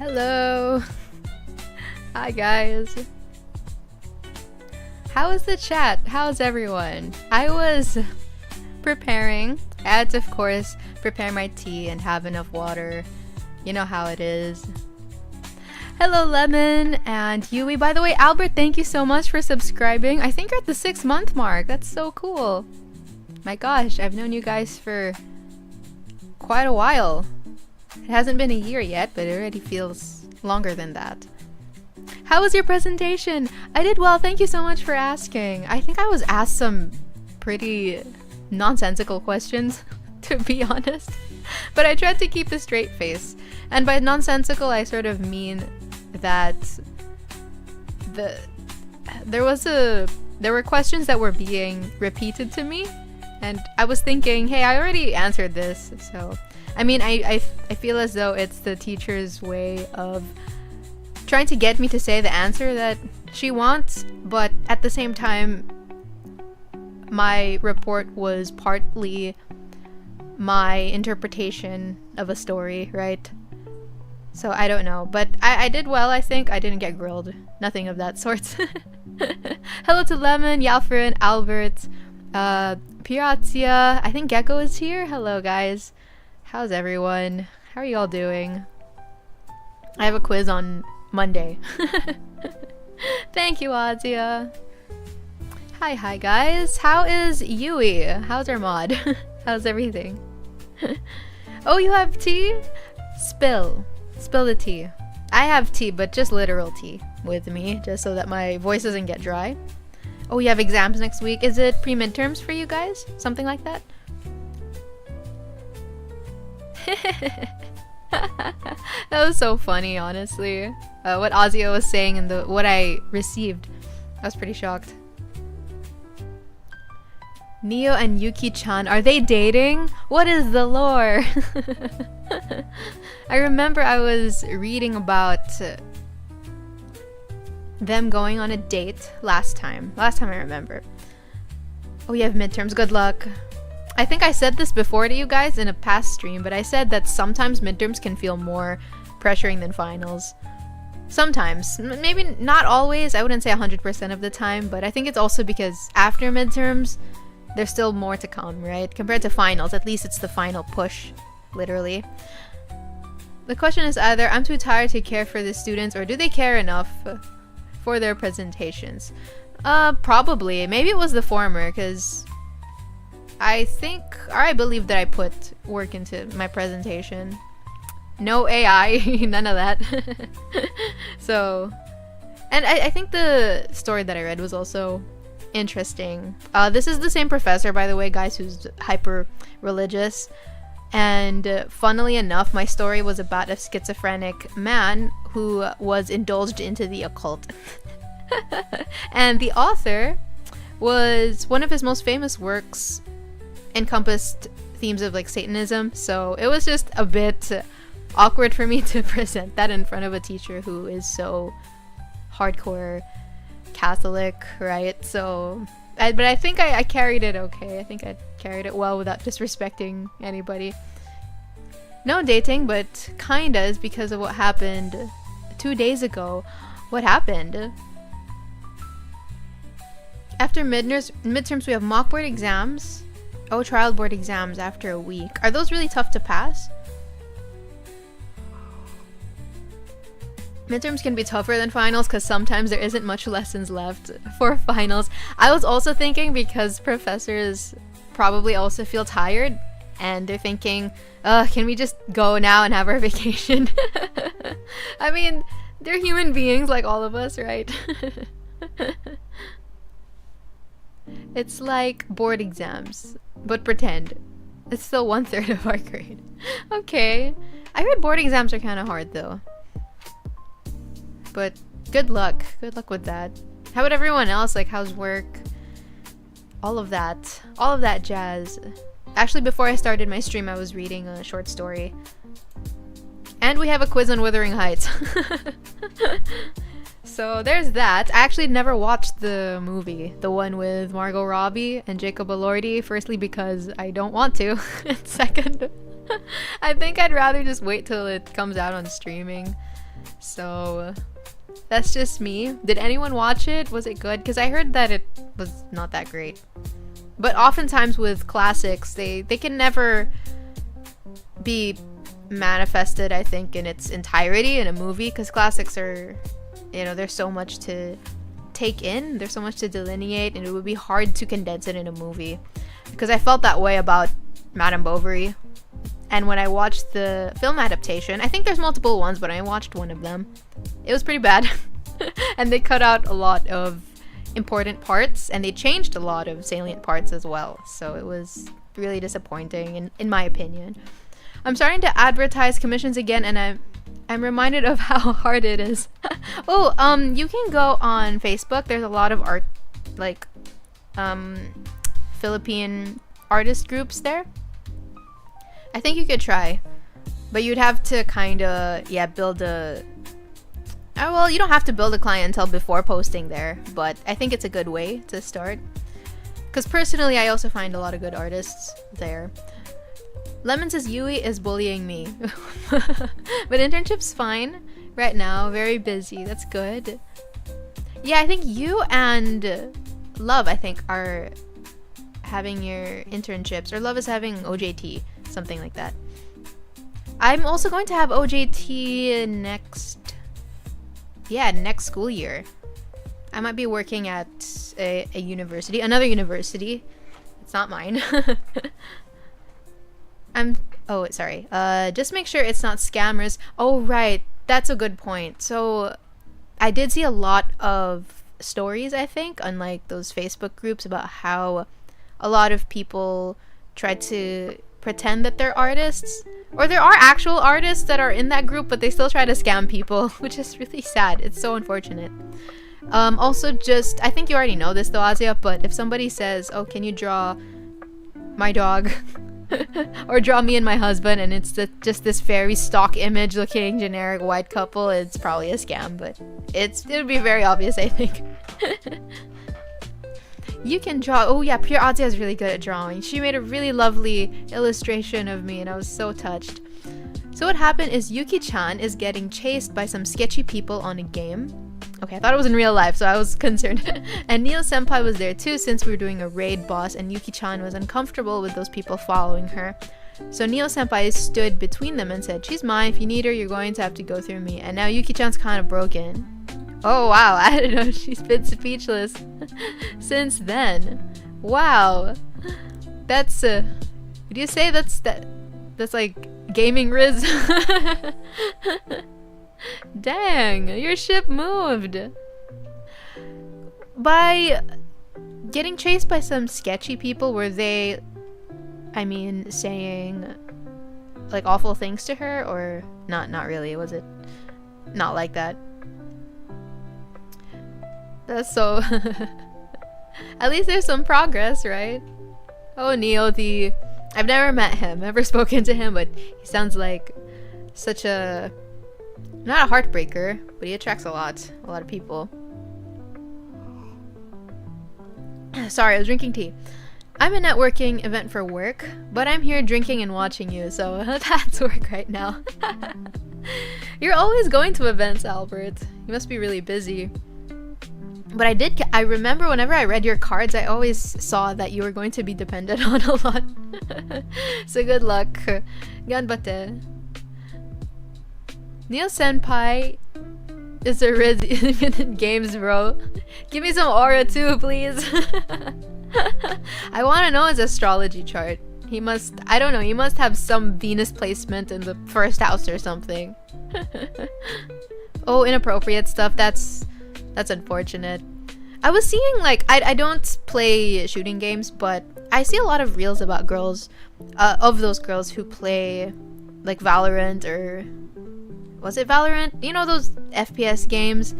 Hello. Hi guys. How is the chat? How's everyone? I was preparing. I had to, of course, prepare my tea and have enough water. You know how it is. Hello Lemon and Yui. By the way, Albert, thank you so much for subscribing. I think you're at the 6-month mark. That's so cool. My gosh, I've known you guys for quite a while. It hasn't been a year yet, but it already feels longer than that. How was your presentation? I did well, thank you so much for asking. I think I was asked some pretty nonsensical questions, to be honest. But I tried to keep a straight face. And by nonsensical, I sort of mean that there were questions that were being repeated to me, and I was thinking, hey, I already answered this, so I mean, I feel as though it's the teacher's way of trying to get me to say the answer that she wants, but at the same time, my report was partly my interpretation of a story, right? So I don't know, but I did well, I think. I didn't get grilled. Nothing of that sort. Hello to Lemon, Yalfrin, Albert, Pirazia. I think Gecko is here. Hello, guys. How's everyone? How are you all doing? I have a quiz on Monday. Thank you, Azia. Hi, guys. How is Yui? How's our mod? How's everything? Oh, you have tea? Spill the tea. I have tea, but just literal tea with me, just so that my voice doesn't get dry. Oh, you have exams next week. Is it pre-midterms for you guys? Something like that? That was so funny, honestly. What Azio was saying and what I received. I was pretty shocked. Neo and Yuki-chan, are they dating? What is the lore? I remember I was reading about them going on a date last time I remember. Oh, you have midterms, good luck. I think I said this before to you guys in a past stream, but I said that sometimes midterms can feel more pressuring than finals. Sometimes. Maybe not always, I wouldn't say 100% of the time, but I think it's also because after midterms, there's still more to come, right? Compared to finals, at least it's the final push, literally. The question is either I'm too tired to care for the students, or do they care enough for their presentations? Probably. Maybe it was the former, because I believe that I put work into my presentation. No AI, none of that. So, and I think the story that I read was also interesting. This is the same professor, by the way, guys, who's hyper religious. And funnily enough, my story was about a schizophrenic man who was indulged into the occult. And the author was one of his most famous works encompassed themes of like Satanism, so it was just a bit awkward for me to present that in front of a teacher who is so hardcore Catholic, right? So but I think I carried it okay. I think I carried it well without disrespecting anybody. No dating, but kinda, is because of what happened 2 days ago. What happened? After midterms, we have mock board exams. Oh, trial board exams after a week. Are those really tough to pass? Midterms can be tougher than finals because sometimes there isn't much lessons left for finals. I was also thinking because professors probably also feel tired and they're thinking, can we just go now and have our vacation? I mean, they're human beings like all of us, right? It's like board exams, but pretend. It's still 1/3 of our grade. Okay. I heard board exams are kind of hard though. But good luck. Good luck with that. How about everyone else? Like, how's work? All of that. All of that jazz. Actually, before I started my stream, I was reading a short story. And we have a quiz on Wuthering Heights. So there's that. I actually never watched the movie. The one with Margot Robbie and Jacob Elordi. Firstly, because I don't want to. And second, I think I'd rather just wait till it comes out on streaming. So that's just me. Did anyone watch it? Was it good? Because I heard that it was not that great. But oftentimes with classics, they can never be manifested, I think, in its entirety in a movie, because classics are, there's so much to take in, there's so much to delineate, and it would be hard to condense it in a movie. Because I felt that way about Madame Bovary. And when I watched the film adaptation, I think there's multiple ones, but I watched one of them. It was pretty bad. And they cut out a lot of important parts, and they changed a lot of salient parts as well. So it was really disappointing, in my opinion. I'm starting to advertise commissions again, and I'm reminded of how hard it is. You can go on Facebook. There's a lot of art, like, Philippine artist groups there. I think you could try, but you'd have to kind of, build a... you don't have to build a clientele before posting there, but I think it's a good way to start. Because personally, I also find a lot of good artists there. Lemon says Yui is bullying me. But internship's fine right now. Very busy. That's good. Yeah, I think you and Love, I think, are having your internships. Or Love is having OJT. Something like that. I'm also going to have OJT next school year. I might be working at a university. Another university. It's not mine. Sorry. Just make sure it's not scammers. Oh, right. That's a good point. So, I did see a lot of stories, I think, on like those Facebook groups about how a lot of people try to pretend that they're artists. Or there are actual artists that are in that group, but they still try to scam people, which is really sad. It's so unfortunate. Also, I think you already know this though, Azia, but if somebody says, oh, can you draw my dog? Or draw me and my husband, and it's just this very stock image looking generic white couple, it's probably a scam, but it would be very obvious, I think. You can draw. Oh yeah, Pure Azia is really good at drawing. She made a really lovely illustration of me, and I was so touched. So what happened is Yuki-chan is getting chased by some sketchy people on a game. Okay, I thought it was in real life, so I was concerned. And Neo-senpai was there too, since we were doing a raid boss, and Yuki-chan was uncomfortable with those people following her. So Neo-senpai stood between them and said, she's mine, if you need her, you're going to have to go through me. And now Yuki-chan's kind of broken. Oh wow, I didn't know she's been speechless since then. Wow. That's, would you say that's like gaming Riz? Dang, your ship moved. By getting chased by some sketchy people, were they, saying like awful things to her, or not really? Was it not like that? That's so... At least there's some progress, right? Oh, Neo, I've never met him, never spoken to him, but he sounds like such a... Not a heartbreaker, but he attracts a lot of people. Sorry, I was drinking tea. I'm a networking event for work, but I'm here drinking and watching you, so that's work right now. You're always going to events, Albert. You must be really busy. But I remember whenever I read your cards, I always saw that you were going to be dependent on a lot. So good luck. Ganbate. Neo-senpai is a Resident Games, bro. Give me some aura too, please. I want to know his astrology chart. He must have some Venus placement in the first house or something. Oh, inappropriate stuff. That's unfortunate. I was seeing, like, I don't play shooting games, but I see a lot of reels about girls, of those girls who play, like, Valorant, or was it Valorant? You know, those FPS games.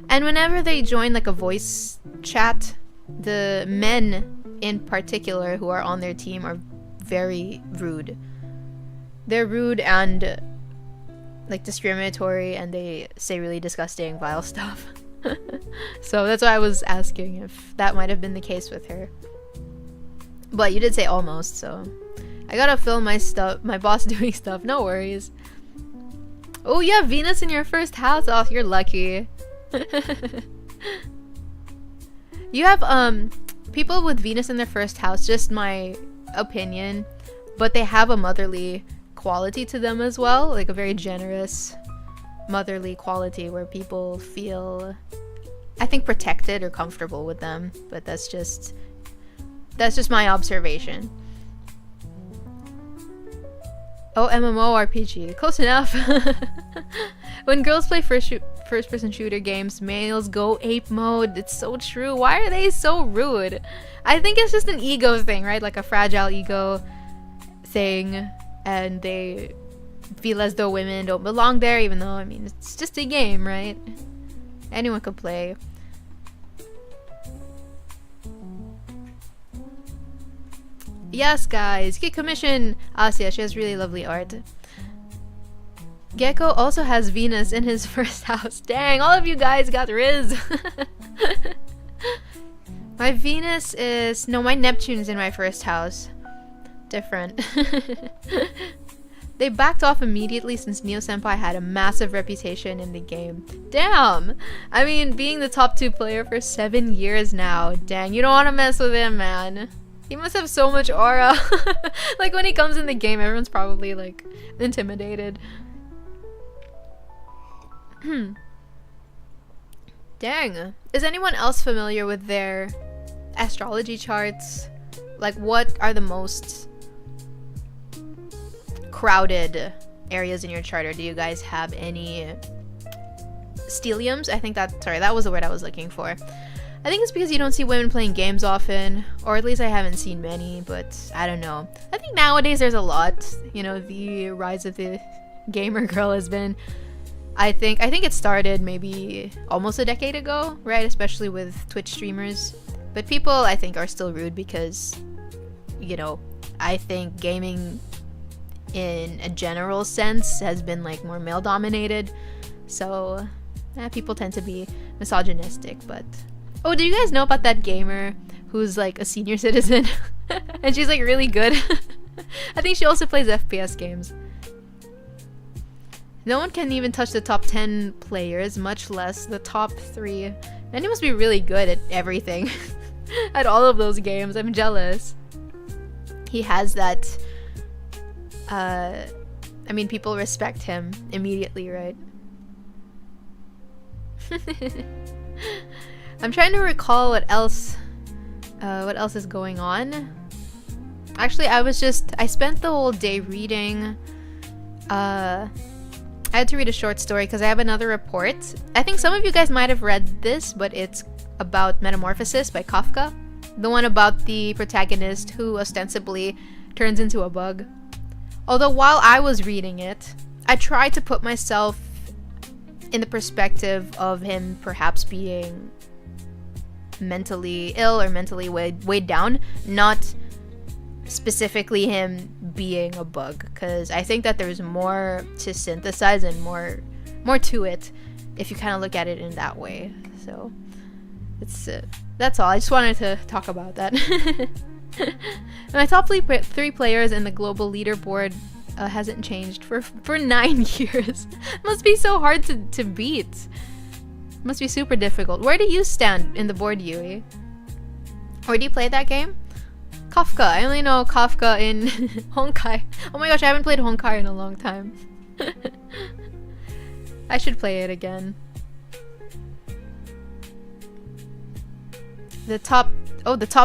And whenever they join, like, a voice chat, the men in particular who are on their team are very rude. They're rude and, like, discriminatory, and they say really disgusting, vile stuff. So that's why I was asking if that might have been the case with her. But you did say almost, so I gotta film my stuff, my boss doing stuff, no worries. Oh, you have Venus in your first house? Oh, you're lucky. You have, people with Venus in their first house, just my opinion, but they have a motherly quality to them as well, like a very generous motherly quality where people feel, I think, protected or comfortable with them. But that's just my observation. Oh, MMORPG. Close enough. When girls play first-person shooter games, males go ape mode. It's so true. Why are they so rude? I think it's just an ego thing, right? Like a fragile ego thing. And they feel as though women don't belong there, even though, I mean, it's just a game, right? Anyone could play. Yes, guys. Get commission Asya. She has really lovely art. Gecko also has Venus in his first house. Dang, all of you guys got Riz. My Venus is... No, my Neptune is in my first house. Different. They backed off immediately since Neo Senpai had a massive reputation in the game. Damn! I mean, being the top 2 player for 7 years now. Dang, you don't want to mess with him, man. He must have so much aura. Like, when he comes in the game, everyone's probably, like, intimidated. Dang. Is anyone else familiar with their astrology charts? Like, what are the most crowded areas in your chart, or do you guys have any stelliums? I think that was the word I was looking for. I think it's because you don't see women playing games often, or at least I haven't seen many, but I don't know. I think nowadays there's a lot. You know, the rise of the gamer girl has been, I think it started maybe almost a decade ago, right? Especially with Twitch streamers. But people, I think, are still rude because, you know, I think gaming in a general sense has been like more male dominated. So people tend to be misogynistic. But oh, do you guys know about that gamer who's like a senior citizen and she's like really good? I think she also plays FPS games. No one can even touch the top 10 players, much less the top 3. And he must be really good at everything. At all of those games. I'm jealous. He has that... I mean, people respect him immediately, right? I'm trying to recall what else is going on. Actually, I spent the whole day reading, I had to read a short story because I have another report. I think some of you guys might have read this, but it's about Metamorphosis by Kafka. The one about the protagonist who ostensibly turns into a bug. Although while I was reading it, I tried to put myself in the perspective of him perhaps being mentally ill or mentally weighed down, not specifically him being a bug, because I think that there's more to synthesize and more to it if you kind of look at it in that way. So it's that's all. I just wanted to talk about that. My top 3 players in the global leaderboard hasn't changed for 9 years. Must be so hard to beat. Must be super difficult. Where do you stand in the board, Yui? Or do you play that game? Kafka. I only know Kafka in Honkai. Oh my gosh, I haven't played Honkai in a long time. I should play it again. The top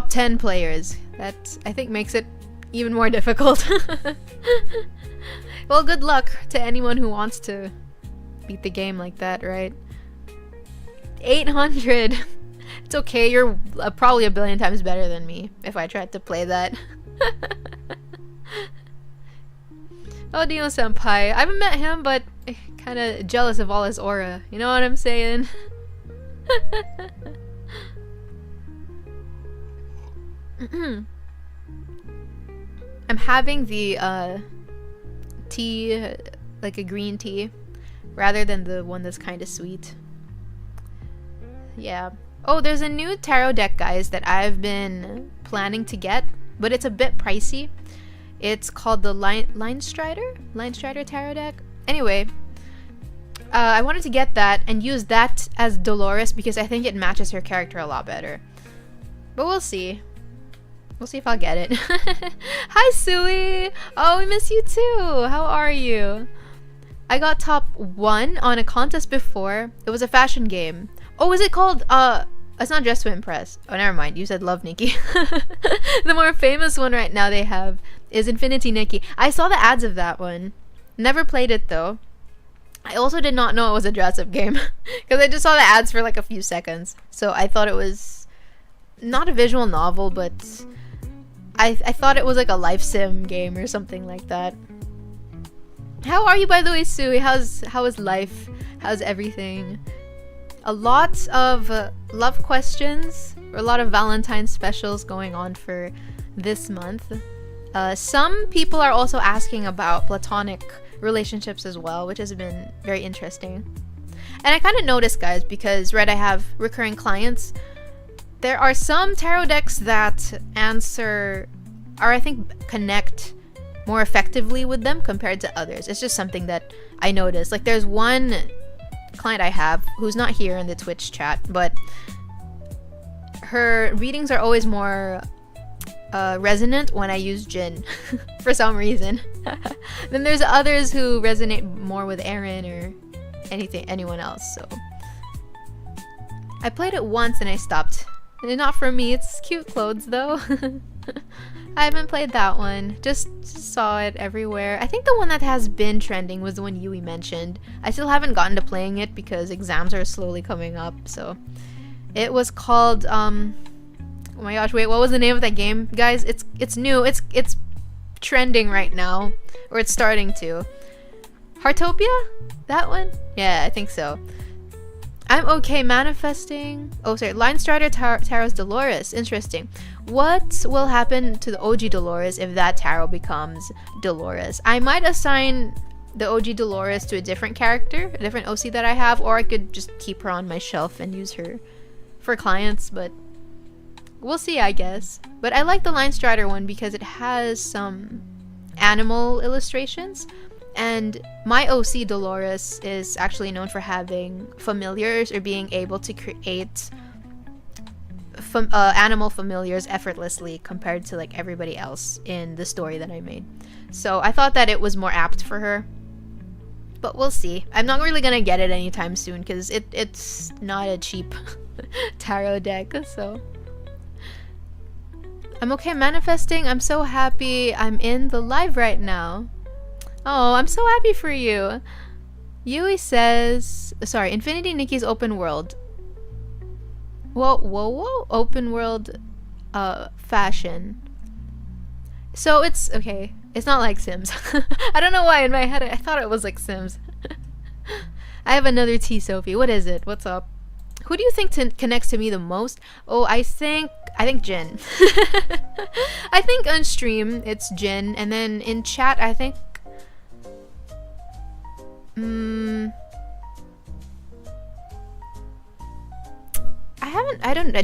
10 players. That, I think, makes it even more difficult. Well, good luck to anyone who wants to beat the game like that, right? 800! It's okay, you're probably a billion times better than me if I tried to play that. Oh, Dino Senpai. I haven't met him, but kind of jealous of all his aura. You know what I'm saying? I'm having the tea, like a green tea, rather than the one that's kind of sweet. Yeah. Oh, there's a new tarot deck, guys, that I've been planning to get, but it's a bit pricey. It's called the Line Strider tarot deck. Anyway, I wanted to get that and use that as Dolores because I think it matches her character a lot better. But we'll see. We'll see if I'll get it. Hi, Sui! Oh, we miss you too! How are you? I got top 1 on a contest before. It was a fashion game. Oh, is it called, it's not Dress to Impress. Oh, never mind. You said Love Nikki. The more famous one right now they have is Infinity Nikki. I saw the ads of that one. Never played it though. I also did not know it was a dress-up game. Because I just saw the ads for like a few seconds. So I thought it was not a visual novel, but I thought it was like a life sim game or something like that. How are you, by the way, Sui? How is life? How's everything? A lot of love questions, or a lot of Valentine's specials going on for this month. Some people are also asking about platonic relationships as well, which has been very interesting. And I kind of noticed, guys, because I have recurring clients. There are some tarot decks that answer, or I think connect more effectively with them compared to others. It's just something that I noticed. Like there's one client I have who's not here in the Twitch chat, but her readings are always more resonant when I use Jin for some reason. Then there's others who resonate more with Aaron or anyone else. So I played it once and I stopped. Not for me. It's cute clothes though. I haven't played that one. Just saw it everywhere. I think the one that has been trending was the one Yui mentioned. I still haven't gotten to playing it because exams are slowly coming up. So it was called oh my gosh, wait, what was the name of that game, guys? It's new. It's trending right now, or it's starting to. Heartopia? That one? Yeah, I think so. I'm okay manifesting. Oh, sorry. Line Strider Tarot's Dolores. Interesting. What will happen to the OG Dolores if that tarot becomes Dolores? I might assign the OG Dolores to a different character, a different OC that I have, or I could just keep her on my shelf and use her for clients, but we'll see, I guess. But I like the Line Strider one because it has some animal illustrations. And my OC Dolores is actually known for having familiars or being able to create animal familiars effortlessly compared to like everybody else in the story that I made. So I thought that it was more apt for her. But we'll see. I'm not really gonna get it anytime soon because it's not a cheap tarot deck. So I'm okay manifesting. I'm so happy I'm in the live right now. Oh, I'm so happy for you. Yui says, sorry, Infinity Nikki's open world. Whoa. Open world fashion. So it's, okay, it's not like Sims. I don't know why in my head I thought it was like Sims. I have another T, Sophie. What is it? What's up? Who do you think connects to me the most? Oh, I think Jin. I think on stream it's Jin, and then in chat I think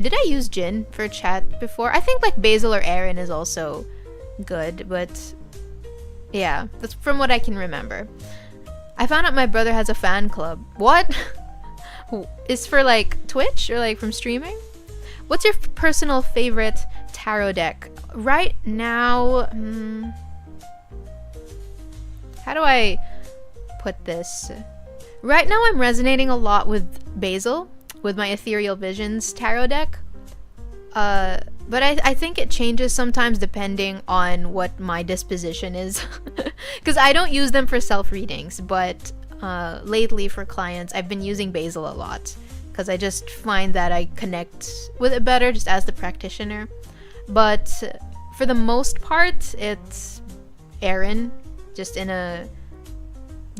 did I use Jin for chat before? I think like Basil or Aaron is also good, but yeah, that's from what I can remember. I found out my brother has a fan club. What? Is for like Twitch or like from streaming? What's your personal favorite tarot deck? Right now, how do I put this? Right now I'm resonating a lot with Basil, with my Ethereal Visions tarot deck. But I think it changes sometimes depending on what my disposition is. Because I don't use them for self-readings, but lately for clients I've been using Basil a lot. Because I just find that I connect with it better just as the practitioner. But for the most part, it's Aaron, just in a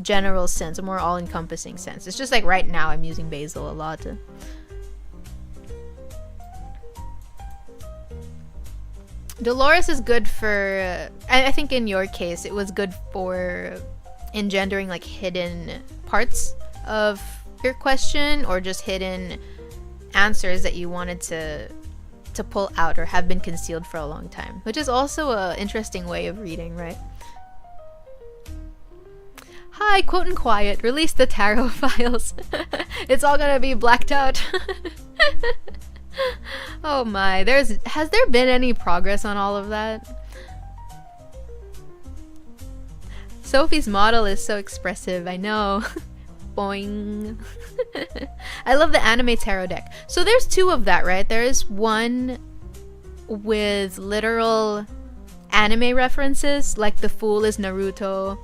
general sense, a more all-encompassing sense. It's just like right now I'm using Basil a lot. Dolores is good for, I think in your case, it was good for engendering like hidden parts of your question or just hidden answers that you wanted to pull out or have been concealed for a long time, which is also an interesting way of reading, right? Hi, quote and quiet. Release the tarot files. It's all gonna be blacked out. Oh my, has there been any progress on all of that? Sophie's model is so expressive, I know. Boing. I love the anime tarot deck. So there's two of that, right? There is one with literal anime references, like the Fool is Naruto,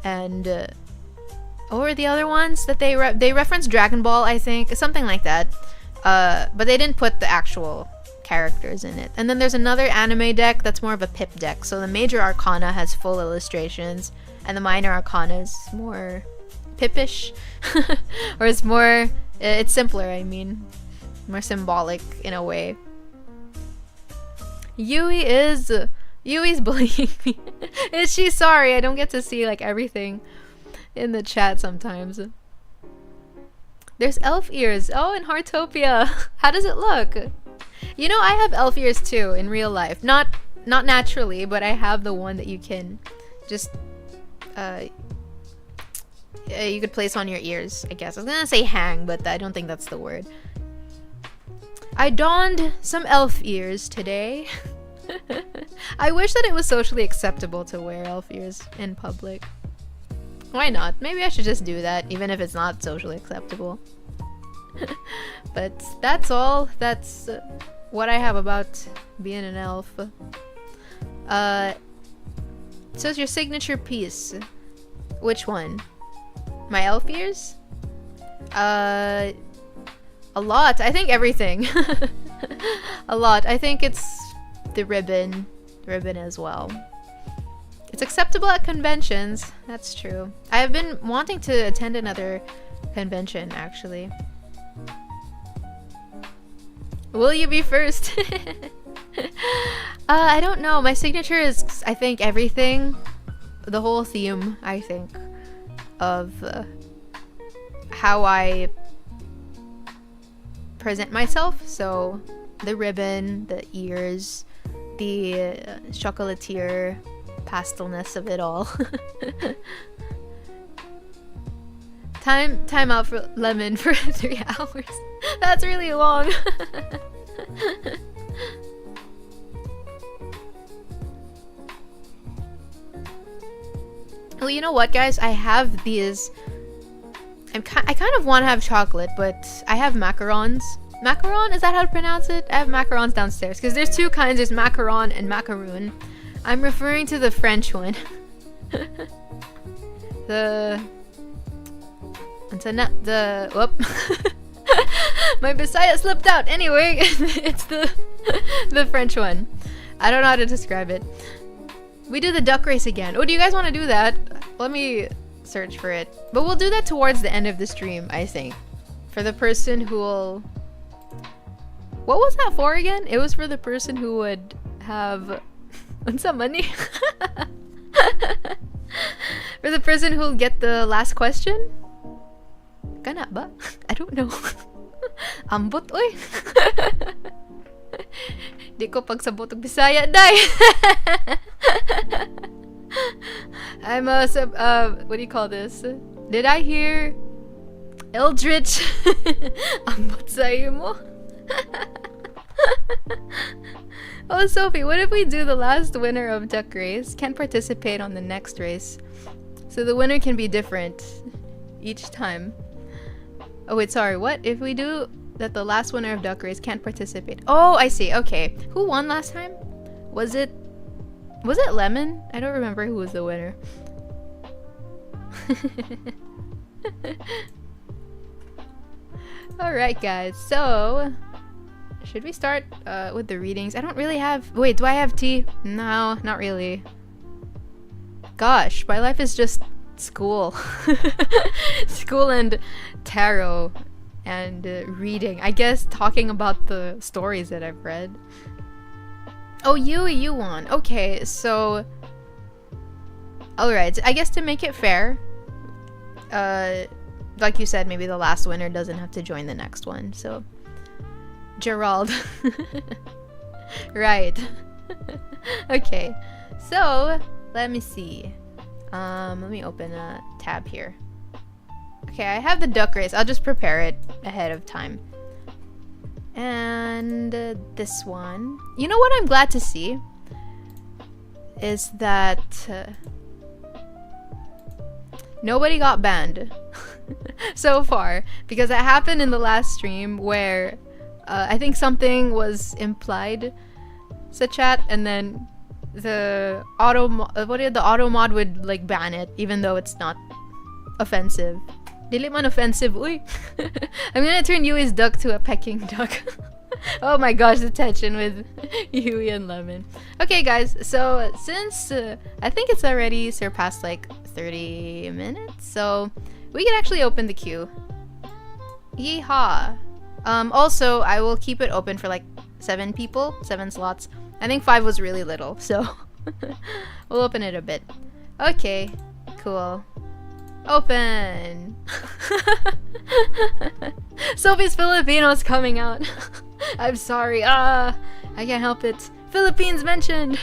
and what were the other ones that they reference? Dragon Ball, I think, something like that. But they didn't put the actual characters in it. And then there's another anime deck that's more of a pip deck. So the major arcana has full illustrations, and the minor arcana is more pipish, or it's more, it's simpler, I mean, more symbolic in a way. Yui's bullying me. Is she? Sorry, I don't get to see like everything in the chat sometimes. There's elf ears. Oh, in Heartopia. How does it look? You know, I have elf ears too in real life. Not naturally, but I have the one that you can just you could place on your ears, I guess. I was gonna say hang, but I don't think that's the word. I donned some elf ears today. I wish that it was socially acceptable to wear elf ears in public. Why not? Maybe I should just do that, even if it's not socially acceptable. But that's all. That's what I have about being an elf. So it's your signature piece. Which one? My elf ears? A lot. I think everything. A lot. I think it's the ribbon. Ribbon as well. It's acceptable at conventions. That's true. I have been wanting to attend another convention, actually. Will you be first? I don't know. My signature is, I think, everything. The whole theme, I think, of how I present myself. So, the ribbon, the ears, the chocolatier pastelness of it all. Time out for lemon for 3 hours. That's really long. Well, you know what, guys? I have these. I kind of want to have chocolate, but I have macarons. Macaron? Is that how to pronounce it? I have macarons downstairs because there's two kinds. There's macaron and macaroon. I'm referring to the French one. Whoop. My Bisaya slipped out. Anyway, it's the French one. I don't know how to describe it. We do the duck race again. Oh, do you guys want to do that? Let me search for it. But we'll do that towards the end of the stream, I think. For the person who will... What was that for again? It was for the person who would have... Unsa money? For the person who'll get the last question? Kana ba? I don't know. Ambot, oy. Di ko pagsabot og Bisaya, day. I'm what do you call this? Did I hear Eldritch? Ambot sa imo. Oh, Sophie, what if we do the last winner of Duck Race can't participate on the next race? So the winner can be different each time. Oh wait, sorry, what? If we do that the last winner of Duck Race can't participate. Oh, I see, okay. Who won last time? Was it Lemon? I don't remember who was the winner. Alright guys, so... Should we start with the readings? I don't really have... Wait, do I have tea? No, not really. Gosh, my life is just school. School and tarot and reading. I guess talking about the stories that I've read. Oh, you won. Okay, so... Alright, I guess to make it fair, like you said, maybe the last winner doesn't have to join the next one, so... Gerald. Right. Okay, so let me see. Let me open a tab here. Okay, I have the duck race. I'll just prepare it ahead of time. And this one. You know what I'm glad to see? Is that nobody got banned so far. Because it happened in the last stream where I think something was implied sa chat, and then the auto mod would like ban it even though it's not offensive. Dili man offensive, uy. I'm gonna turn Yui's duck to a pecking duck. Oh my gosh, the tension with Yui and Lemon. Okay guys, so since I think it's already surpassed like 30 minutes, so we can actually open the queue. Yeehaw. Also, I will keep it open for like 7 slots. I think 5 was really little, so we'll open it a bit. Okay, cool. Open! Sophie's Filipino is coming out. I'm sorry. I can't help it. Philippines mentioned!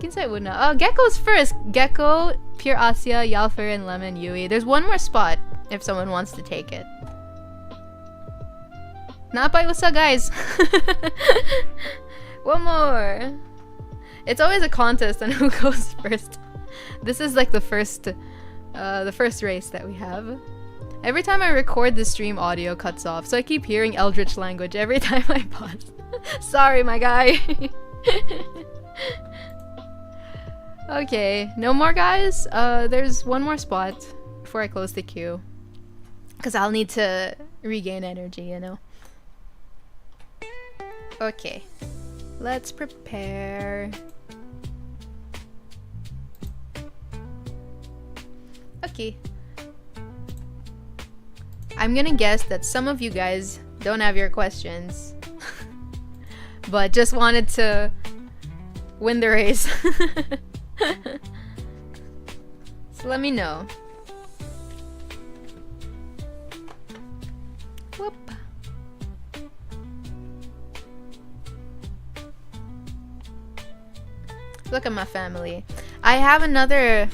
Gecko's first. Gecko, Pure Asya, Yalfer, and Lemon, Yui. There's one more spot if someone wants to take it. Napay usa, guys! One more! It's always a contest on who goes first. This is like the first race that we have. Every time I record the stream, audio cuts off, so I keep hearing Eldritch language every time I pause. Sorry, my guy. Okay, no more guys. There's one more spot before I close the queue, because I'll need to regain energy, you know. Okay, let's prepare. Okay. I'm gonna guess that some of you guys don't have your questions, but just wanted to win the race. So let me know. Whoop. Look at my family. I have another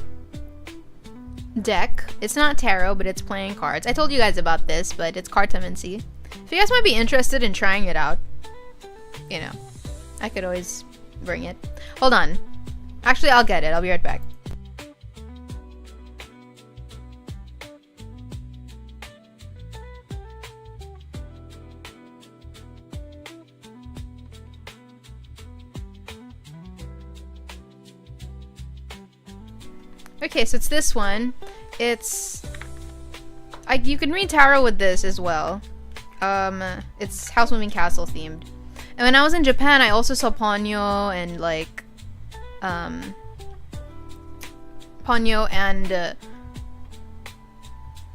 deck. It's not tarot, but it's playing cards. I told you guys about this, but it's Cartomancy. If you guys might be interested in trying it out, you know, I could always bring it. Hold on. Actually, I'll get it. I'll be right back. Okay, so it's this one. It's... you can read tarot with this as well. It's House Moving Castle themed. And when I was in Japan, I also saw Ponyo and like... Ponyo and...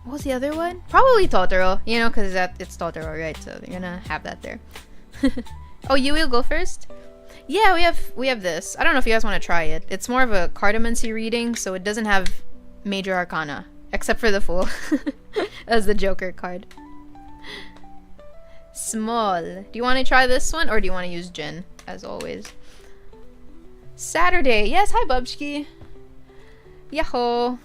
what was the other one? Probably Totoro, you know, because it's Totoro, right? So they're gonna have that there. Oh, you will go first? Yeah, we have this. I don't know if you guys want to try it. It's more of a Cartomancy reading, so it doesn't have major arcana, except for the Fool as the Joker card. Small. Do you want to try this one, or do you want to use Jin as always? Saturday. Yes, hi Bubchki. Yahoo.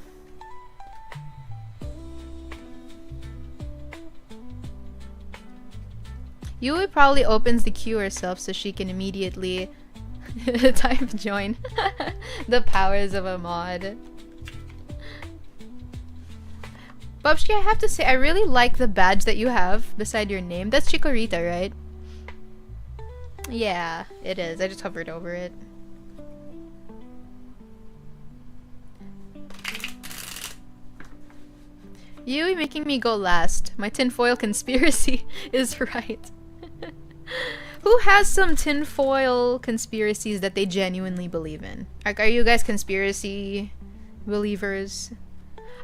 Yui probably opens the queue herself so she can immediately type join. The powers of a mod. Bubchki, I have to say, I really like the badge that you have beside your name. That's Chikorita, right? Yeah, it is. I just hovered over it. Yui making me go last. My tinfoil conspiracy is right. Who has some tinfoil conspiracies that they genuinely believe in? Like, are you guys conspiracy believers?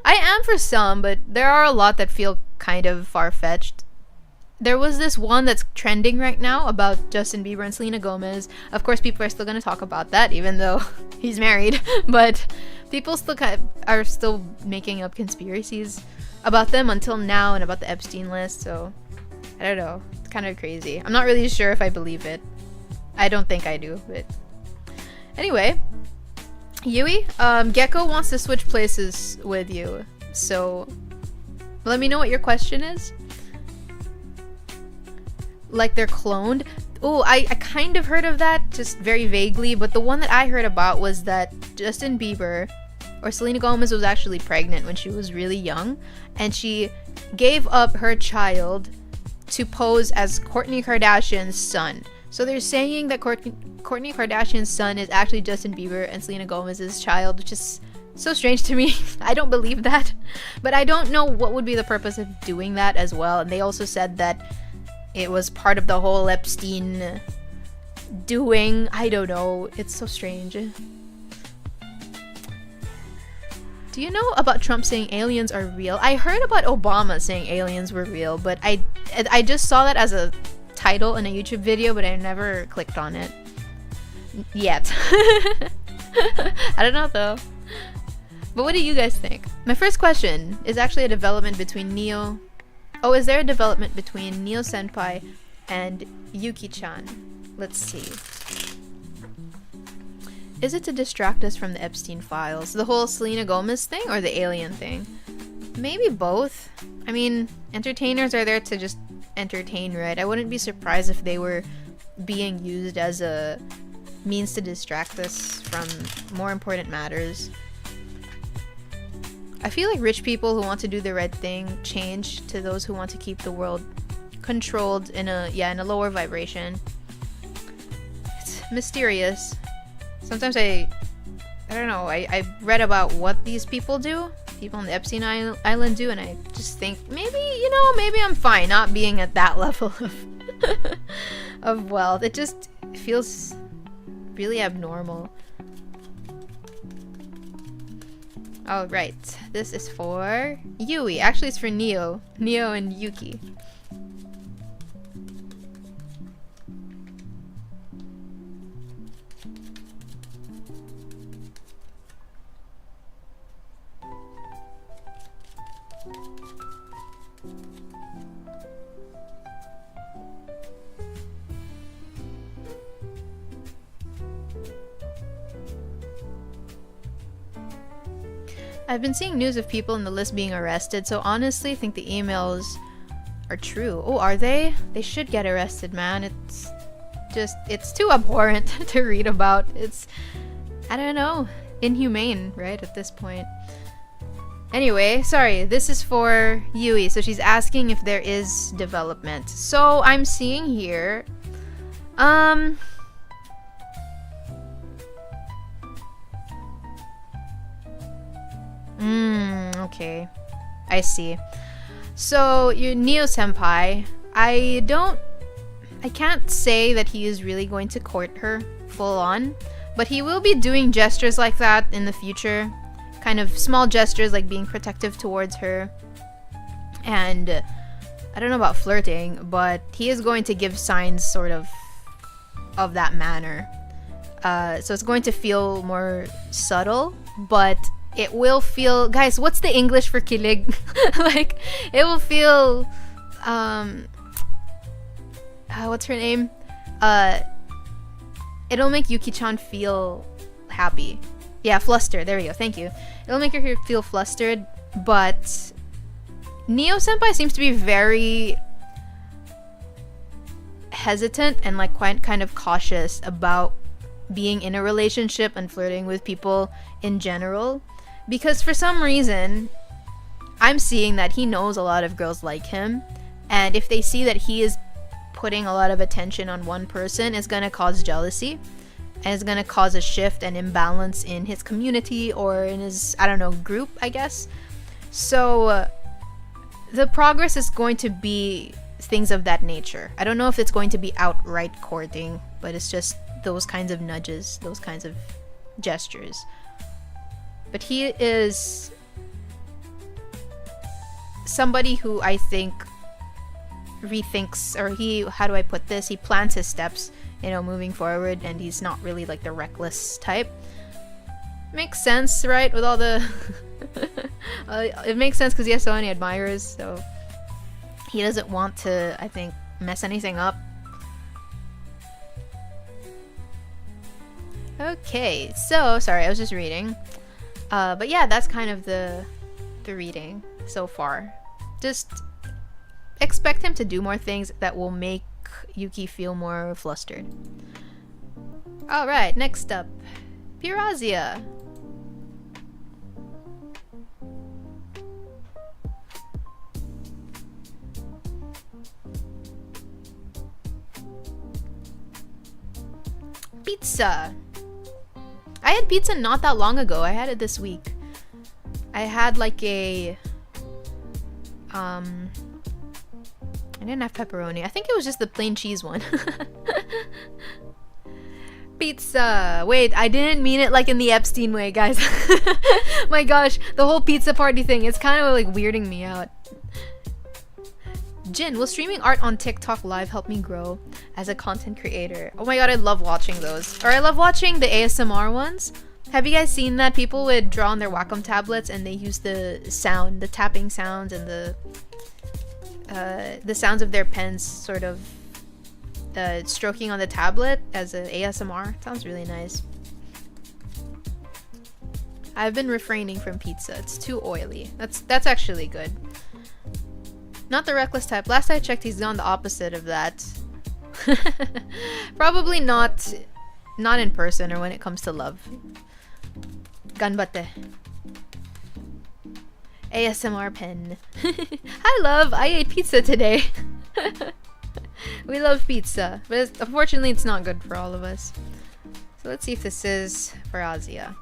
I am for some, but there are a lot that feel kind of far-fetched. There was this one that's trending right now about Justin Bieber and Selena Gomez. Of course, people are still gonna talk about that, even though he's married. But people still are still making up conspiracies about them until now, and about the Epstein list, so I don't know. It's kind of crazy. I'm not really sure if I believe it. I don't think I do, but Anyway, Yui, Gecko wants to switch places with you, so let me know what your question is. Like they're cloned? Oh, I kind of heard of that, just very vaguely, but the one that I heard about was that Justin Bieber, or Selena Gomez, was actually pregnant when she was really young, and she gave up her child to pose as Kourtney Kardashian's son. So they're saying that Kourtney Kardashian's son is actually Justin Bieber and Selena Gomez's child, which is so strange to me. I don't believe that. But I don't know what would be the purpose of doing that as well. And they also said that it was part of the whole Epstein doing. I don't know. It's so strange. Do you know about Trump saying aliens are real? I heard about Obama saying aliens were real, but I just saw that as a title in a YouTube video, but I never clicked on it yet. I don't know though. But what do you guys think? My first question is actually a development between Neo. Oh, is there a development between Neo Senpai and Yuki-chan? Let's see. Is it to distract us from the Epstein files? The whole Selena Gomez thing or the alien thing? Maybe both. I mean, entertainers are there to just entertain, right? I wouldn't be surprised if they were being used as a means to distract us from more important matters. I feel like rich people who want to do the right thing change to those who want to keep the world controlled in a lower vibration. It's mysterious. Sometimes I don't know, I read about what these people do, people on the Epstein Island do, and I just think maybe I'm fine not being at that level of wealth. It just feels really abnormal. Alright, this is for Yui. Actually, it's for Neo and Yuki. I've been seeing news of people in the list being arrested, so honestly think the emails are true. Oh, are they? They should get arrested, man. It's too abhorrent to read about. It's, I don't know, inhumane, right, at this point. Anyway, sorry, this is for Yui. So she's asking if there is development. So I'm seeing here, okay. I see. So, your Neo Senpai, I can't say that he is really going to court her full on, but he will be doing gestures like that in the future. Kind of small gestures like being protective towards her. And I don't know about flirting, but he is going to give signs sort of that manner. So it's going to feel more subtle, but it will feel, guys, what's the English for kilig? Like, it will feel, what's her name? It'll make Yuki-chan feel happy. Yeah, flustered. There we go. Thank you. It'll make her feel flustered, but Neo Senpai seems to be very hesitant and like quite kind of cautious about being in a relationship and flirting with people in general. Because for some reason, I'm seeing that he knows a lot of girls like him, and if they see that he is putting a lot of attention on one person, it's gonna cause jealousy, and it's gonna cause a shift and imbalance in his community or in his, I don't know, group, I guess. So the progress is going to be things of that nature. I don't know if it's going to be outright courting, but it's just those kinds of nudges, those kinds of gestures. But he is somebody who I think rethinks, or how do I put this? He plans his steps, moving forward, and he's not really like the reckless type. Makes sense, right? With all the... it makes sense because he has so many admirers, so he doesn't want to, I think, mess anything up. Okay, so sorry, I was just reading. But yeah, that's kind of the reading so far. Just expect him to do more things that will make Yuki feel more flustered. Alright, next up. Pirazia. Pizza. I had pizza not that long ago. I had it this week. I had like a I didn't have pepperoni. I think it was just the plain cheese one. Pizza. Wait, I didn't mean it like in the Epstein way, guys. My gosh, the whole pizza party thing, it's kind of like weirding me out. Jin, will streaming art on TikTok live help me grow as a content creator? Oh my god, I love watching those. Or I love watching the ASMR ones. Have you guys seen that? People would draw on their Wacom tablets and they use the sound, the tapping sounds and the sounds of their pens sort of stroking on the tablet as an ASMR. Sounds really nice. I've been refraining from pizza. It's too oily. That's actually good. Not the reckless type. Last I checked, he's gone the opposite of that. Probably not in person or when it comes to love. Ganbatte. ASMR pen. Hi, love. I ate pizza today. We love pizza, but unfortunately, it's not good for all of us. So let's see if this is for Azia.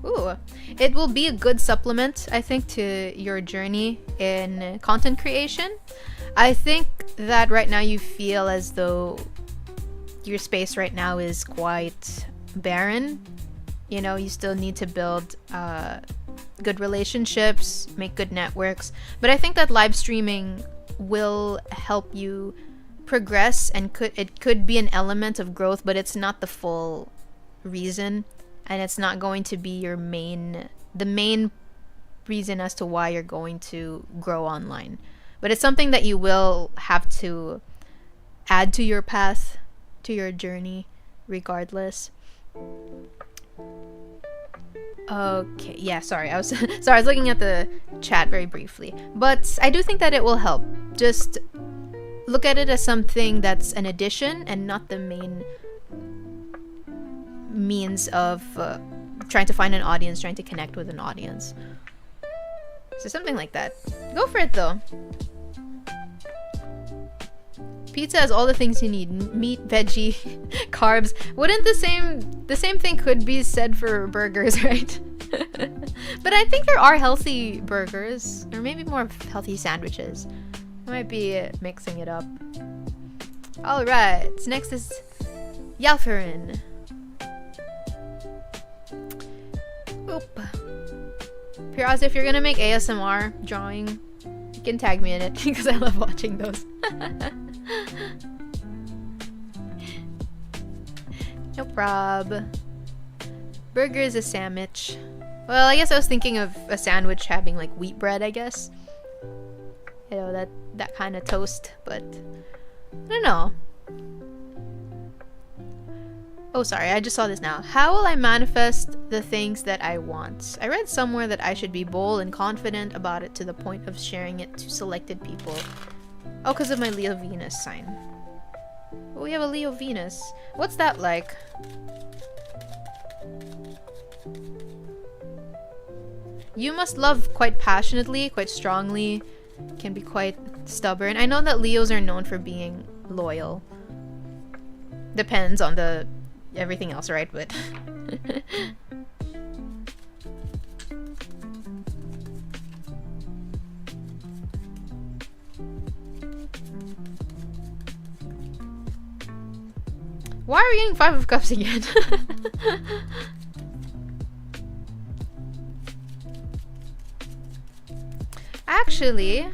Ooh, it will be a good supplement, I think, to your journey in content creation. I think that right now you feel as though your space right now is quite barren. You know, you still need to build good relationships, make good networks. But I think that live streaming will help you progress, and it could be an element of growth, but it's not the full reason. And it's not going to be the main reason as to why you're going to grow online. But it's something that you will have to add to your path, to your journey, regardless. Okay, yeah, sorry. I was looking at the chat very briefly. But I do think that it will help. Just look at it as something that's an addition and not the main means of trying to find an audience, trying to connect with an audience. So something like that. Go for it though. Pizza has all the things you need: meat, veggie, carbs. Wouldn't the same thing could be said for burgers, right? But I think there are healthy burgers, or maybe more healthy sandwiches. I might be mixing it up. All right. So next is Yalferin. Oop. Pirazia, if you're gonna make ASMR drawing, you can tag me in it because I love watching those. No prob. Burger is a sandwich. Well, I guess I was thinking of a sandwich having like wheat bread, I guess. You know, that kind of toast, but I don't know. Oh, sorry, I just saw this now. How will I manifest the things that I want? I read somewhere that I should be bold and confident about it to the point of sharing it to selected people. Oh, because of my Leo Venus sign. Oh, we have a Leo Venus. What's that like? You must love quite passionately, quite strongly, can be quite stubborn. I know that Leos are known for being loyal. Depends on the everything else, right? But why are we getting 5 of Cups again? Actually,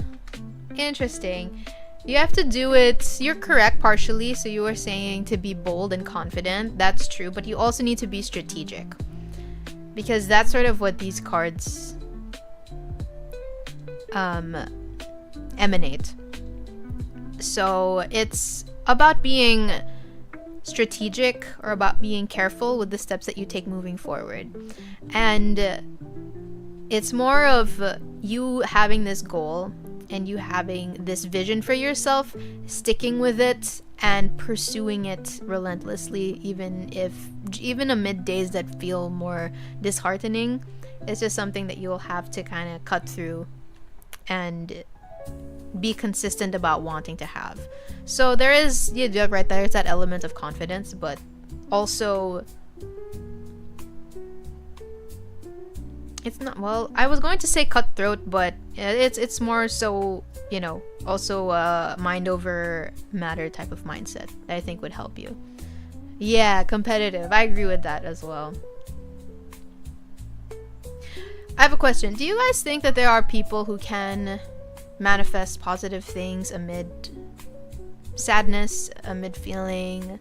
interesting. You have to do it. You're correct partially. So you were saying to be bold and confident. That's true. But you also need to be strategic. Because that's sort of what these cards emanate. So it's about being strategic or about being careful with the steps that you take moving forward. And it's more of you having this goal and you having this vision for yourself, sticking with it and pursuing it relentlessly, even amid days that feel more disheartening. It's just something that you'll have to kind of cut through and be consistent about wanting to have. So there is, yeah, right, there's that element of confidence, but also it's not, well, I was going to say cutthroat, but it's more so, you know, also mind over matter type of mindset that I think would help you. Yeah, competitive. I agree with that as well. I have a question. Do you guys think that there are people who can manifest positive things amid sadness, amid feeling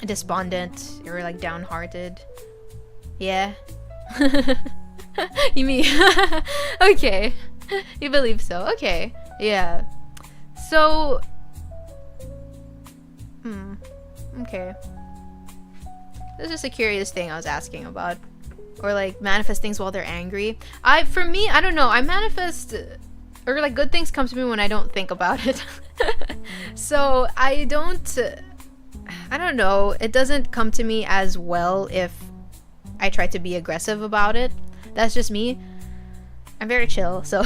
despondent or like downhearted? Yeah. You mean okay. You believe so. Okay. Yeah. So okay. This is just a curious thing I was asking about. Or like manifest things while they're angry. For me, I don't know. I manifest, or like good things come to me when I don't think about it. So I don't know. It doesn't come to me as well if I try to be aggressive about it. That's just me. I'm very chill, so.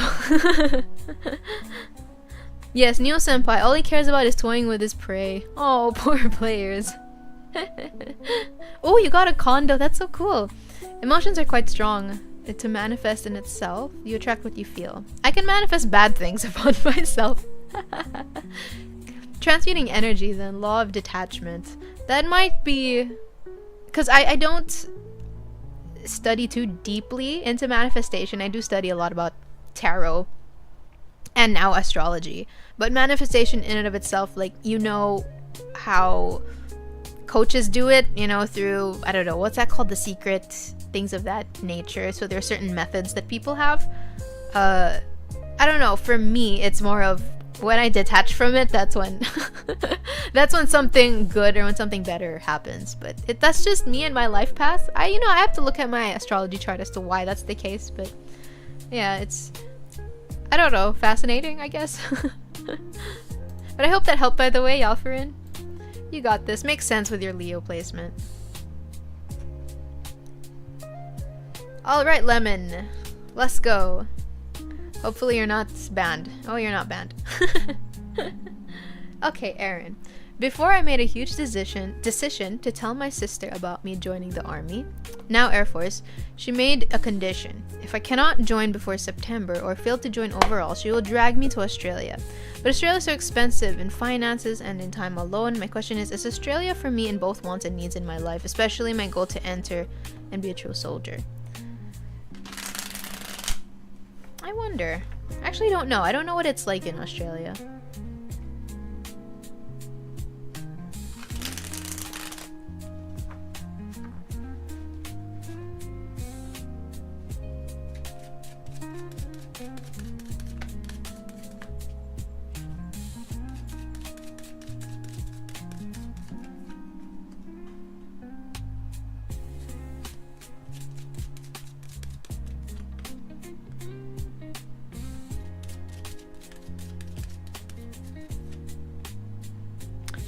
Yes, Neo Senpai, all he cares about is toying with his prey. Oh, poor players. Oh, you got a condo. That's so cool. Emotions are quite strong. To manifest in itself, you attract what you feel. I can manifest bad things upon myself. Transmuting energy, then, law of detachment. That might be... Because I don't study too deeply into manifestation. I do study a lot about tarot and now astrology. But manifestation in and of itself, like, you know how coaches do it, you know, through, I don't know, what's that called? The Secret, things of that nature. So there are certain methods that people have. I don't know, for me, it's more of when I detach from it, that's when that's when something good or when something better happens. But that's just me and my life path. I have to look at my astrology chart as to why that's the case. But yeah, it's, I don't know, fascinating, I guess. But I hope that helped, by the way, Yalfarin. You got this. Makes sense with your Leo placement. Alright, Lemon. Let's go. Hopefully you're not banned. Oh, you're not banned. Okay, Aaron. Before I made a huge decision to tell my sister about me joining the army, now Air Force, she made a condition. If I cannot join before September or fail to join overall, she will drag me to Australia. But Australia is so expensive in finances and in time alone. My question is Australia for me in both wants and needs in my life, especially my goal to enter and be a true soldier? I wonder. I actually don't know. I don't know what it's like in Australia.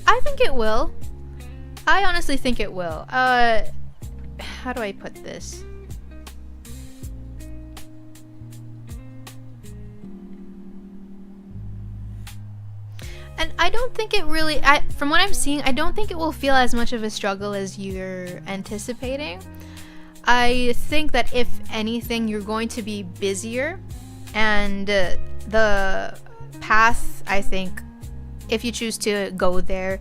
I think it will. I honestly think it will. How do I put this? And I don't think it really, from what I'm seeing, I don't think it will feel as much of a struggle as you're anticipating. I think that if anything, you're going to be busier, and the path, I think, if you choose to go there,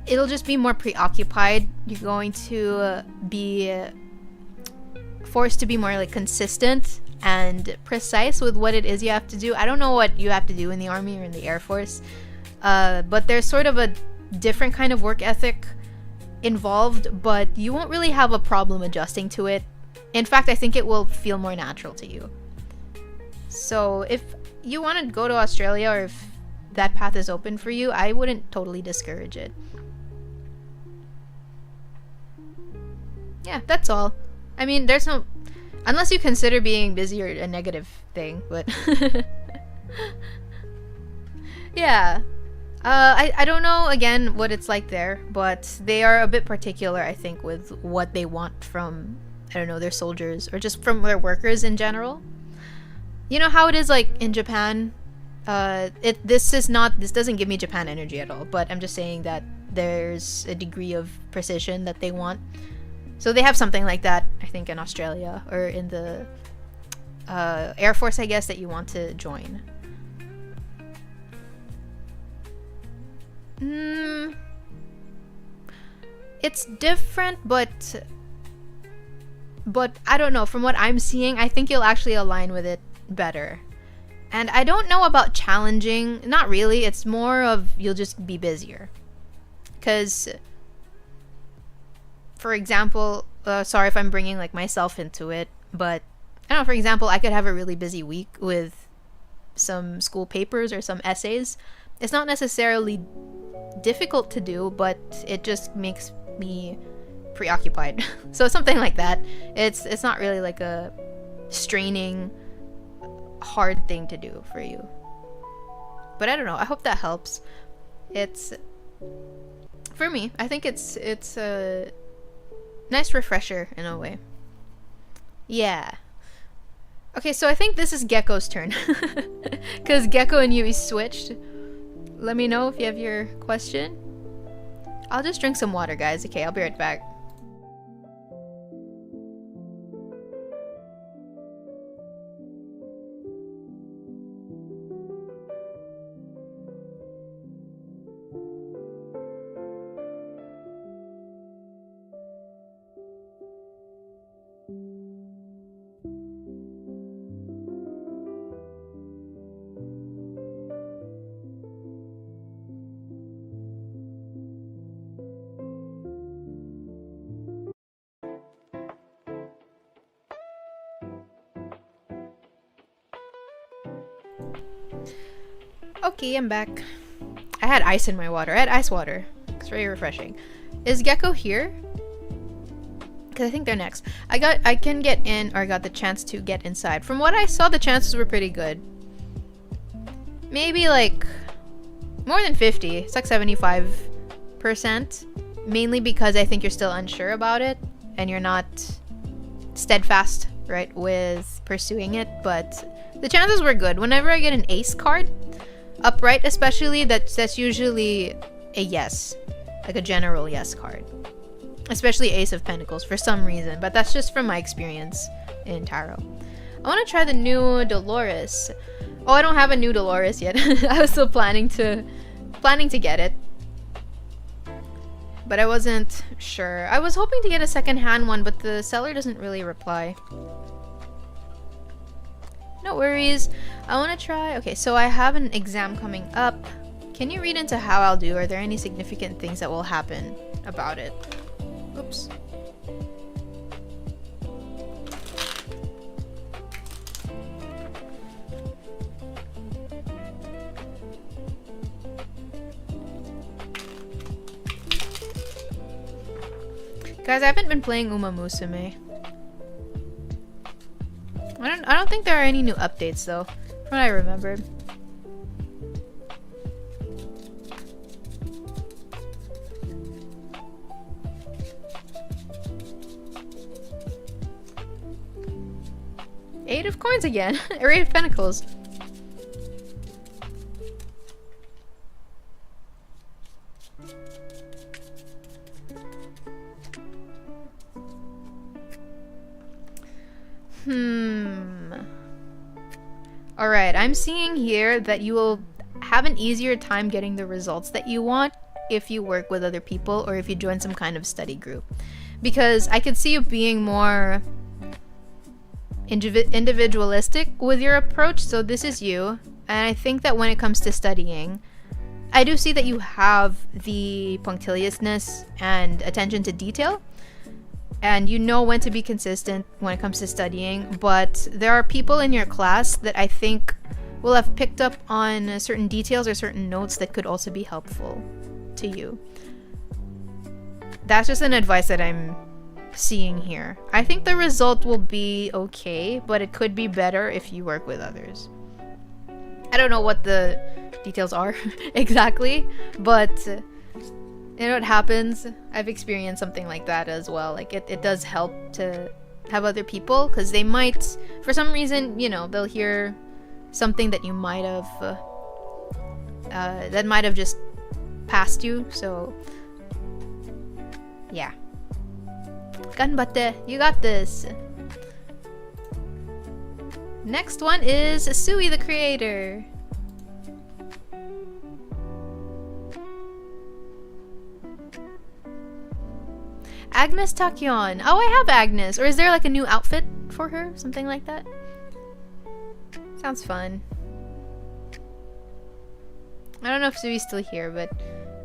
it'll just be more preoccupied. You're going to be forced to be more like consistent and precise with what it is you have to do. I don't know what you have to do in the Army or in the Air Force, but there's sort of a different kind of work ethic involved, but you won't really have a problem adjusting to it. In fact, I think it will feel more natural to you. So if you want to go to Australia, or if that path is open for you, I wouldn't totally discourage it. Yeah, that's all. I mean, there's no... Unless you consider being busy or a negative thing, but... yeah. I don't know, again, what it's like there, but they are a bit particular, I think, with what they want from, I don't know, their soldiers, or just from their workers in general. You know how it is, like, in Japan? This doesn't give me Japan energy at all, but I'm just saying that there's a degree of precision that they want. So they have something like that, I think, in Australia, or in the Air Force, I guess, that you want to join. It's different, but I don't know. From what I'm seeing, I think you'll actually align with it better. And I don't know about challenging. Not really. It's more of you'll just be busier. Because, for example, sorry if I'm bringing like myself into it, but I don't know, for example, I could have a really busy week with some school papers or some essays. It's not necessarily difficult to do, but it just makes me preoccupied. So something like that. It's not really like a straining, hard thing to do for you. But I don't know. I hope that helps. It's, for me, I think it's a nice refresher in a way. Yeah. Okay, so I think this is Gecko's turn. Because Gecko and Yui switched. Let me know if you have your question. I'll just drink some water, guys. Okay, I'll be right back. Okay, I'm back. I had ice in my water. I had ice water. It's very refreshing. Is Gecko here? Because I think they're next. I can get in, or I got the chance to get inside. From what I saw, the chances were pretty good. Maybe like more than 50. It's like 75%. Mainly because I think you're still unsure about it and you're not steadfast, right, with pursuing it. But the chances were good. Whenever I get an ace card, upright especially, that's usually a yes, like a general yes card, especially Ace of Pentacles for some reason, but that's just from my experience in tarot. I want to try the new Dolores. Oh, I don't have a new Dolores yet. I was still planning to get it, but I wasn't sure. I was hoping to get a second-hand one, but the seller doesn't really reply. No worries. I want to try... Okay, so I have an exam coming up. Can you read into how I'll do? Are there any significant things that will happen about it? Oops. Guys, I haven't been playing Uma Musume. I don't think there are any new updates though, from what I remember. Eight of coins again. Or Eight of Pentacles. Alright, I'm seeing here that you will have an easier time getting the results that you want if you work with other people or if you join some kind of study group. Because I could see you being more individualistic with your approach. So this is you. And I think that when it comes to studying, I do see that you have the punctiliousness and attention to detail. And you know when to be consistent when it comes to studying. But there are people in your class that I think will have picked up on certain details or certain notes that could also be helpful to you. That's just an advice that I'm seeing here. I think the result will be okay, but it could be better if you work with others. I don't know what the details are exactly, but you know what happens? I've experienced something like that as well. Like it does help to have other people, because they might, for some reason, you know, they'll hear something that you might have that might have just passed you. So yeah, ganbatte, you got this. Next one is Sui the Creator. Agnes Takyon. Oh, I have Agnes. Or is there like a new outfit for her? Something like that? Sounds fun. I don't know if Sui's still here, but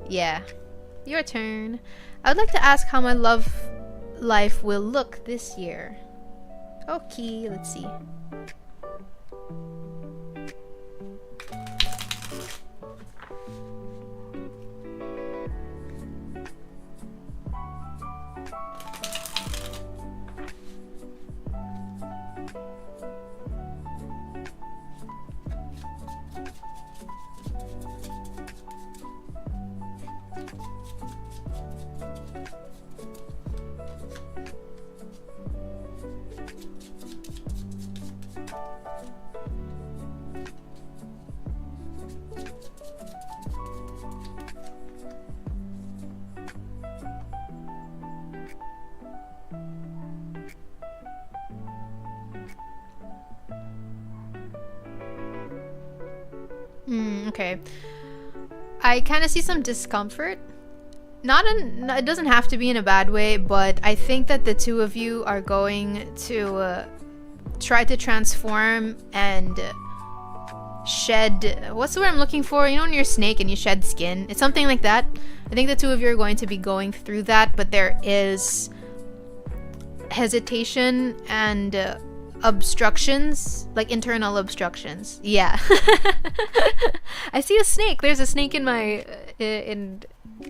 yeah. Your turn. I would like to ask how my love life will look this year. Okay, let's see. Okay. I kind of see some discomfort. It doesn't have to be in a bad way, but I think that the two of you are going to try to transform and shed... What's the word I'm looking for? You know when you're a snake and you shed skin? It's something like that. I think the two of you are going to be going through that, but there is hesitation and obstructions, like internal obstructions. Yeah. I see a snake. There's a snake in my in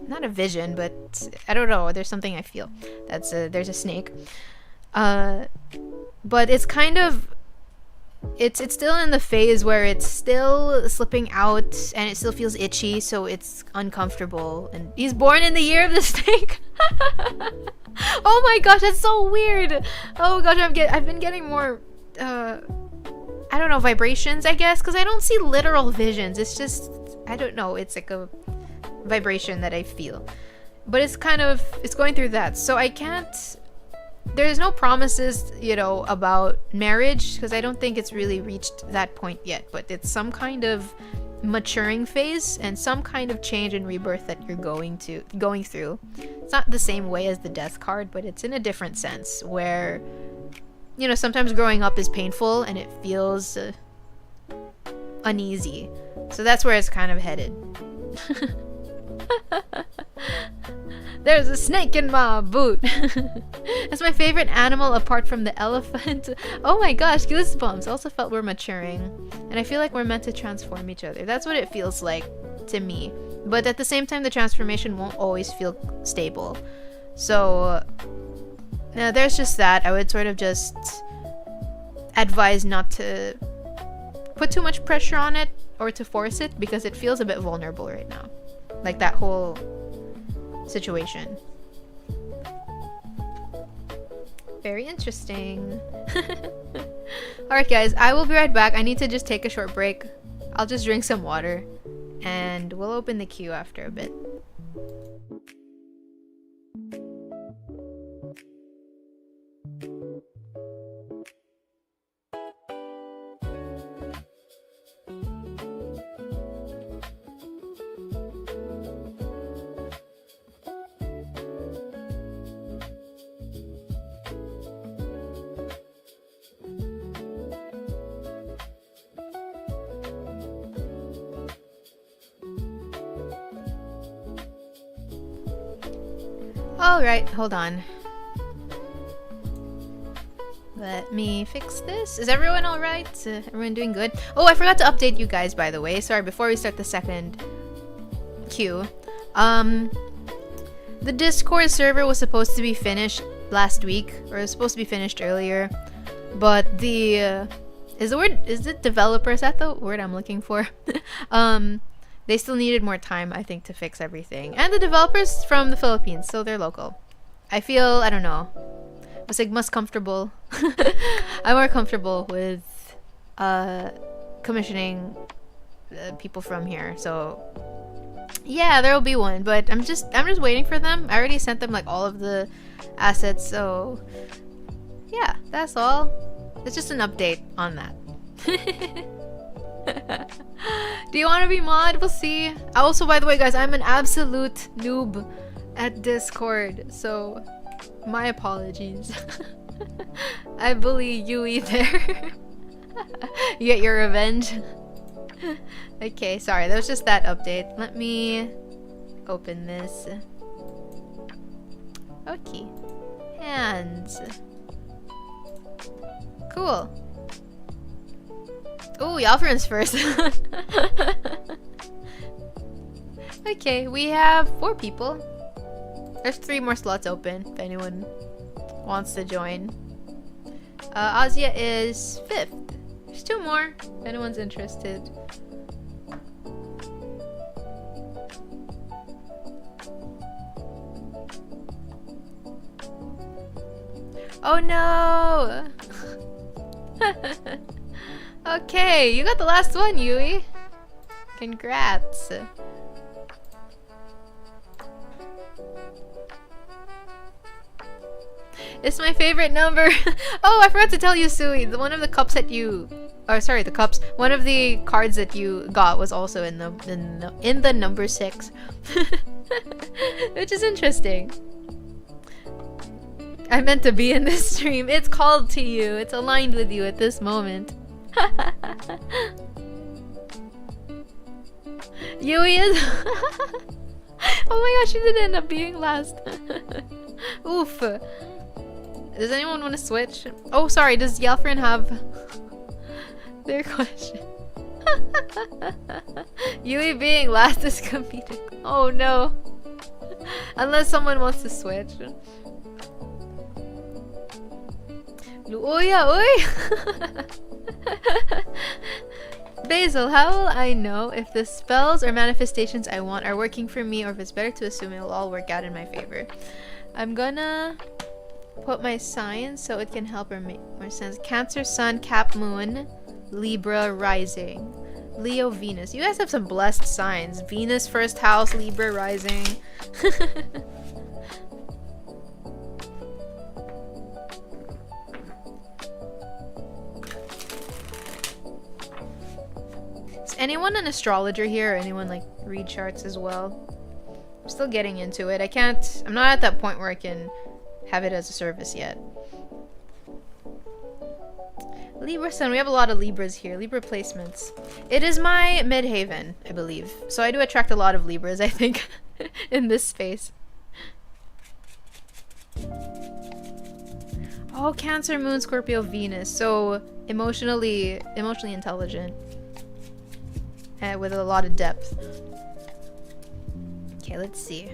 not a vision, but I don't know, there's something I feel that's there's a snake, but it's kind of it's still in the phase where it's still slipping out and it still feels itchy, so it's uncomfortable. And he's born in the year of the snake. Oh my gosh, that's so weird. Oh gosh, I've been getting more I don't know, vibrations, I guess, because I don't see literal visions. It's just, I don't know, it's like a vibration that I feel. But it's going through that. So I can't, there's no promises, you know, about marriage, because I don't think it's really reached that point yet. But it's some kind of maturing phase and some kind of change and rebirth that you're going through. It's not the same way as the death card, but it's in a different sense where, you know, sometimes growing up is painful and it feels uneasy. So that's where it's kind of headed. There's a snake in my boot. That's my favorite animal apart from the elephant. Oh my gosh, goosebumps. I also felt we're maturing. And I feel like we're meant to transform each other. That's what it feels like to me. But at the same time, the transformation won't always feel stable. So there's just that. I would sort of just advise not to put too much pressure on it or to force it, because it feels a bit vulnerable right now. Like that whole situation. Very interesting. Alright guys, I will be right back. I need to just take a short break. I'll just drink some water and we'll open the queue after a bit. Alright, hold on. Let me fix this. Is everyone alright? Everyone doing good? Oh, I forgot to update you guys, by the way. Sorry, before we start the second queue. The Discord server was supposed to be finished last week, or it was supposed to be finished earlier. But the... is it developer? Is that the word I'm looking for? They still needed more time, I think, to fix everything. And the developers from the Philippines, so they're local. I feel, I don't know, Sigma's comfortable. I'm more comfortable with commissioning people from here. So yeah, there'll be one, but I'm just waiting for them. I already sent them like all of the assets, so yeah, that's all. It's just an update on that. Do you want to be mod? We'll see. Also, by the way, guys, I'm an absolute noob at Discord, so my apologies. I bully Yui there. You get your revenge. Okay, sorry, that was just that update. Let me open this. Okay. Hands. Cool. Ooh, Yalfrin's first. Okay, we have 4 people. There's 3 more slots open if anyone wants to join. Azia is 5th. There's 2 more if anyone's interested. Oh no! Okay, you got the last one, Yui. Congrats. It's my favorite number. Oh, I forgot to tell you, Sui. One of the cups that you, or sorry, the cups. One of the cards that you got was also in the number 6, which is interesting. I meant to be in this stream. It's called to you. It's aligned with you at this moment. Yui is. Oh my gosh, she did end up being last. Oof. Does anyone want to switch? Oh, sorry. Does Yalfrin have their question? Yui being last is comedic. Oh no. Unless someone wants to switch. Luoya, oi! Basil, how will I know if the spells or manifestations I want are working for me, or if it's better to assume it will all work out in my favor? I'm gonna put my signs so it can help or make more sense. Cancer, Sun, Cap, Moon, Libra, Rising, Leo, Venus. You guys have some blessed signs. Venus, first house, Libra, Rising. Is anyone an astrologer here, or anyone like read charts as well? I'm still getting into it. I'm not at that point where I can have it as a service yet. Libra Sun, we have a lot of Libras here. Libra placements. It is my midhaven, I believe. So I do attract a lot of Libras, I think, in this space. Oh, Cancer, Moon, Scorpio, Venus. So emotionally intelligent. With a lot of depth. Okay, let's see.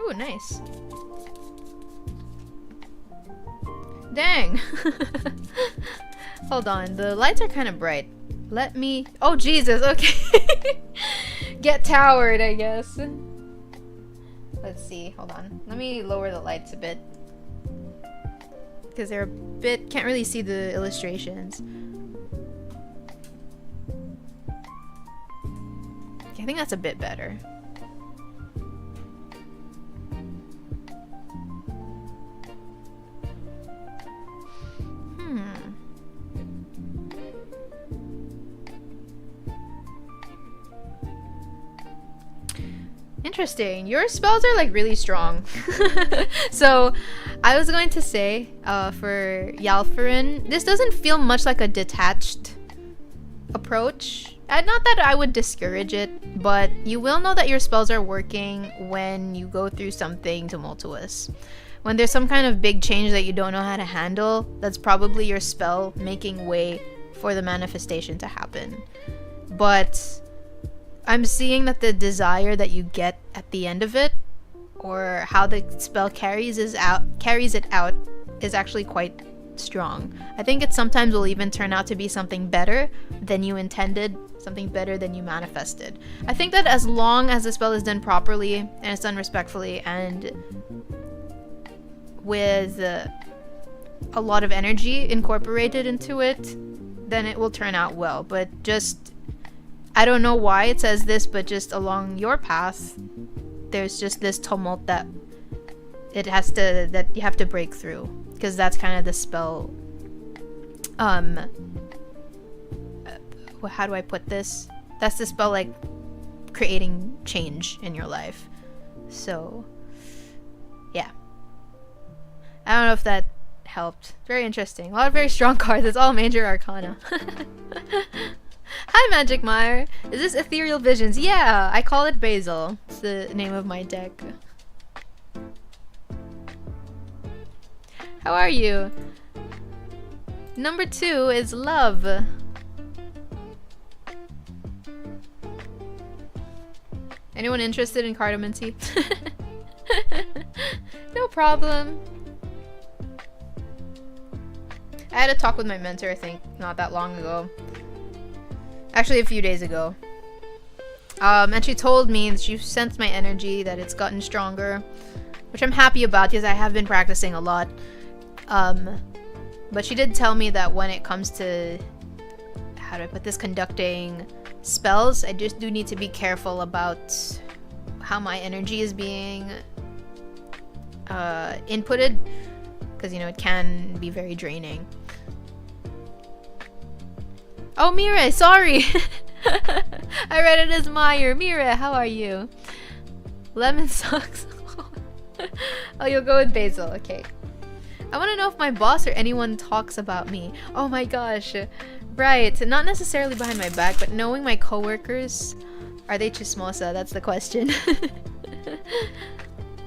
Ooh, nice. Dang. Hold on, the lights are kind of bright. Let me... Oh, Jesus, okay. Get towered, I guess. Let's see, hold on. Let me lower the lights a bit. Because they're a bit... Can't really see the illustrations. Okay, I think that's a bit better. Interesting. Your spells are like really strong. So I was going to say, for Yalfarin, this doesn't feel much like a detached approach. Not that I would discourage it, but you will know that your spells are working when you go through something tumultuous. When there's some kind of big change that you don't know how to handle, that's probably your spell making way for the manifestation to happen. But I'm seeing that the desire that you get at the end of it, or how the spell carries it out, is actually quite strong. I think it sometimes will even turn out to be something better than you intended, something better than you manifested. I think that as long as the spell is done properly and it's done respectfully and with a lot of energy incorporated into it, then it will turn out well. But just, I don't know why it says this, but just along your path, there's just this tumult that you have to break through, because that's kind of the spell. How do I put this? That's the spell, like, creating change in your life. So yeah, I don't know if that helped. Very interesting. A lot of very strong cards. It's all major arcana. Hi, Magic Mire. Is this Ethereal Visions? Yeah, I call it Basil. It's the name of my deck. How are you? Number 2 is Love. Anyone interested in Cardamancy? No problem. I had a talk with my mentor, I think, not that long ago. Actually, a few days ago. And she told me, she sensed my energy, that it's gotten stronger, which I'm happy about because I have been practicing a lot. But she did tell me that when it comes to, how do I put this, conducting spells, I just do need to be careful about how my energy is being inputted, because, you know, it can be very draining. Oh, Mira, sorry! I read it as Meyer. Mira, how are you? Lemon sucks. Oh, you'll go with Basil, okay. I want to know if my boss or anyone talks about me. Oh my gosh. Right, not necessarily behind my back, but knowing my coworkers, are they chismosa? That's the question.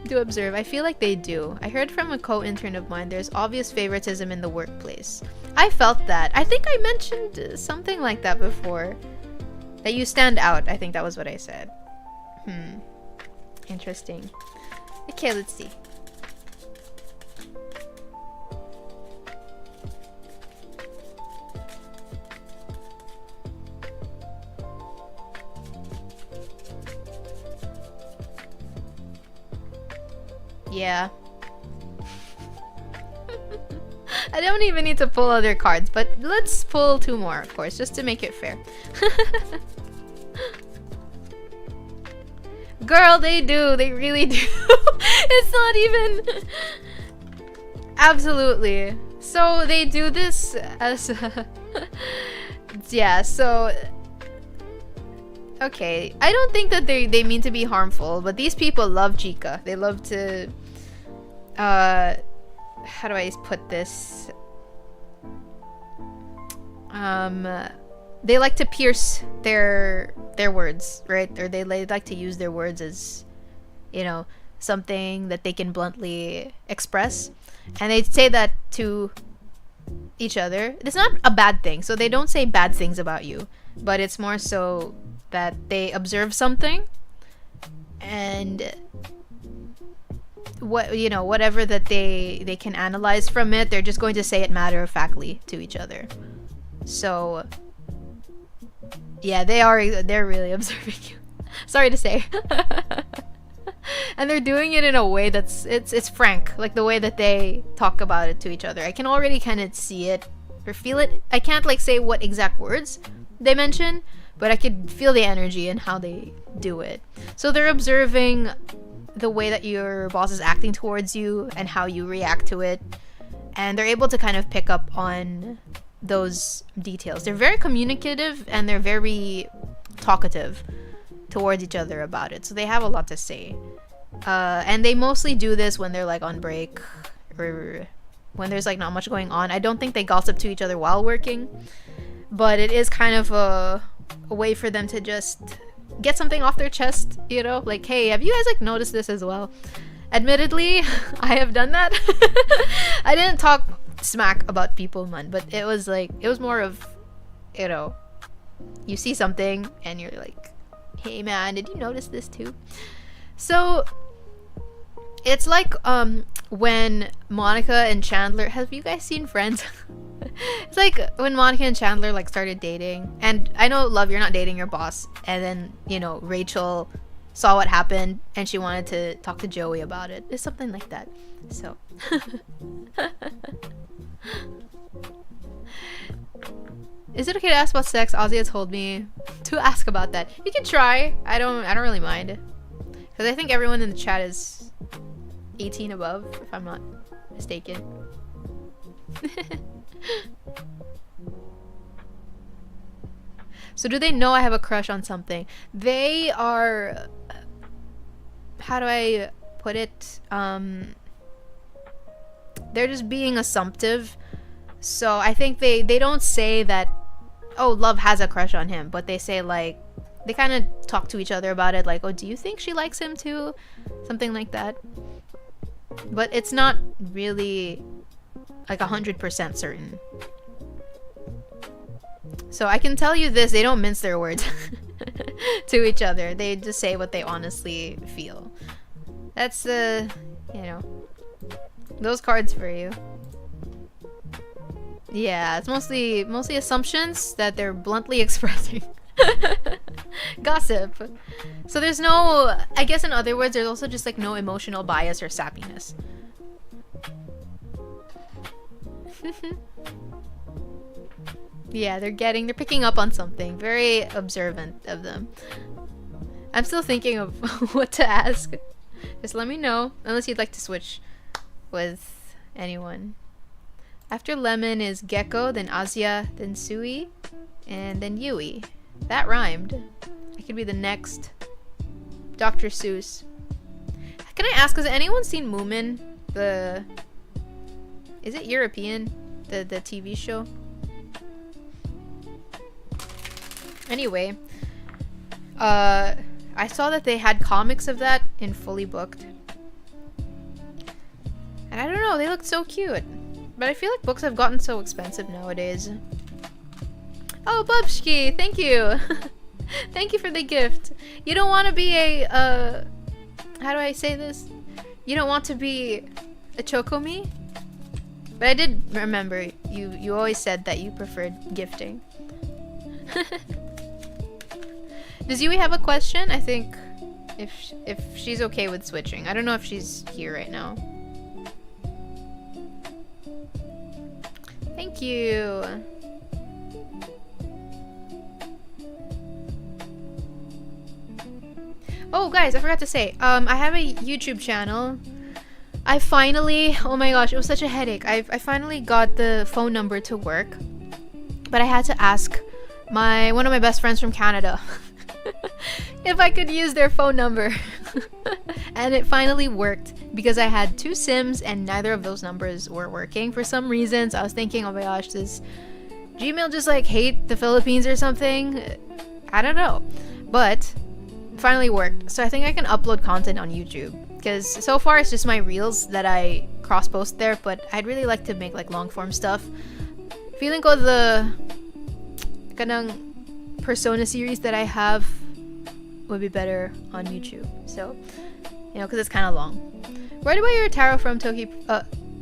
Do observe. I feel like they do. I heard from a co-intern of mine there's obvious favoritism in the workplace. I felt that. I think I mentioned something like that before. That you stand out. I think that was what I said. Interesting. Okay, let's see. Yeah. I don't even need to pull other cards, but let's pull 2 more, of course, just to make it fair. Girl, they do. They really do. It's not even... Absolutely. So they do this as... Yeah, so... Okay, I don't think that they mean to be harmful, but these people love Chica. They love to... how do I put this? They like to pierce their words, right? Or they like to use their words as, you know, something that they can bluntly express. And they say that to each other. It's not a bad thing. So they don't say bad things about you, but it's more so that they observe something and whatever that they can analyze from it, they're just going to say it matter-of-factly to each other. So yeah, they're really observing you. Sorry to say. And they're doing it in a way that's it's frank, like the way that they talk about it to each other. I can already kind of see it or feel it. I can't like say what exact words they mention, but I could feel the energy and how they do it. So they're observing the way that your boss is acting towards you and how you react to it, and they're able to kind of pick up on those details. They're very communicative and they're very talkative towards each other about it, so they have a lot to say. And they mostly do this when they're like on break or when there's like not much going on. I don't think they gossip to each other while working, but it is kind of a way for them to just get something off their chest, you know? Like, hey, have you guys like noticed this as well? Admittedly, I have done that. I didn't talk smack about people, man, but it was more of, you know, you see something and you're like, hey man, did you notice this too? So it's like when Monica and Chandler, have you guys seen Friends? It's like when Monica and Chandler like started dating, and I know, love, you're not dating your boss, and then, you know, Rachel saw what happened and she wanted to talk to Joey about it. It's something like that. So is it okay to ask about sex? Ozzy told me to ask about that. You can try. I don't really mind, because I think everyone in the chat is 18 above, if I'm not mistaken. So do they know I have a crush on something? They are, how do I put it? They're just being assumptive. So I think they don't say that, oh, Love has a crush on him, but they say, like, they kind of talk to each other about it, like, oh, do you think she likes him too? Something like that. But it's not really like 100% certain. So I can tell you this, they don't mince their words to each other. They just say what they honestly feel. That's you know, those cards for you. Yeah, it's mostly assumptions that they're bluntly expressing. Gossip. So there's no, I guess in other words, there's also just like no emotional bias or sappiness. Yeah, they're picking up on something. Very observant of them. I'm still thinking of what to ask. Just let me know, unless you'd like to switch with anyone. After Lemon is Gecko, then Azia, then Sui, and then Yui. That rhymed. I could be the next Dr. Seuss. Can I ask, has anyone seen Moomin? Is it European? The TV show? Anyway, I saw that they had comics of that in Fully Booked. And I don't know, they looked so cute. But I feel like books have gotten so expensive nowadays. Oh, Bubshki, thank you. Thank you for the gift. You don't want to be a, how do I say this? You don't want to be a Chocomi? But I did remember, you always said that you preferred gifting. Does Yui have a question? I think if she's okay with switching. I don't know if she's here right now. Thank you. Oh, guys, I forgot to say, I have a YouTube channel. I finally, oh my gosh, it was such a headache. I finally got the phone number to work, but I had to ask one of my best friends from Canada if I could use their phone number. And it finally worked because I had 2 SIMs and neither of those numbers were working for some reasons. I was thinking, oh my gosh, does Gmail just like hate the Philippines or something? I don't know. But it finally worked. So I think I can upload content on YouTube. Because so far it's just my reels that I cross-post there, but I'd really like to make like long-form stuff. Feeling ko the kanang Persona series that I have would be better on YouTube. So, you know, because it's kind of long. Where do I buy your tarot from, Toki?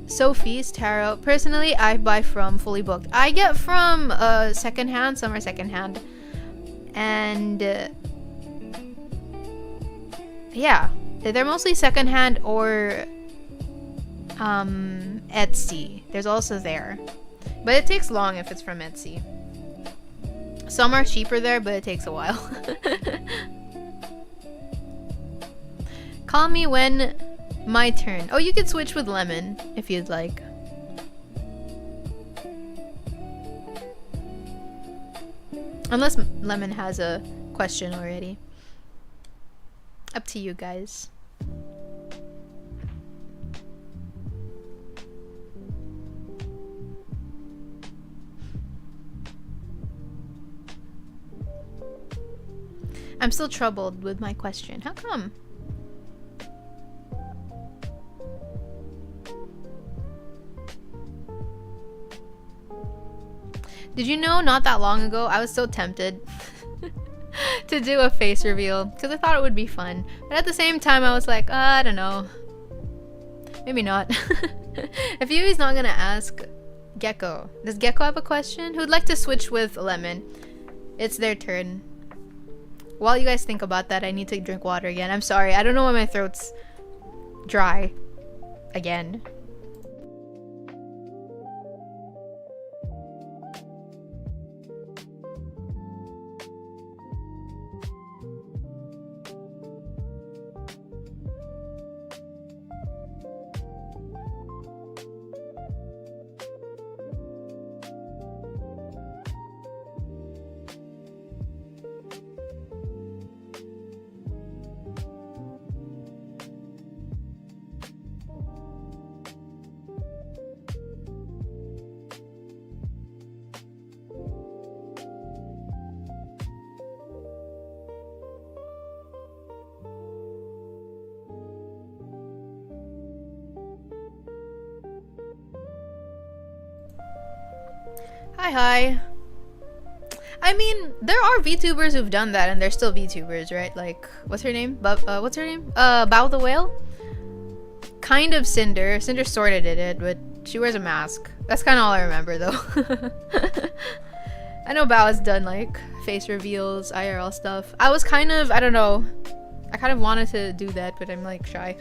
Sophie's Tarot. Personally, I buy from Fully Booked. I get from secondhand. Some are secondhand. And yeah. They're mostly secondhand or Etsy. There's also there. But it takes long if it's from Etsy. Some are cheaper there, but it takes a while. Call me when my turn. Oh, you could switch with Lemon if you'd like. Unless Lemon has a question already. Up to you guys. I'm still troubled with my question. How come? Did you know not that long ago I was so tempted to do a face reveal because I thought it would be fun. But at the same time I was like, I don't know. Maybe not. If Yui's not gonna ask Gecko. Does Gecko have a question? Who'd like to switch with Lemon? It's their turn. While you guys think about that, I need to drink water again. I'm sorry. I don't know why my throat's dry again. Hi. I mean, there are VTubers who've done that and they're still VTubers, right? Like, what's her name? What's her name? Bao the Whale? Kind of Cinder. Cinder sorta did it, but she wears a mask. That's kind of all I remember, though. I know Bao has done, like, face reveals, IRL stuff. I was kind of, I don't know. I kind of wanted to do that, but I'm, like, shy.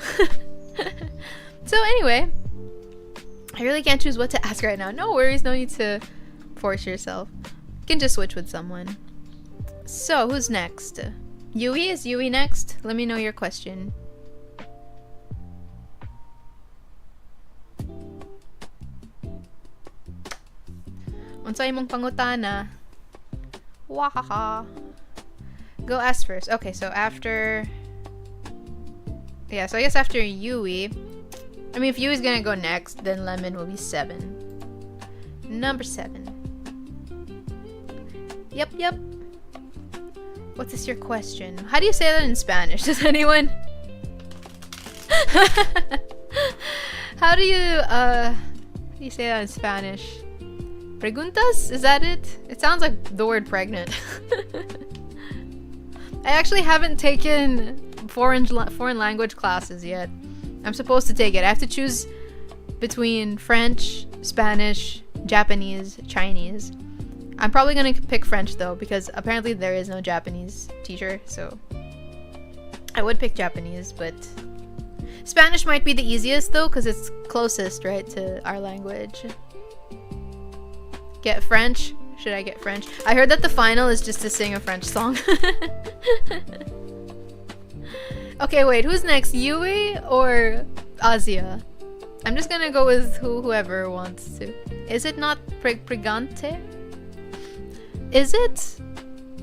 So, anyway. I really can't choose what to ask right now. No worries, no need to force yourself. You can just switch with someone. So, who's next? Yui? Is Yui next? Let me know your question. Unsay imong pangutana? Wahaha. Go ask first. Okay, so after... Yeah, so I guess after Yui... I mean, if Yui's gonna go next, then Lemon will be 7. Number 7. Yep. What is your question? How do you say that in Spanish? Does anyone? How do you say that in Spanish? Preguntas? Is that it? It sounds like the word pregnant. I actually haven't taken foreign language classes yet. I'm supposed to take it. I have to choose between French, Spanish, Japanese, Chinese. I'm probably gonna pick French though, because apparently there is no Japanese teacher, so I would pick Japanese, but Spanish might be the easiest though, because it's closest, right, to our language. Get French? Should I get French? I heard that the final is just to sing a French song. Okay, wait, who's next? Yui or Azia? I'm just gonna go with whoever wants to. Is it not pregante? Is it?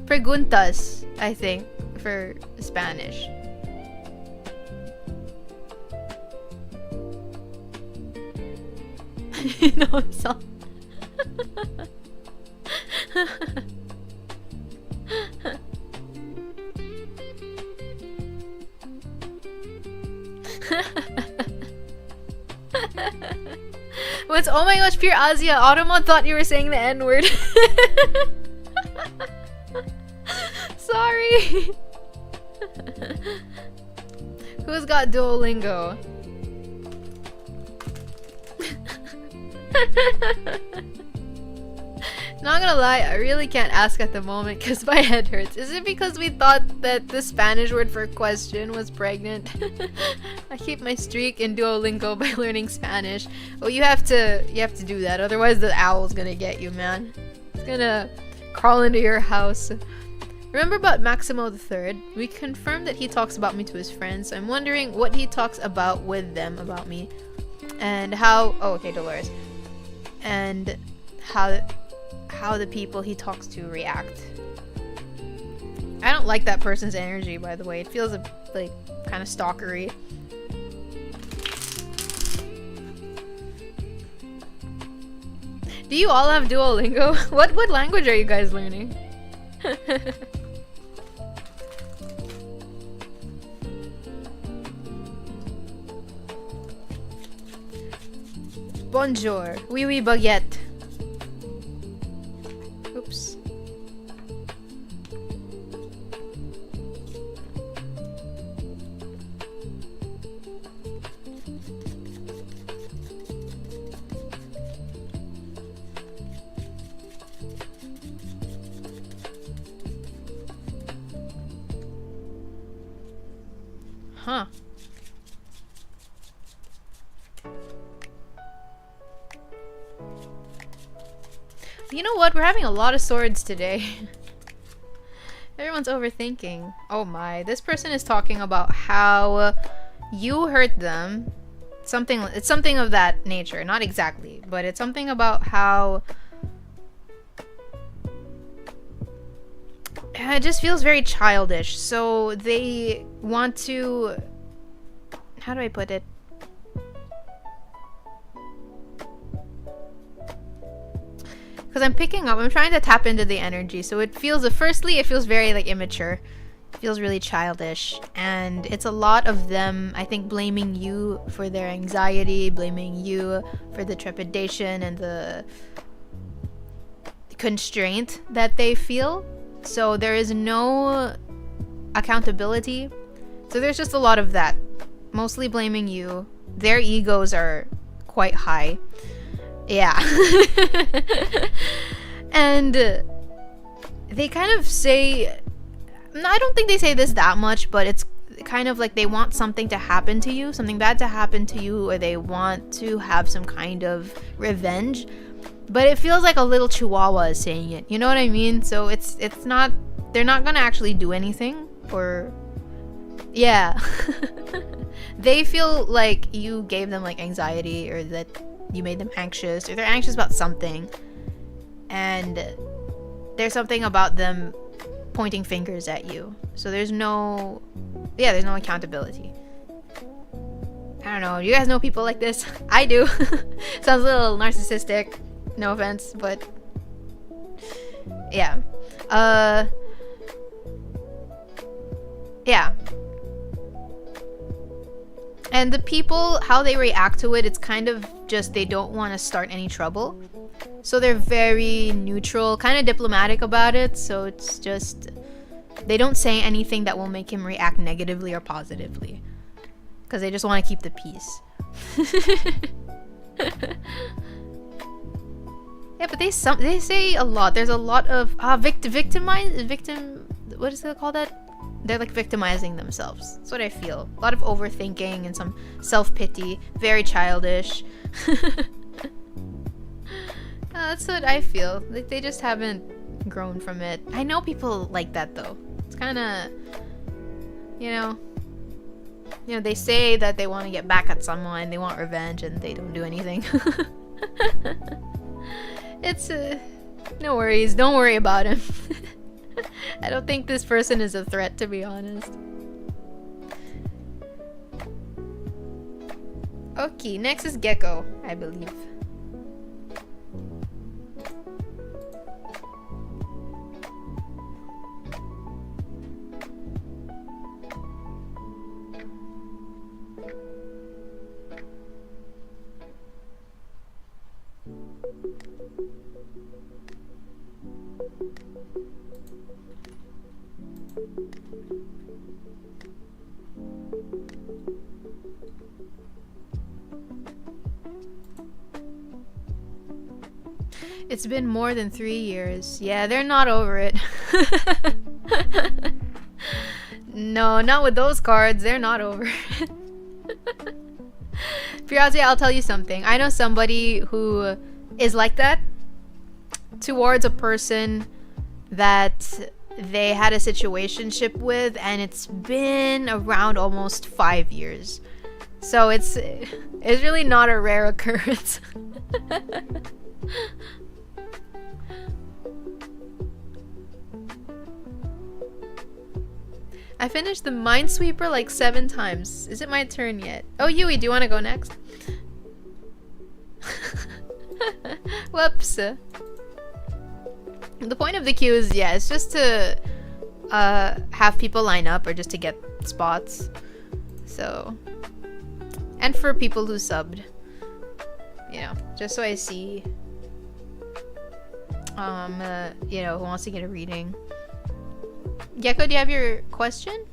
Preguntas, I think, for Spanish. You know a song. What's, oh my gosh, pure Azia. Automod thought you were saying the N-word. Sorry. Who's got Duolingo? Not gonna lie, I really can't ask at the moment because my head hurts. Is it because we thought that the Spanish word for question was pregnant? I keep my streak in Duolingo by learning Spanish. Well, you have to do that, otherwise the owl's gonna get you, man. It's gonna crawl into your house. Remember about Maximo III? We confirmed that he talks about me to his friends, so I'm wondering what he talks about with them about me. And how... Oh, okay, Dolores. And how the people he talks to react. I don't like that person's energy, by the way. It feels like kind of stalkery. Do you all have Duolingo? What language are you guys learning? Bonjour. Oui, oui, baguette. Oops. Huh. You know what? We're having a lot of swords today. Everyone's overthinking. Oh my. This person is talking about how you hurt them. It's something of that nature. Not exactly, but it's something about how it just feels very childish. So they want to... How do I put it? Because I'm trying to tap into the energy. So it feels, firstly, it feels very like immature. It feels really childish. And it's a lot of them, I think, blaming you for their anxiety, blaming you for the trepidation and the constraint that they feel. So there is no accountability. So there's just a lot of that. Mostly blaming you. Their egos are quite high. Yeah. And they kind of say... I don't think they say this that much, but it's kind of like they want something to happen to you, something bad to happen to you, or they want to have some kind of revenge. But it feels like a little chihuahua is saying it. You know what I mean? So it's not... They're not gonna actually do anything, or... Yeah. They feel like you gave them like anxiety, or that you made them anxious, or they're anxious about something, and there's something about them pointing fingers at you. So there's no accountability. I don't know. You guys know people like this? I do. Sounds a little narcissistic. No offense, but yeah. Yeah. And the people, how they react to it, it's kind of just they don't want to start any trouble. So they're very neutral, kind of diplomatic about it. So it's just, they don't say anything that will make him react negatively or positively. Because they just want to keep the peace. Yeah, but they say a lot. There's a lot of victim. What is it called? That they're like victimizing themselves. That's what I feel. A lot of overthinking and some self-pity. Very childish. That's what I feel. Like they just haven't grown from it. I know people like that though. It's kind of, you know, they say that they want to get back at someone, they want revenge, and they don't do anything. It's no worries. Don't worry about him. I don't think this person is a threat, to be honest. Okay, next is Gecko, I believe. It's been more than 3 years. Yeah, they're not over it. No, not with those cards. They're not over it. Firazi, I'll tell you something. I know somebody who is like that towards a person that they had a situationship with, and it's been around almost 5 years. So it's really not a rare occurrence. I finished the Minesweeper like 7 times. Is it my turn yet? Oh, Yui, do you want to go next? Whoops. The point of the queue is, yeah, it's just to have people line up or just to get spots. So, and for people who subbed. you know, just so I see, you know, who wants to get a reading. Gecko, do you have your question?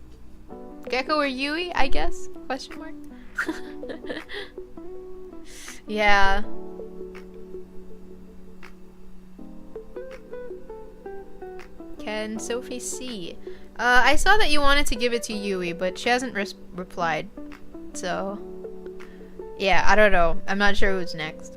Gecko or Yui, I guess? Question mark? Yeah. Can Sophie see? I saw that you wanted to give it to Yui, but she hasn't replied. So, yeah, I don't know. I'm not sure who's next.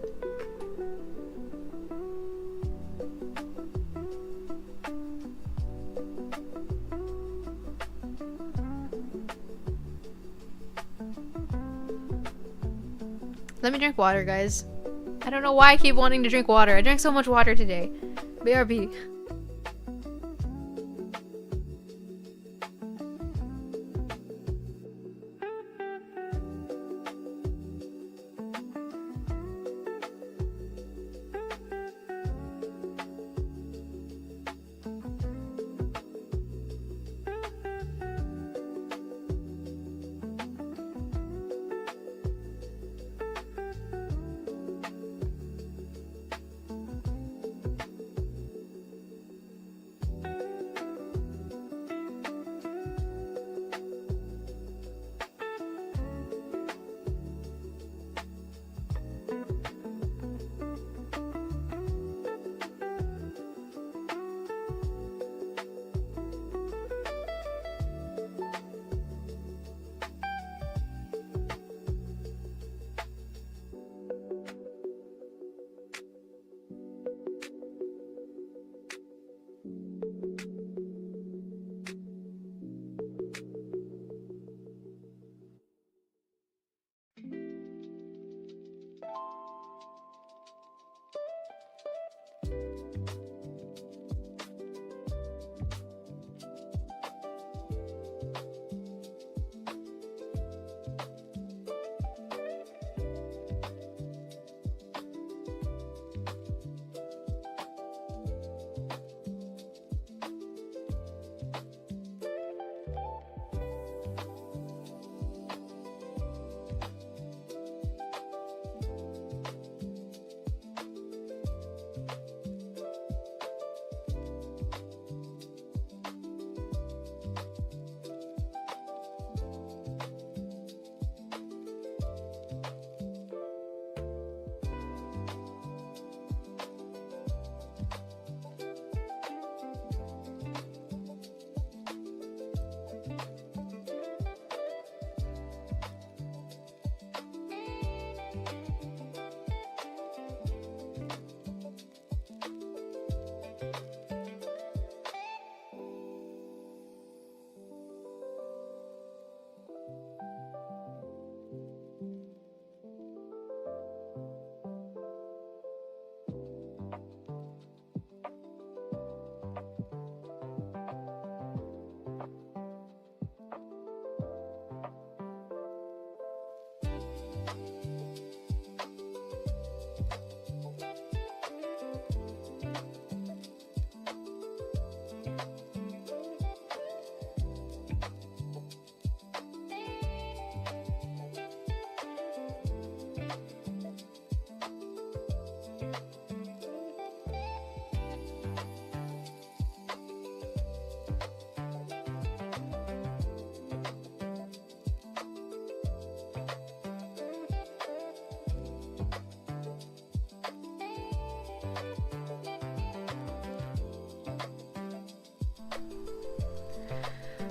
Let me drink water, guys. I don't know why I keep wanting to drink water. I drank so much water today. BRB.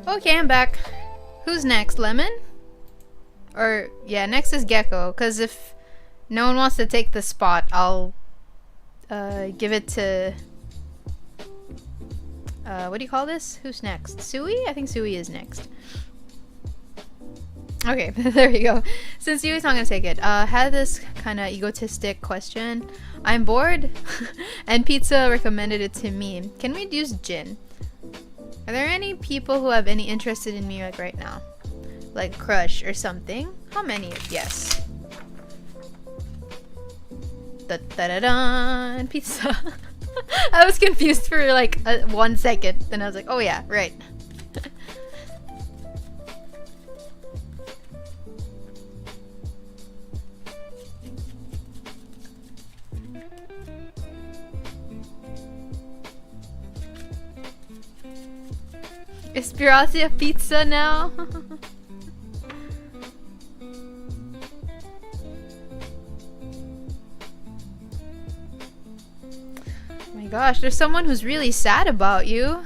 Okay, I'm back. Who's next? Lemon? Or, yeah, next is Gecko. Because if no one wants to take the spot, I'll give it to... what do you call this? Who's next? Sui? I think Sui is next. Okay, there we go. Since Sui's not gonna take it, had this kind of egotistic question. I'm bored, and pizza recommended it to me. Can we use gin? Are there any people who have any interest in me like right now? Like crush or something? How many? Yes. Da da da da. Pizza. I was confused for like 1 second, and I was like, oh yeah, right. Is Spirazia pizza now? My gosh, there's someone who's really sad about you.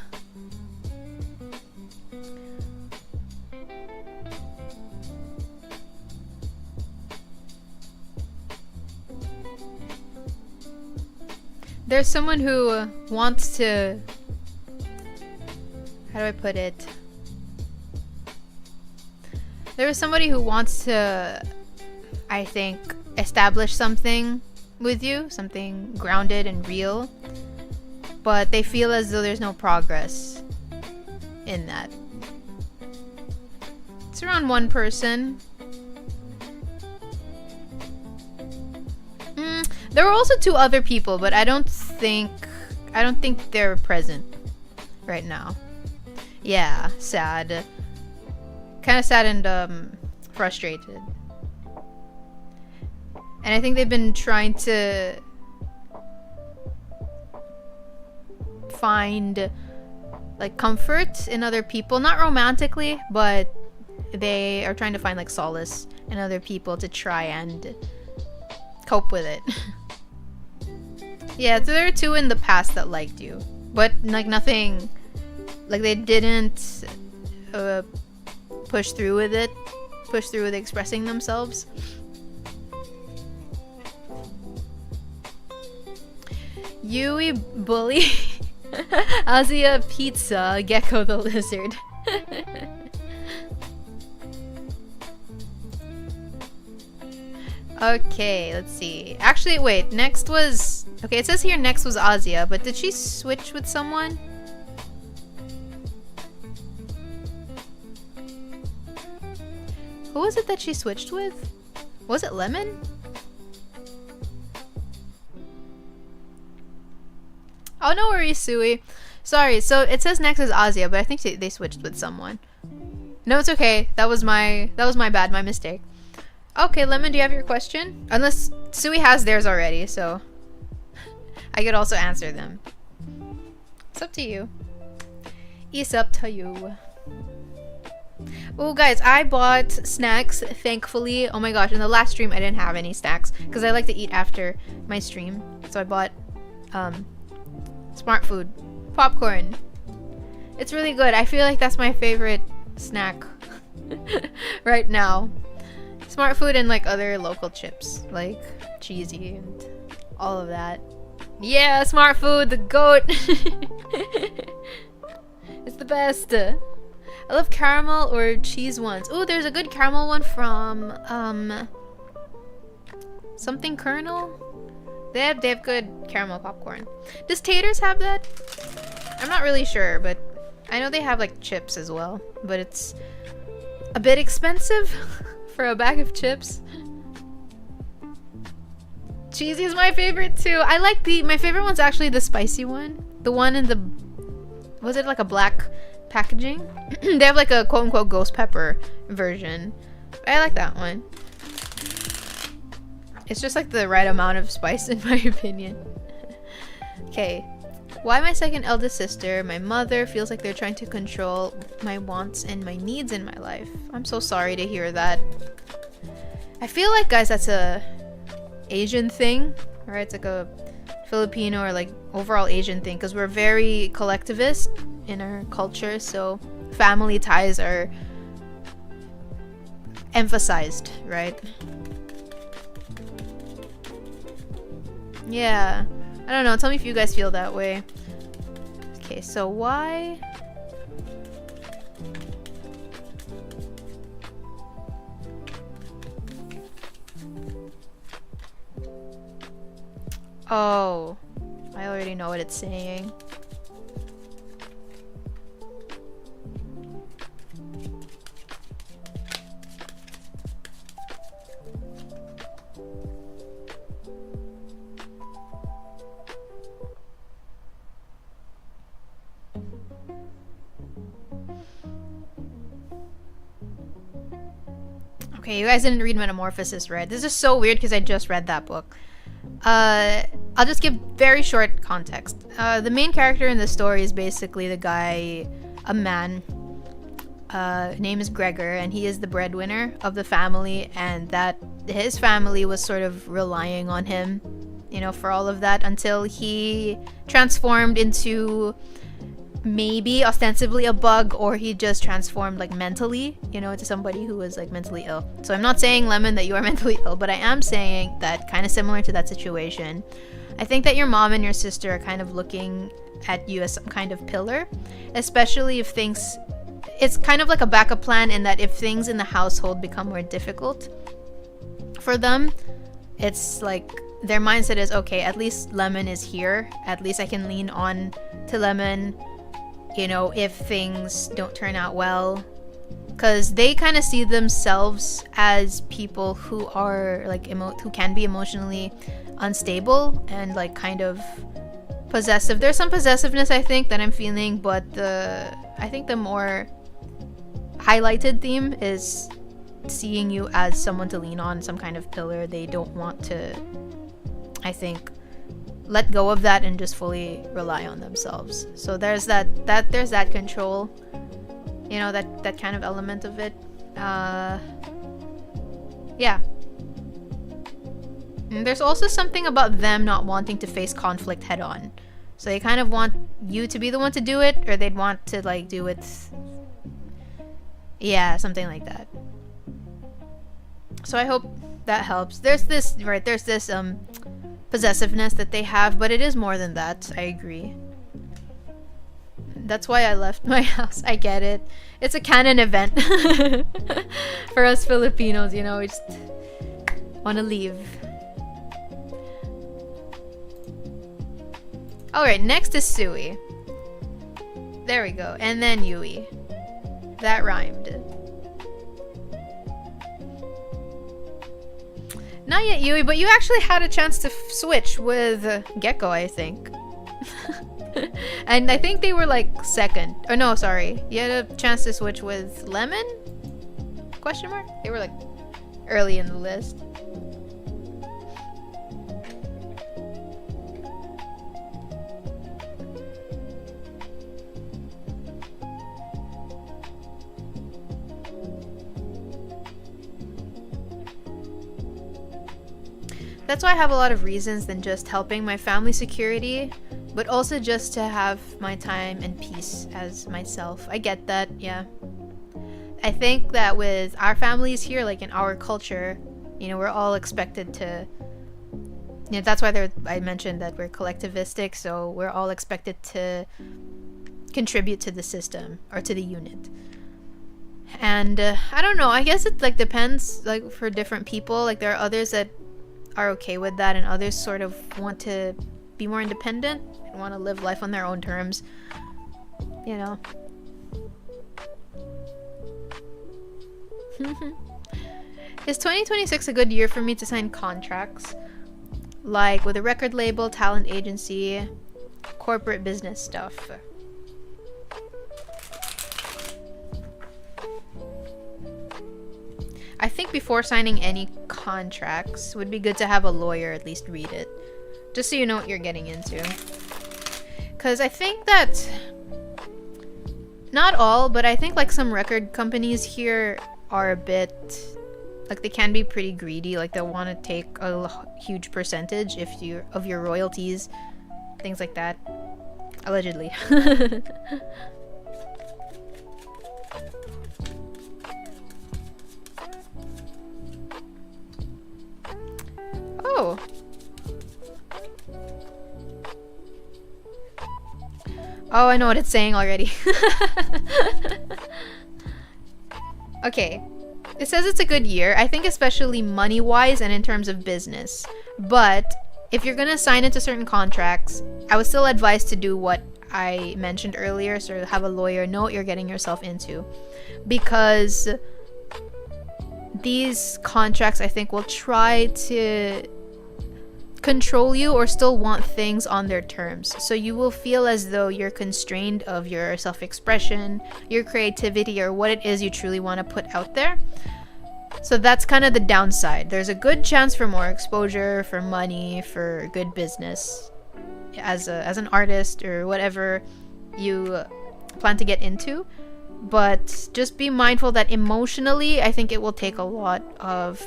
There's someone who wants to... How do I put it? There is somebody who wants to, I think, establish something with you, something grounded and real, but they feel as though there's no progress in that. It's around one person. There were also two other people, but I don't think they're present right now. Yeah, sad. Kind of sad and frustrated. And I think they've been trying to find like comfort in other people, not romantically, but they are trying to find like solace in other people to try and cope with it. Yeah, so there were two in the past that liked you, but like nothing, like they didn't push through with expressing themselves. Yui bully Azia pizza Gecko the lizard. Okay, let's see. Actually, wait, next was... Okay, it says here next was Azia, but did she switch with someone? Who was it that she switched with? Was it Lemon? Oh, no worries, Sui. Sorry, so it says next is Azia, but I think they switched with someone. No, it's okay. That was my bad, my mistake. Okay, Lemon, do you have your question? Unless Sui has theirs already, so I could also answer them. It's up to you. It's up to you. Oh, guys, I bought snacks, thankfully. Oh my gosh, in the last stream, I didn't have any snacks because I like to eat after my stream. So I bought Smart Food popcorn. It's really good. I feel like that's my favorite snack right now. Smart Food and like other local chips, like cheesy and all of that. Yeah, Smart Food, the goat. It's the best. I love caramel or cheese ones. Oh, there's a good caramel one from something Kernel. They have good caramel popcorn. Does Taters have that? I'm not really sure, but I know they have like chips as well, but it's a bit expensive for a bag of chips. Cheesy is my favorite too. I like my favorite one's actually the spicy one. The one in the, was it like a black packaging? They have like a quote-unquote ghost pepper version. I like that one. It's just like the right amount of spice in my opinion. Okay. Why my second eldest sister, my mother, feels like they're trying to control my wants and my needs in my life. I'm so sorry to hear that. I feel like, guys, that's a Asian thing, right? It's like a Filipino or like overall Asian thing because we're very collectivist in our culture, so family ties are emphasized, right? Yeah, I don't know, tell me if you guys feel that way. Okay, so why? Oh, I already know what it's saying. Okay, you guys didn't read Metamorphosis, right? This is so weird because I just read that book. I'll just give very short context. The main character in the story is basically the guy a man. Name is Gregor, and he is the breadwinner of the family, and that his family was sort of relying on him, you know, for all of that until he transformed into maybe ostensibly a bug, or he just transformed like mentally, you know, into somebody who was like mentally ill. So I'm not saying, Lemon, that you are mentally ill, but I am saying that kind of similar to that situation, I think that your mom and your sister are kind of looking at you as some kind of pillar, especially if things, it's kind of like a backup plan in that if things in the household become more difficult for them, it's like their mindset is, okay, at least Lemon is here, at least I can lean on to Lemon, you know, if things don't turn out well, because they kind of see themselves as people who are like who can be emotionally unstable and like kind of possessive. There's some possessiveness, I think, that I'm feeling, but I think the more highlighted theme is seeing you as someone to lean on, some kind of pillar. They don't want to, I think, let go of that and just fully rely on themselves. So there's that control, you know, that kind of element of it. Yeah. And there's also something about them not wanting to face conflict head on. So they kind of want you to be the one to do it, or they'd want to like do it, yeah, something like that. So I hope that helps. There's this possessiveness that they have, but it is more than that. I agree. That's why I left my house. I get it. It's a canon event for us Filipinos, you know, we just want to leave. Alright, next is Sui. There we go. And then Yui. That rhymed. Not yet Yui, but you actually had a chance to switch with Gecko, I think. And I think they were like second. Oh no, sorry. You had a chance to switch with Lemon? Question mark? They were like early in the list. That's why I have a lot of reasons than just helping my family security, but also just to have my time and peace as myself. I get that, yeah. I think that with our families here, like in our culture, you know, we're all expected to, you know, that's why I mentioned that we're collectivistic, so we're all expected to contribute to the system or to the unit. And I don't know, I guess it like depends, like for different people. Like there are others that are okay with that, and others sort of want to be more independent and want to live life on their own terms, you know. Is 2026 a good year for me to sign contracts, like with a record label, talent agency, corporate business stuff? I think before signing any contracts, would be good to have a lawyer at least read it, just so you know what you're getting into. Because I think that, not all, but I think like some record companies here are a bit, like they can be pretty greedy. Like they'll want to take a huge percentage of your royalties, things like that, allegedly. Oh. Oh, I know what it's saying already. Okay. It says it's a good year. I think especially money-wise and in terms of business. But if you're gonna sign into certain contracts, I would still advise to do what I mentioned earlier, so have a lawyer, know what you're getting yourself into. Because these contracts, I think, will try to control you or still want things on their terms. So you will feel as though you're constrained of your self-expression, your creativity, or what it is you truly want to put out there. So that's kind of the downside. There's a good chance for more exposure, for money, for good business as an artist or whatever you plan to get into. But just be mindful that emotionally, I think it will take a lot of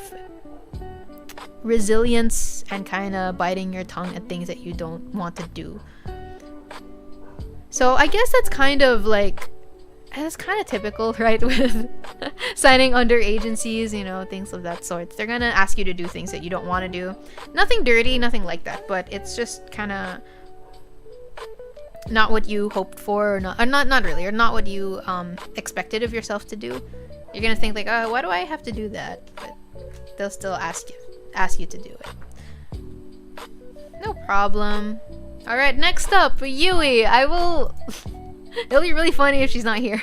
resilience and kind of biting your tongue at things that you don't want to do. So I guess that's kind of like, that's kind of typical, right, with signing under agencies, you know, things of that sort. They're gonna ask you to do things that you don't want to do. Nothing dirty, nothing like that, but it's just kind of not what you hoped for, or not really, or not what you expected of yourself to do. You're gonna think like, oh, why do I have to do that? But they'll still ask you to do it. No problem. All right, next up, Yui. It'll be really funny if she's not here.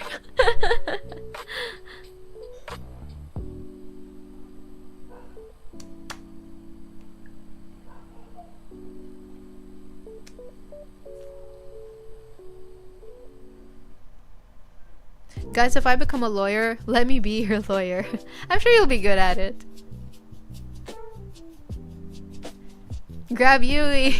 Guys, if I become a lawyer, let me be your lawyer. I'm sure you'll be good at it. Grab Yui.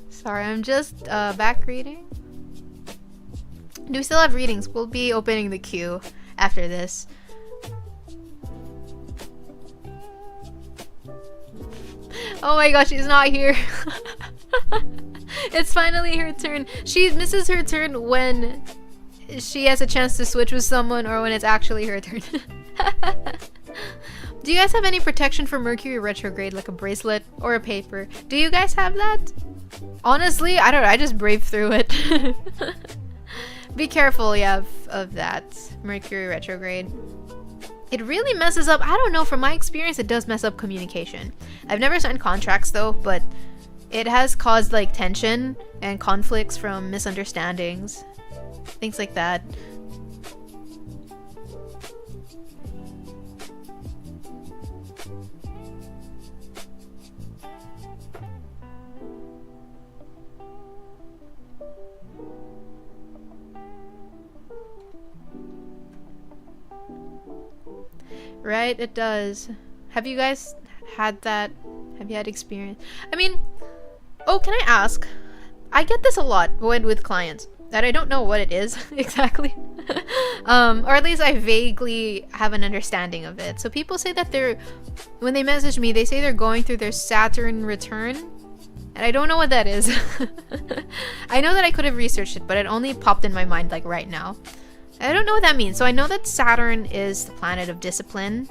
Sorry, I'm just back reading. Do we still have readings? We'll be opening the queue after this. Oh my gosh, she's not here. It's finally her turn. She misses her turn when she has a chance to switch with someone or when it's actually her turn. Do you guys have any protection for Mercury retrograde, like a bracelet or a paper? Do you guys have that? Honestly, I don't know. I just braved through it. Be careful, yeah, of that Mercury retrograde. It really messes up. I don't know, from my experience, it does mess up communication. I've never signed contracts though, but it has caused like tension and conflicts from misunderstandings, things like that. Right, it does. Have you guys had that? Have you had experience? I mean, oh, can I ask? I get this a lot with clients that I don't know what it is exactly. Or at least I vaguely have an understanding of it. So people say that when they message me, they say they're going through their Saturn return. And I don't know what that is. I know that I could have researched it, but it only popped in my mind like right now. I don't know what that means. So I know that Saturn is the planet of discipline,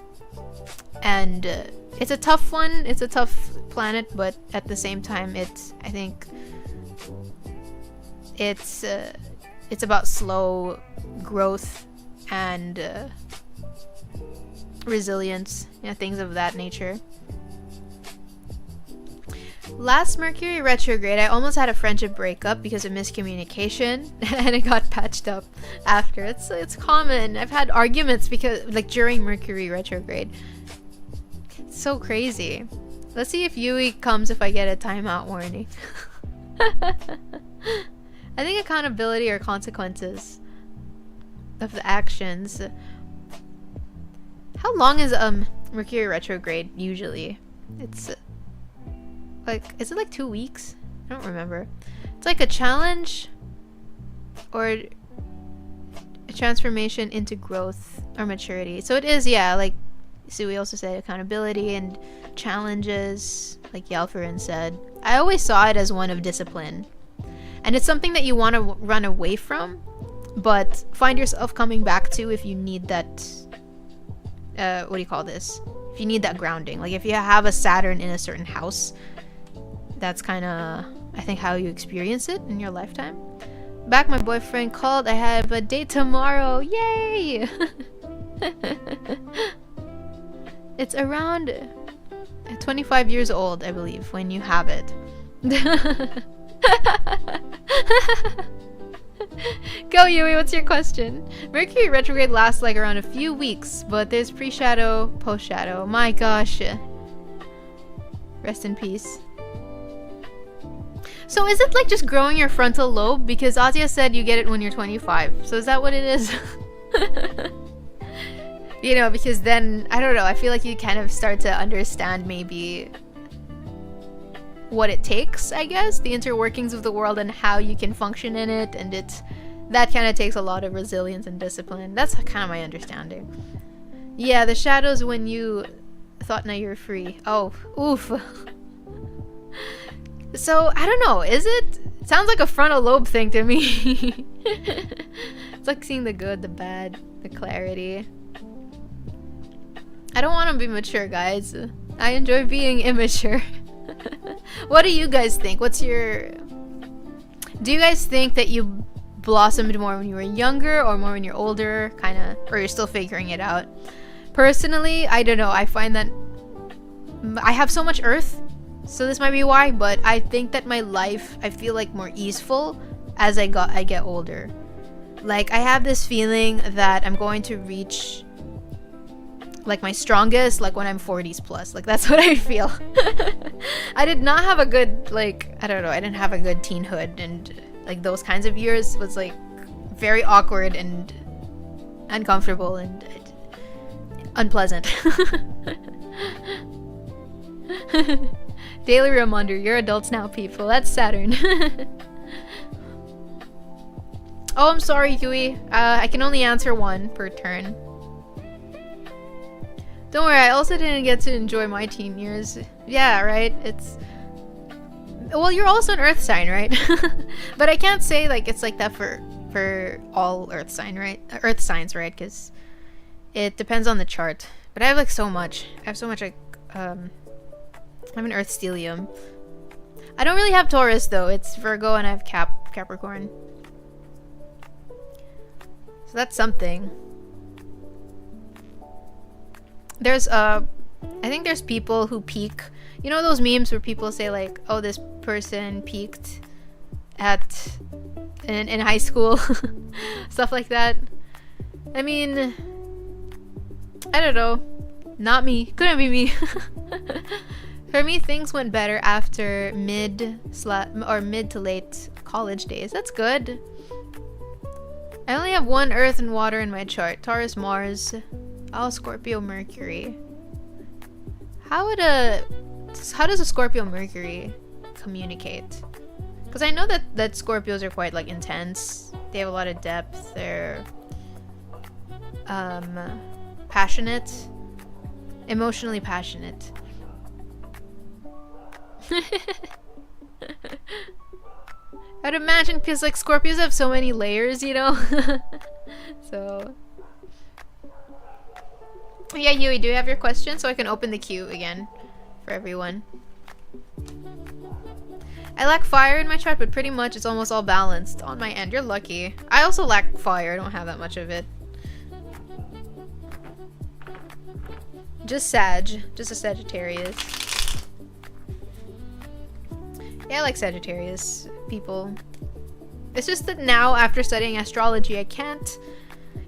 and it's a tough one. It's a tough planet, but at the same time, I think it's about slow growth and resilience, you know, things of that nature. Last Mercury retrograde, I almost had a friendship breakup because of miscommunication, and it got patched up after. It's common. I've had arguments because like during Mercury retrograde. It's so crazy. Let's see if Yui comes if I get a timeout warning. I think accountability or consequences of the actions. How long is Mercury retrograde usually? It's like, is it like 2 weeks? I don't remember. It's like a challenge or a transformation into growth or maturity. So it is, yeah, like Sui also said, accountability and challenges, like Yalfarin said. I always saw it as one of discipline. And it's something that you want to run away from, but find yourself coming back to if you need that, what do you call this? If you need that grounding. Like if you have a Saturn in a certain house, that's kind of, I think, how you experience it in your lifetime. Back, my boyfriend called. I have a date tomorrow. Yay! It's around 25 years old, I believe, when you have it. Go, Yui, what's your question? Mercury retrograde lasts like around a few weeks, but there's pre-shadow, post-shadow. My gosh. Rest in peace. So is it like just growing your frontal lobe? Because Azia said you get it when you're 25. So is that what it is? You know, because then, I don't know, I feel like you kind of start to understand maybe what it takes, I guess, the interworkings of the world and how you can function in it, and that kind of takes a lot of resilience and discipline. That's kind of my understanding. Yeah, the shadows when you thought now you're free. Oh, oof. So, I don't know, is it? Sounds like a frontal lobe thing to me. It's like seeing the good, the bad, the clarity. I don't want to be mature, guys. I enjoy being immature. What do you guys think? Do you guys think that you blossomed more when you were younger or more when you're older, kind of, or you're still figuring it out? Personally, I don't know. I find that I have so much earth, so this might be why, but I think that my life, I feel like more easeful as I get older. Like, I have this feeling that I'm going to reach like my strongest like when I'm 40s plus. Like, that's what I feel. I did not have a good, like, I don't know, I didn't have a good teenhood, and like those kinds of years was like very awkward and uncomfortable and unpleasant. Daily reminder, you're adults now, people. That's Saturn. Oh, I'm sorry, Yui. I can only answer one per turn. Don't worry, I also didn't get to enjoy my teen years. Yeah, right? Well, you're also an earth sign, right? But I can't say like it's like that for all earth signs, right? Because it depends on the chart. But I have like so much. I have so much like I'm an earth stellium. I don't really have Taurus though. It's Virgo and I have Capricorn. So that's something. There's I think there's people who peak. You know those memes where people say like, oh, this person peaked in high school. Stuff like that. I mean, I don't know. Not me. Couldn't be me. For me, things went better after mid to late college days. That's good. I only have one Earth and water in my chart. Taurus, Mars. Oh, Scorpio, Mercury. How does a Scorpio Mercury communicate? Because I know that Scorpios are quite like intense. They have a lot of depth. They're passionate, emotionally passionate. I'd imagine because like Scorpios have so many layers, you know. So yeah, Yui, do you have your question so I can open the queue again for everyone? I lack fire in my chart, but pretty much it's almost all balanced on my end. You're lucky. I also lack fire. I don't have that much of it. Just Sag. Just a Sagittarius. Yeah, I like Sagittarius people. It's just that now, after studying astrology, I can't...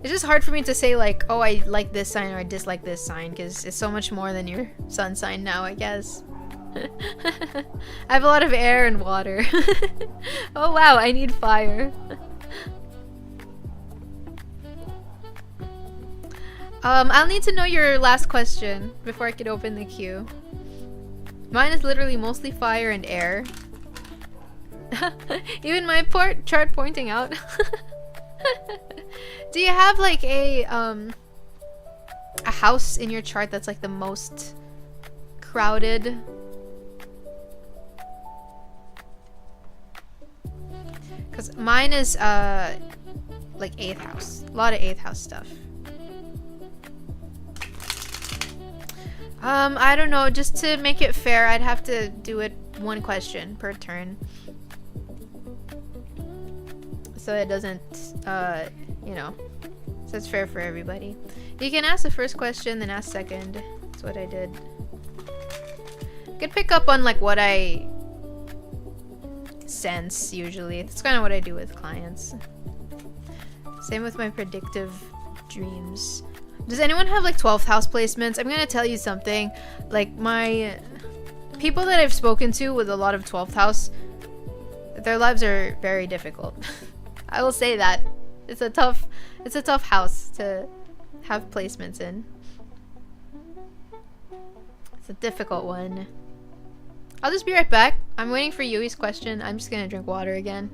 It's just hard for me to say like, oh, I like this sign or I dislike this sign, because it's so much more than your sun sign now, I guess. I have a lot of air and water. Oh wow, I need fire. I'll need to know your last question before I could open the queue. Mine is literally mostly fire and air. Even my chart pointing out. Do you have like a house in your chart that's like the most crowded? Because mine is like 8th house. A lot of 8th house stuff. I don't know, just to make it fair, I'd have to do it one question per turn. So it doesn't, you know, so it's fair for everybody. You can ask the first question, then ask second. That's what I did. I could pick up on like what I sense usually. That's kind of what I do with clients. Same with my predictive dreams. Does anyone have like 12th house placements? I'm gonna tell you something. Like my people that I've spoken to with a lot of 12th house, their lives are very difficult. I will say that. It's a tough house to have placements in. It's a difficult one. I'll just be right back. I'm waiting for Yui's question. I'm just gonna drink water again.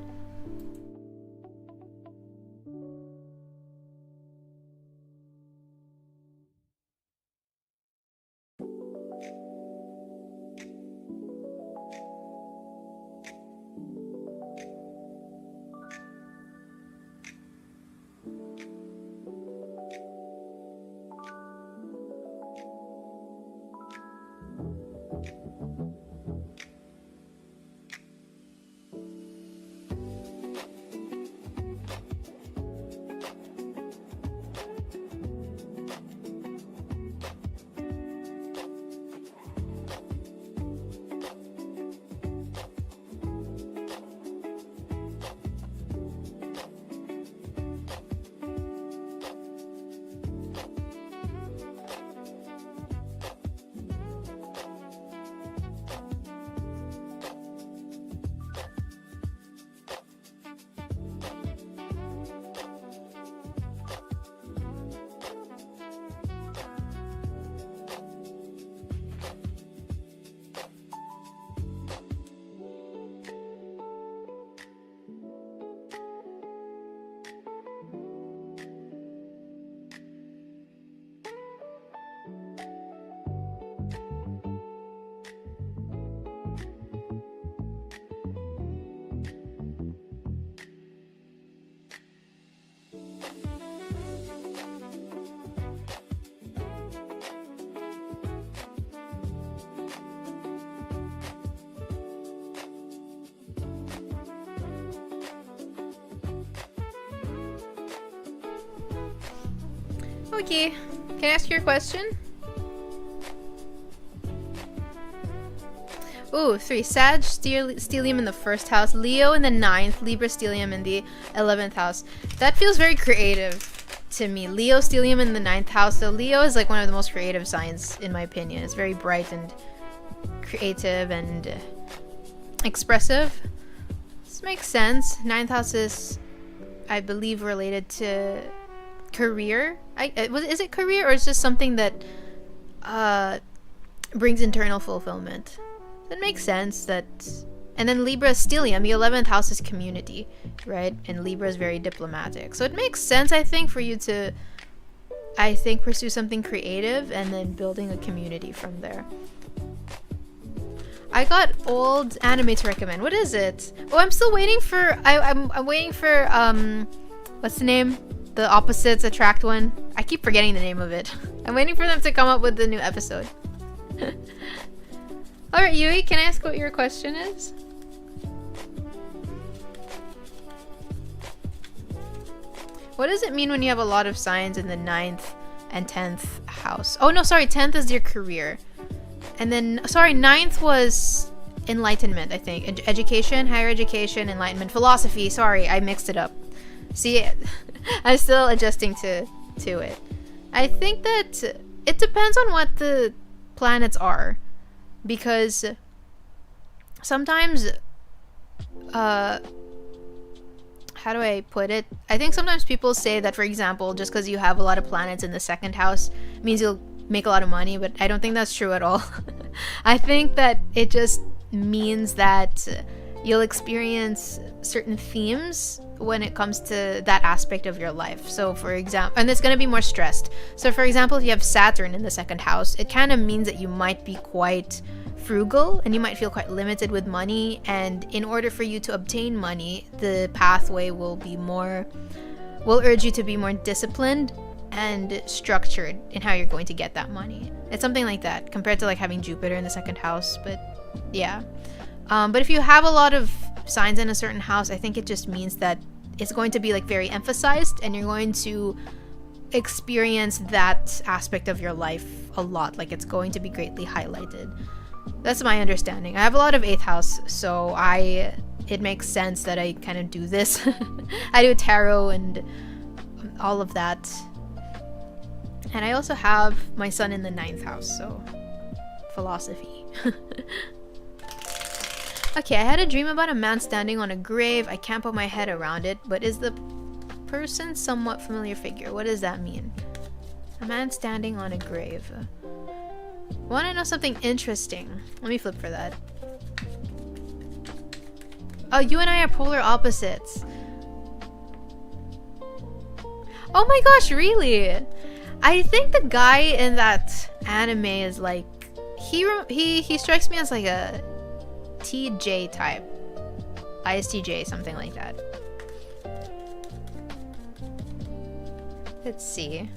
Okay, can I ask you a question? Ooh, 3. Sag, Stellium in the 1st house, Leo in the 9th, Libra, Stellium in the 11th house. That feels very creative to me. Leo, Stellium in the 9th house. So Leo is like one of the most creative signs in my opinion. It's very bright and creative and expressive. This makes sense. 9th house is, I believe, related to career. Is it career or is just something that brings internal fulfillment? That makes sense. That, and then Libra Stellium, the 11th house is community, right? And Libra is very diplomatic, so it makes sense, I think, for you to, I think, pursue something creative and then building a community from there. I got old anime to recommend. What is it? Oh, I'm still waiting for. I'm waiting for what's the name? The opposites attract one. I keep forgetting the name of it. I'm waiting for them to come up with the new episode. Alright, Yui, can I ask what your question is? What does it mean when you have a lot of signs in the 9th and 10th house? Oh no, sorry, 10th is your career. And then, sorry, 9th was enlightenment, I think. Education, higher education, enlightenment, philosophy. Sorry, I mixed it up. See, I'm still adjusting to it. I think that it depends on what the planets are. Because sometimes, how do I put it? I think sometimes people say that, for example, just because you have a lot of planets in the 2nd house means you'll make a lot of money, but I don't think that's true at all. I think that it just means that you'll experience certain themes when it comes to that aspect of your life. So for example, and it's going to be more stressed. So for example, if you have Saturn in the 2nd house, it kind of means that you might be quite frugal and you might feel quite limited with money, and in order for you to obtain money, the pathway will urge you to be more disciplined and structured in how you're going to get that money. It's something like that compared to like having Jupiter in the 2nd house. But yeah, but if you have a lot of signs in a certain house, I think it just means that it's going to be like very emphasized and you're going to experience that aspect of your life a lot. Like it's going to be greatly highlighted. That's my understanding. I have a lot of 8th house, so it makes sense that I kind of do this. I do tarot and all of that. And I also have my sun in the 9th house, so philosophy. Okay, I had a dream about a man standing on a grave. I can't put my head around it, but is the person somewhat familiar figure? What does that mean? A man standing on a grave. Want to know something interesting? Let me flip for that. Oh, you and I are polar opposites. Oh my gosh, really? I think the guy in that anime is like he strikes me as like a TJ type. ISTJ, something like that. Let's see.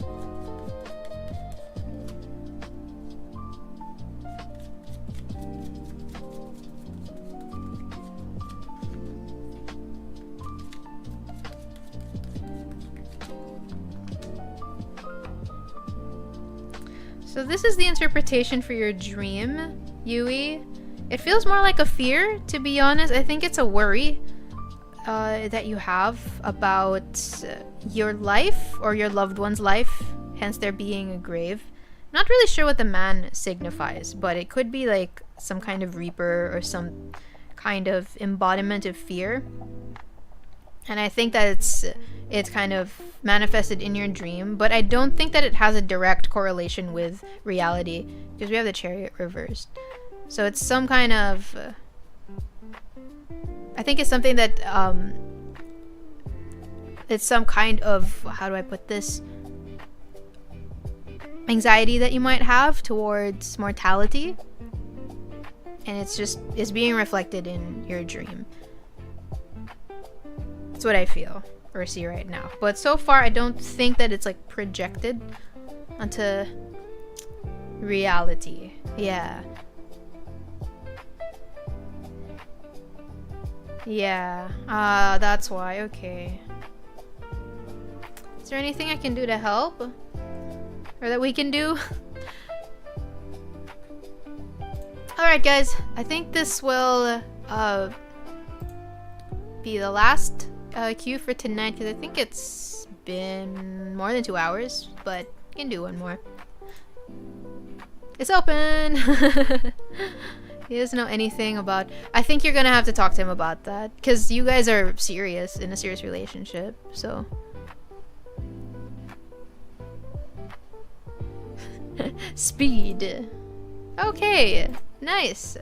So this is the interpretation for your dream, Yui. It feels more like a fear, to be honest. I think it's a worry that you have about your life or your loved one's life, hence there being a grave. Not really sure what the man signifies, but it could be like some kind of reaper or some kind of embodiment of fear. And I think that it's kind of manifested in your dream, but I don't think that it has a direct correlation with reality because we have the chariot reversed. So it's some kind of I think it's something that it's some kind of, how do I put this, anxiety that you might have towards mortality, and it's being reflected in your dream. That's what I feel or see right now. But so far, I don't think that it's like projected onto reality. Yeah. Yeah. That's why. Okay. Is there anything I can do to help? Or that we can do? Alright, guys. I think this will be the last queue for tonight, because I think it's been more than 2 hours, but you can do one more. It's open! He doesn't know anything about... I think you're gonna have to talk to him about that, because you guys are serious, in a serious relationship, so... Speed. Okay, nice.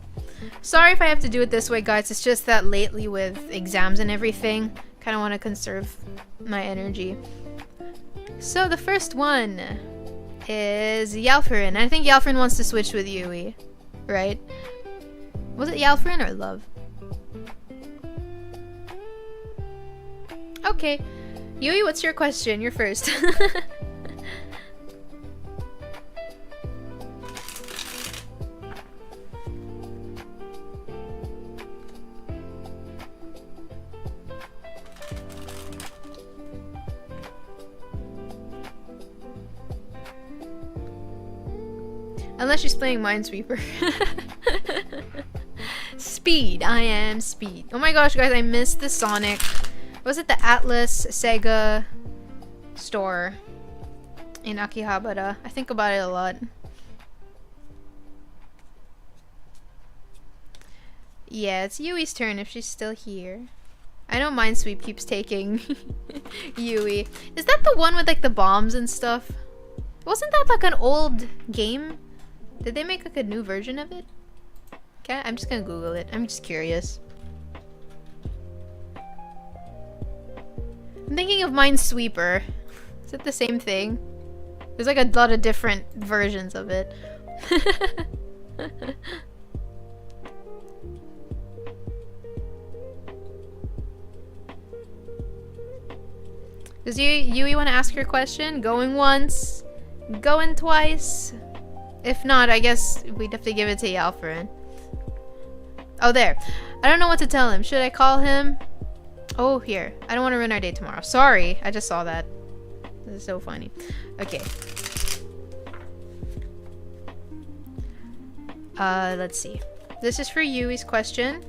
Sorry if I have to do it this way, guys. It's just that lately with exams and everything, kind of want to conserve my energy. So the first one is Yalfurin. I think Yalfurin wants to switch with Yui, right? Was it Yalfurin or Love? Okay. Yui, what's your question? You're first. Unless she's playing Minesweeper. Speed. I am Speed. Oh my gosh, guys, I missed the Sonic. Was it the Atlas Sega store in Akihabara? I think about it a lot. Yeah, it's Yui's turn if she's still here. I know Minesweep keeps taking Yui. Is that the one with like the bombs and stuff? Wasn't that like an old game? Did they make like a new version of it? Okay, I'm just gonna Google it. I'm just curious. I'm thinking of Minesweeper. Is it the same thing? There's like a lot of different versions of it. Does Yui want to ask her question? Going once? Going twice? If not, I guess we'd have to give it to Yalfurin. Oh, there. I don't know what to tell him. Should I call him? Oh, here. I don't want to ruin our day tomorrow. Sorry. I just saw that. This is so funny. Okay. Let's see. This is for Yui's question.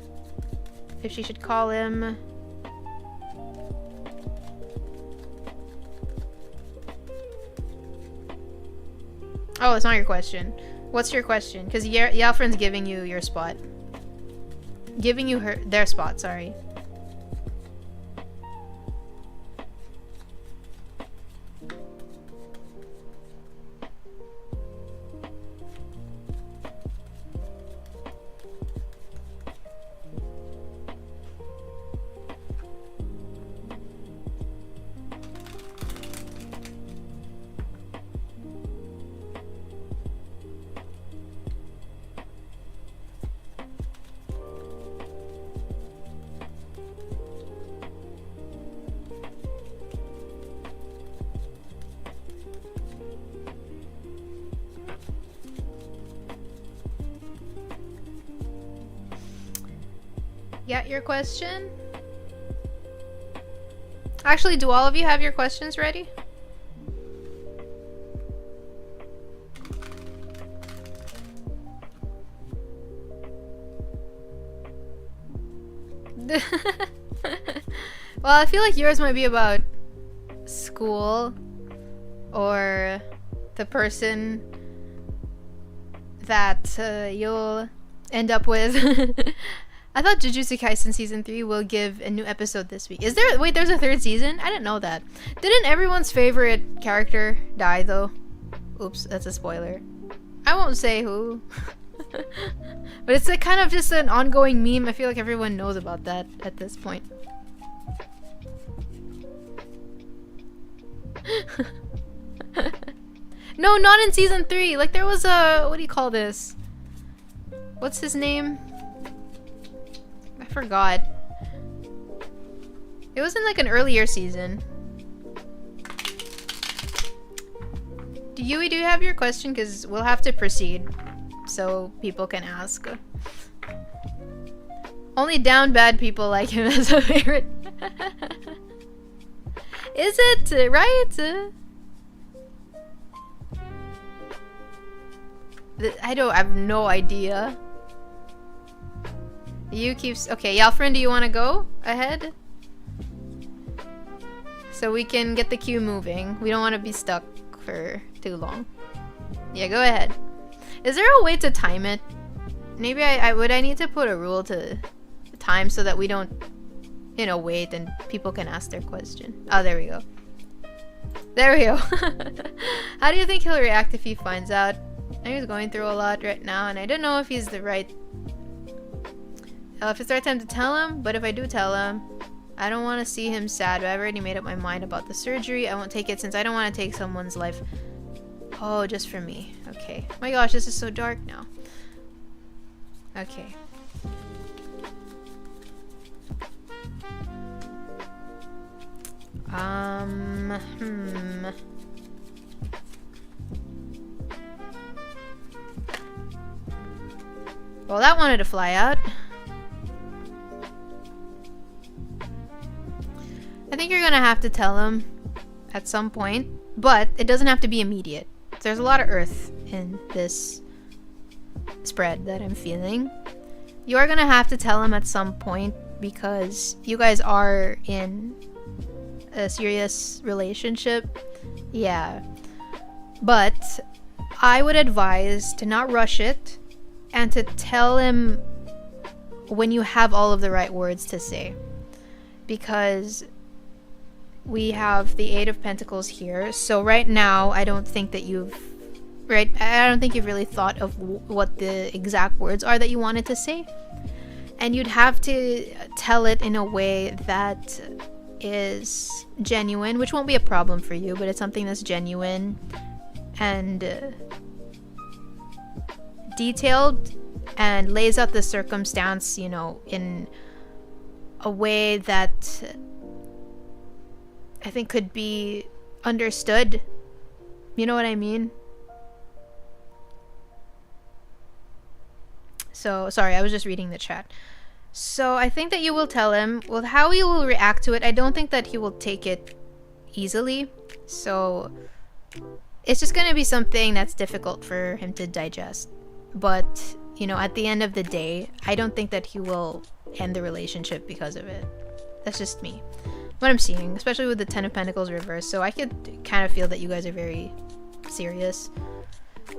If she should call him... Oh, it's not your question. What's your question? Because Yalfurin's giving you your spot. Giving you their spot, sorry. Yeah, your question? Actually, do all of you have your questions ready? Well, I feel like yours might be about school or the person that you'll end up with. I thought Jujutsu Kaisen season 3 will give a new episode this week. Is there? Wait, there's a third season? I didn't know that. Didn't everyone's favorite character die though? Oops, that's a spoiler. I won't say who. But it's like kind of just an ongoing meme. I feel like everyone knows about that at this point. No, not in season 3. Like there was a, what do you call this? What's his name? I forgot. It was in like an earlier season. Do you have your question? Because we'll have to proceed so people can ask. Only down bad people like him as a favorite. Is it? Right? I have no idea. You keep... Okay, Yalfrin, do you want to go ahead? So we can get the queue moving. We don't want to be stuck for too long. Yeah, go ahead. Is there a way to time it? Maybe I need to put a rule to time so that we don't, you know, wait and people can ask their question. Oh, there we go. There we go. How do you think he'll react if he finds out? I think he's going through a lot right now, and I don't know if he's the right... if it's the right time to tell him, but if I do tell him, I don't want to see him sad. But I've already made up my mind about the surgery. I won't take it since I don't want to take someone's life. Oh, just for me. Okay. My gosh, this is so dark now. Okay. Well, that wanted to fly out. I think you're gonna have to tell him at some point, but it doesn't have to be immediate. There's a lot of earth in this spread that I'm feeling. You are gonna have to tell him at some point because you guys are in a serious relationship. Yeah. But I would advise to not rush it and to tell him when you have all of the right words to say. Because we have the Eight of Pentacles here. So right now, I don't think that you've really thought of what the exact words are that you wanted to say. And you'd have to tell it in a way that is genuine, which won't be a problem for you, but it's something that's genuine and detailed and lays out the circumstance, you know, in a way that I think could be understood. You know what I mean? So, sorry, I was just reading the chat. So, I think that you will tell him, well, how he will react to it, I don't think that he will take it easily. So, it's just gonna be something that's difficult for him to digest. But, you know, at the end of the day, I don't think that he will end the relationship because of it. That's just me. What I'm seeing, especially with the Ten of Pentacles reversed. So I could kind of feel that you guys are very serious.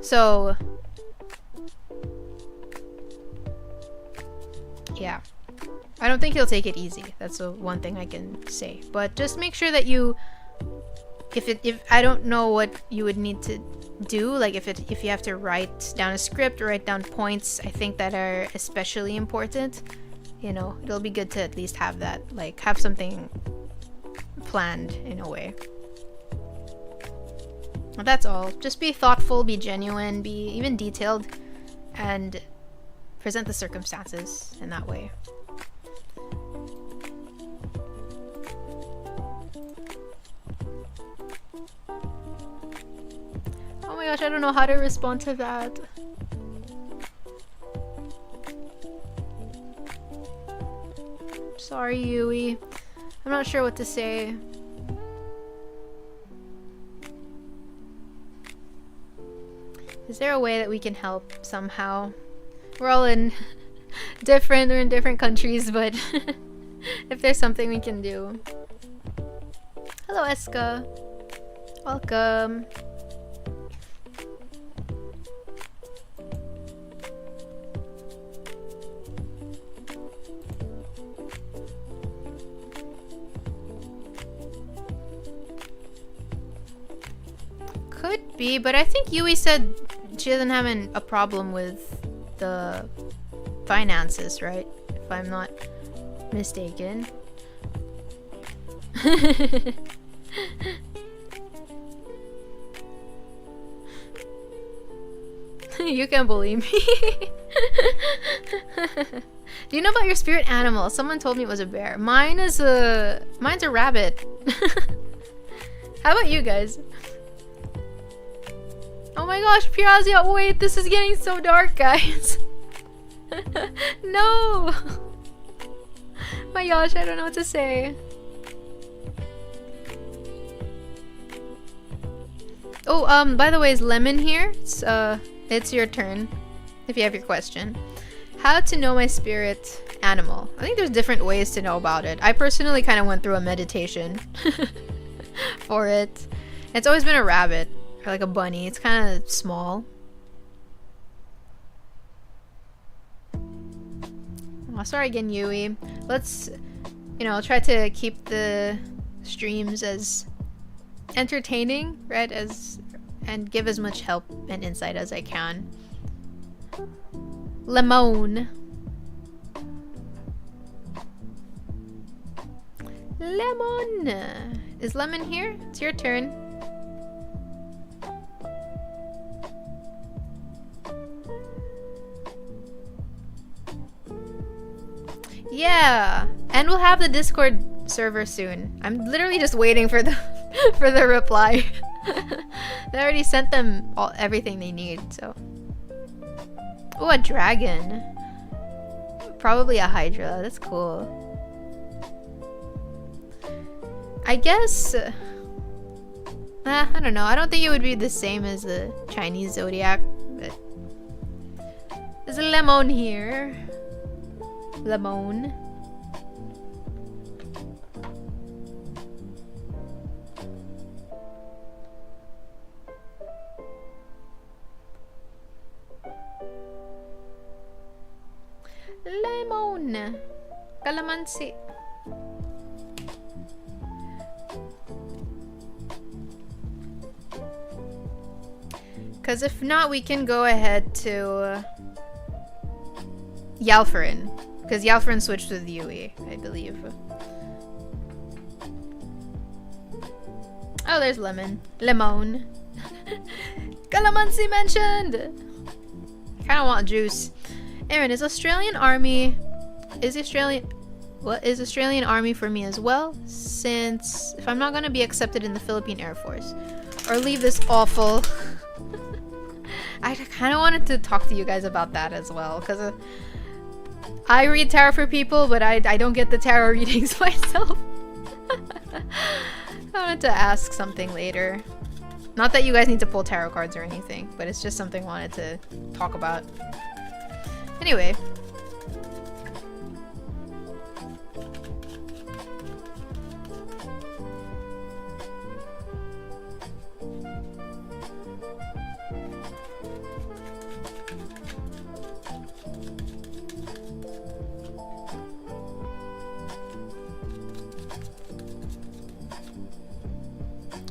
So, yeah. I don't think he'll take it easy. That's the one thing I can say. But just make sure that you... If I don't know what you would need to do, like if you have to write down a script or write down points, I think that are especially important. You know, it'll be good to at least have that, like have something planned in a way. But that's all. Just be thoughtful, be genuine, be even detailed, and present the circumstances in that way. Oh my gosh, I don't know how to respond to that. Sorry, Yui. I'm not sure what to say. Is there a way that we can help somehow? We're all in we're in different countries, but if there's something we can do. Hello, Eska. Welcome. Could be, but I think Yui said she doesn't have a problem with the finances, right? If I'm not mistaken. You can bully me. Do you know about your spirit animal? Someone told me it was a bear. Mine's a rabbit. How about you guys? Oh my gosh, Pirazia, wait, this is getting so dark, guys. No! My gosh, I don't know what to say. Oh, by the way, is Lemon here? It's your turn, if you have your question. How to know my spirit animal? I think there's different ways to know about it. I personally kind of went through a meditation for it. It's always been a rabbit. Or like a bunny. It's kind of small. Oh, sorry again, Yui. Let's, try to keep the streams as entertaining, right? And give as much help and insight as I can. Lemon. Lemon. Is Lemon here? It's your turn. Yeah, and we'll have the Discord server soon. I'm literally just waiting for the for the reply. They already sent them everything they need, so. Oh, a dragon. Probably a Hydra. That's cool. I guess. I don't know. I don't think it would be the same as the Chinese zodiac, but there's a Lemon here. Lemon. Lemon. Calamansi. Because if not, we can go ahead to Yalfarin. Because Yalfarin switched with Yui, I believe. Oh, there's Lemon. Lemon. Calamansi mentioned! Kinda want juice. Aaron, is Australian Army for me as well? Since if I'm not gonna be accepted in the Philippine Air Force. Or leave this awful... I kinda wanted to talk to you guys about that as well, because I read tarot for people, but I don't get the tarot readings myself. I wanted to ask something later. Not that you guys need to pull tarot cards or anything, but it's just something I wanted to talk about. Anyway.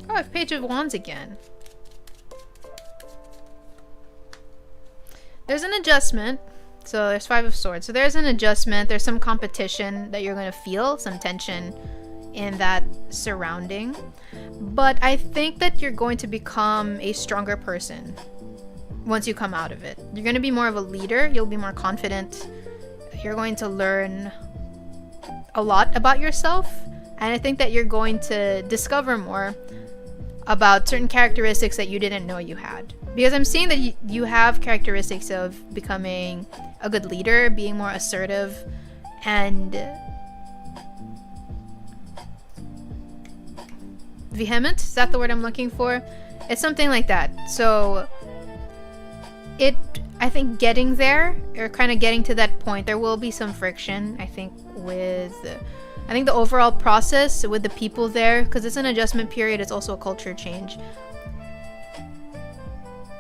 Oh, Page of Wands again. There's an adjustment. So there's 5 of Swords. So there's an adjustment. There's some competition that you're going to feel. Some tension in that surrounding. But I think that you're going to become a stronger person once you come out of it. You're going to be more of a leader. You'll be more confident. You're going to learn a lot about yourself. And I think that you're going to discover more about certain characteristics that you didn't know you had. Because I'm seeing that you have characteristics of becoming a good leader, being more assertive, and vehement. Is that the word I'm looking for? It's something like that. So I think getting there, or kind of getting to that point, there will be some friction, I think, with the overall process with the people there, because it's an adjustment period. It's also a culture change.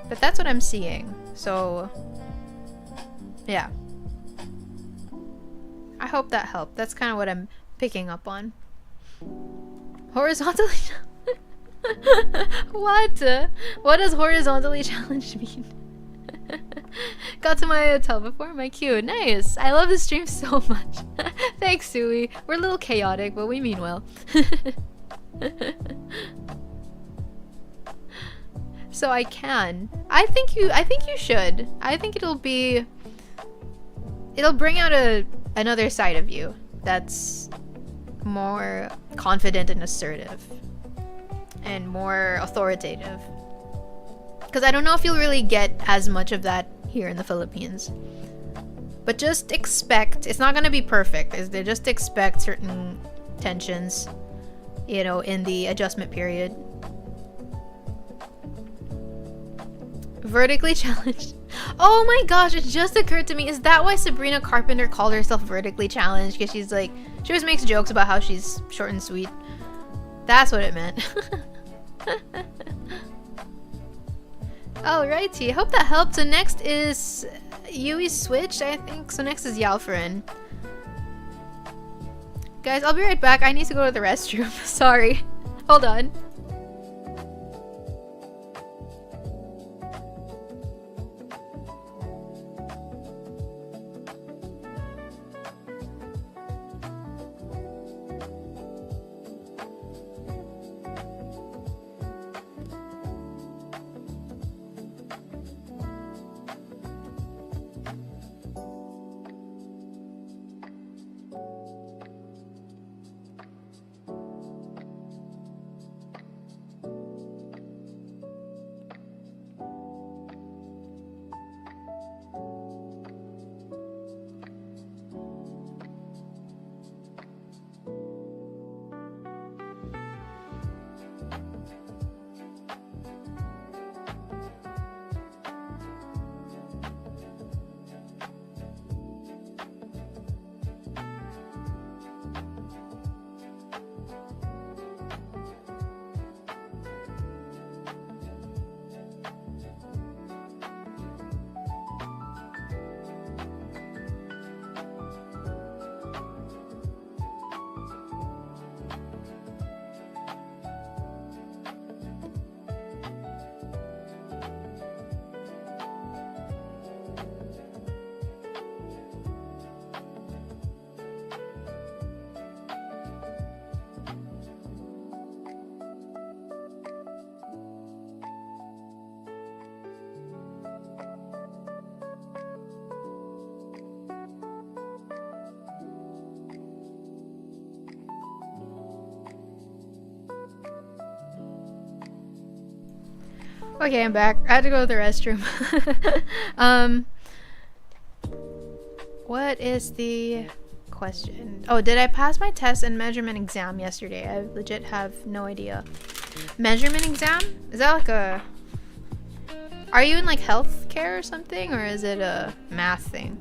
But that's what I'm seeing. So yeah, I hope that helped. That's kind of what I'm picking up on. Horizontally what does horizontally challenged mean? Got to my hotel before my queue. Nice. I love the stream so much. Thanks, Sui. We're a little chaotic, but we mean well. So I can. I think you should. I think it'll bring out another side of you that's more confident and assertive and more authoritative. Because I don't know if you'll really get as much of that here in the Philippines. But just expect, it's not going to be perfect. They just expect certain tensions, you know, in the adjustment period. Vertically challenged. Oh my gosh, it just occurred to me. Is that why Sabrina Carpenter called herself vertically challenged? Because she's like, she always makes jokes about how she's short and sweet. That's what it meant. Alrighty, I hope that helped. So next is Yui switched, I think. So next is Yalfarin. Guys, I'll be right back. I need to go to the restroom. Sorry. Hold on. Okay, I'm back. I had to go to the restroom. What is the question? Oh, did I pass my test and measurement exam yesterday? I legit have no idea. Measurement exam? Is that like a... Are you in like healthcare or something? Or is it a math thing?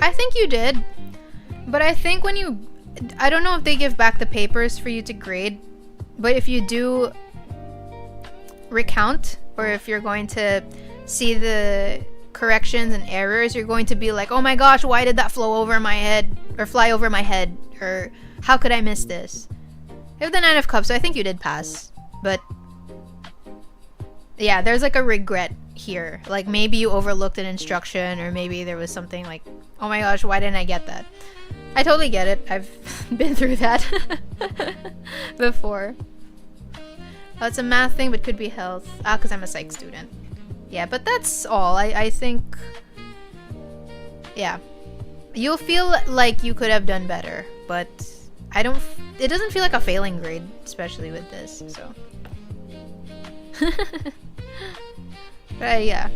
I think you did, but I think when you, I don't know if they give back the papers for you to grade, but if you do recount, or if you're going to see the corrections and errors, you're going to be like, oh my gosh, why did that flow over my head, or fly over my head, or how could I miss this? You have the Nine of Cups, so I think you did pass, but yeah, there's like a regret here. Like maybe you overlooked an instruction, or maybe there was something like, oh my gosh, why didn't I get that? I totally get it. I've been through that before. Oh, it's a math thing, but could be health. Ah, because I'm a psych student. Yeah, but that's all. I think... Yeah. You'll feel like you could have done better, but I don't... It doesn't feel like a failing grade, especially with this, so... But yeah.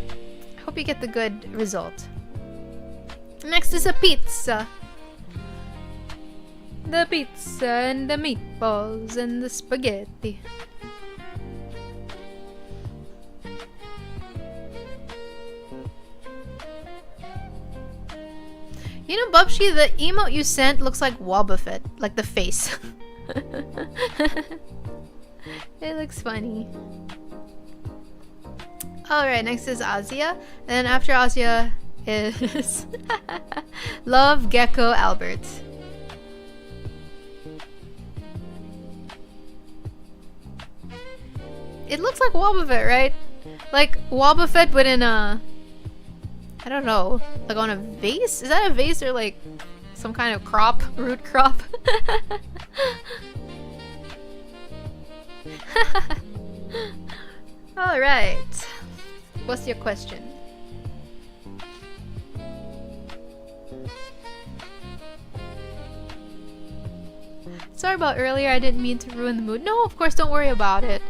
I hope you get the good result. Next is a pizza. The pizza and the meatballs and the spaghetti. You know, Bubshy, the emote you sent looks like Wobbuffet, like the face. It looks funny. Alright, next is Azia. And then after Azia is Love Gecko Albert. It looks like Wobbuffet, right? Like Wobbuffet, but in a... I don't know. Like on a vase? Is that a vase or like some kind of crop? Root crop? Alright. What's your question? Sorry about earlier, I didn't mean to ruin the mood. No, of course, don't worry about it.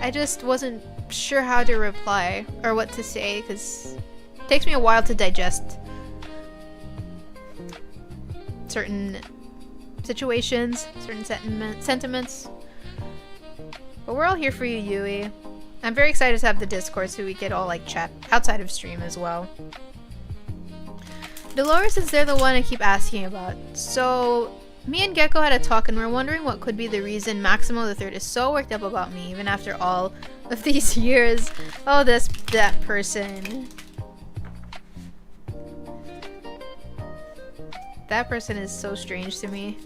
I just wasn't sure how to reply or what to say because it takes me a while to digest certain situations, certain sentiments. But we're all here for you, Yui. I'm very excited to have the Discord so we could all like chat outside of stream as well. Dolores is they're the one I keep asking about. So me and Gecko had a talk and we're wondering what could be the reason Maximo the Third is so worked up about me even after all of these years. Oh, that person. That person is so strange to me.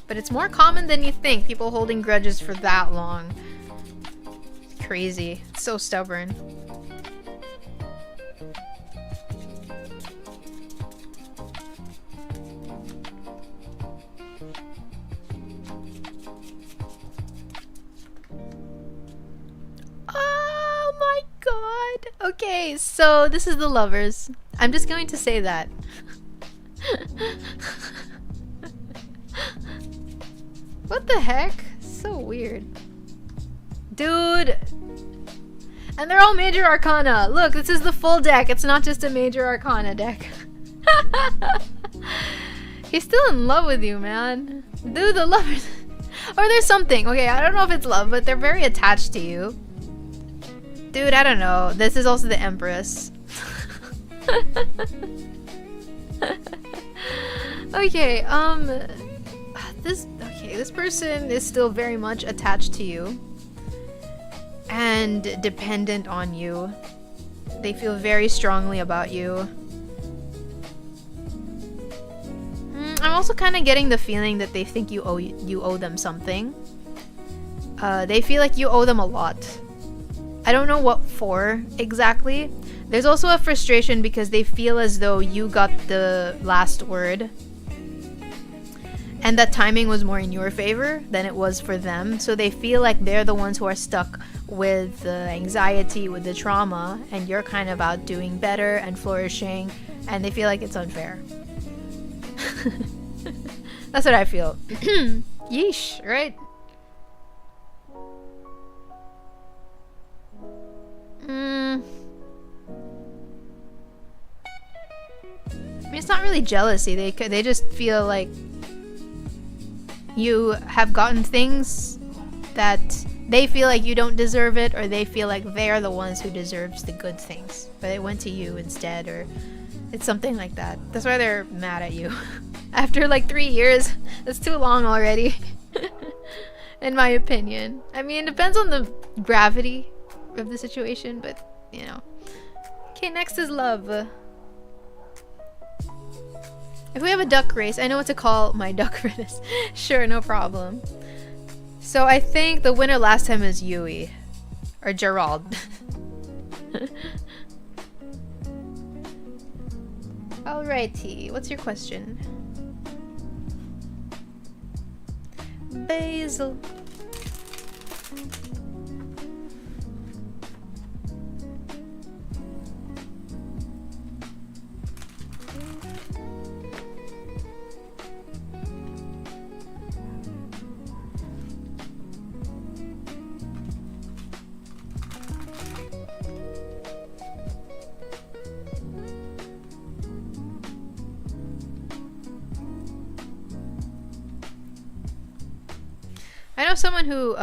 But it's more common than you think, people holding grudges for that long. It's crazy. It's so stubborn. Oh my god! Okay, so this is the lovers. I'm just going to say that. What the heck? So weird. Dude! And they're all major arcana. Look, this is the full deck. It's not just a major arcana deck. He's still in love with you, man. Dude, the lovers... Or there's something. Okay, I don't know if it's love, but they're very attached to you. Dude, I don't know. This is also the Empress. Okay, this person is still very much attached to you and dependent on you. They feel very strongly about you. I'm also kind of getting the feeling that they think you owe them something. They feel like you owe them a lot. I don't know what for exactly. There's also a frustration because they feel as though you got the last word and that timing was more in your favor than it was for them. So they feel like they're the ones who are stuck with the anxiety, with the trauma, and you're kind of out doing better and flourishing, and they feel like it's unfair. That's what I feel. Yeesh, right? I mean, it's not really jealousy. They just feel like you have gotten things that they feel like you don't deserve it, or they feel like they're the ones who deserves the good things, but they went to you instead, or it's something like that. That's why they're mad at you. After like 3 years, that's too long already. In my opinion. I mean, it depends on the gravity of the situation, but you know. Okay, next is love. If we have a duck race, I know what to call my duck race. Sure, no problem. So I think the winner last time is Yui. Or Gerald. Alrighty, what's your question? Basil. I know someone who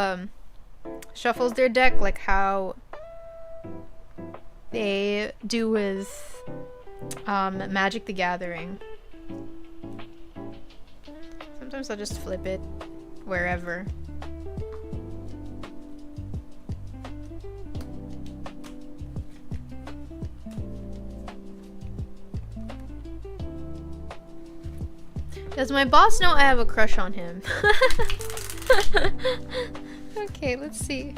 shuffles their deck like how they do with Magic the Gathering. Sometimes I'll just flip it wherever. Does my boss know I have a crush on him? Okay, let's see.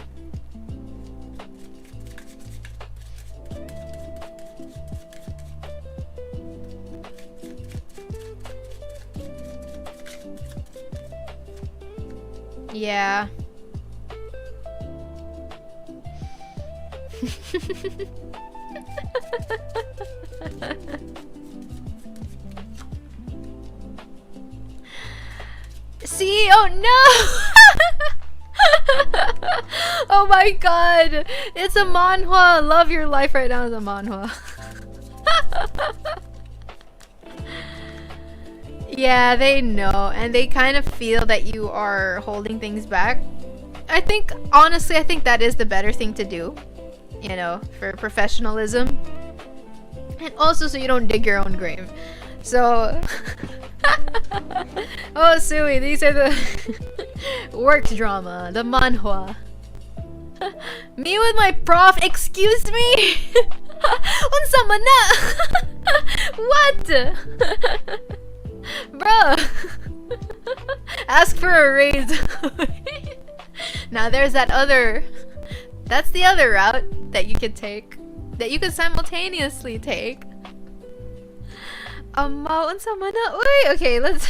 Yeah. See? Oh no! Oh my god! It's a manhwa! Love your life right now is a manhwa. Yeah, they know, and they kind of feel that you are holding things back. I think, honestly, I think that is the better thing to do. You know, for professionalism. And also so you don't dig your own grave. So... Oh, Sui, these are the work drama, the manhwa. Me with my prof, excuse me? Unsa man na? What? Bruh. Ask for a raise. Now there's that other... That's the other route that you could take. That you could simultaneously take. Unsa man na? Wait, okay, let's...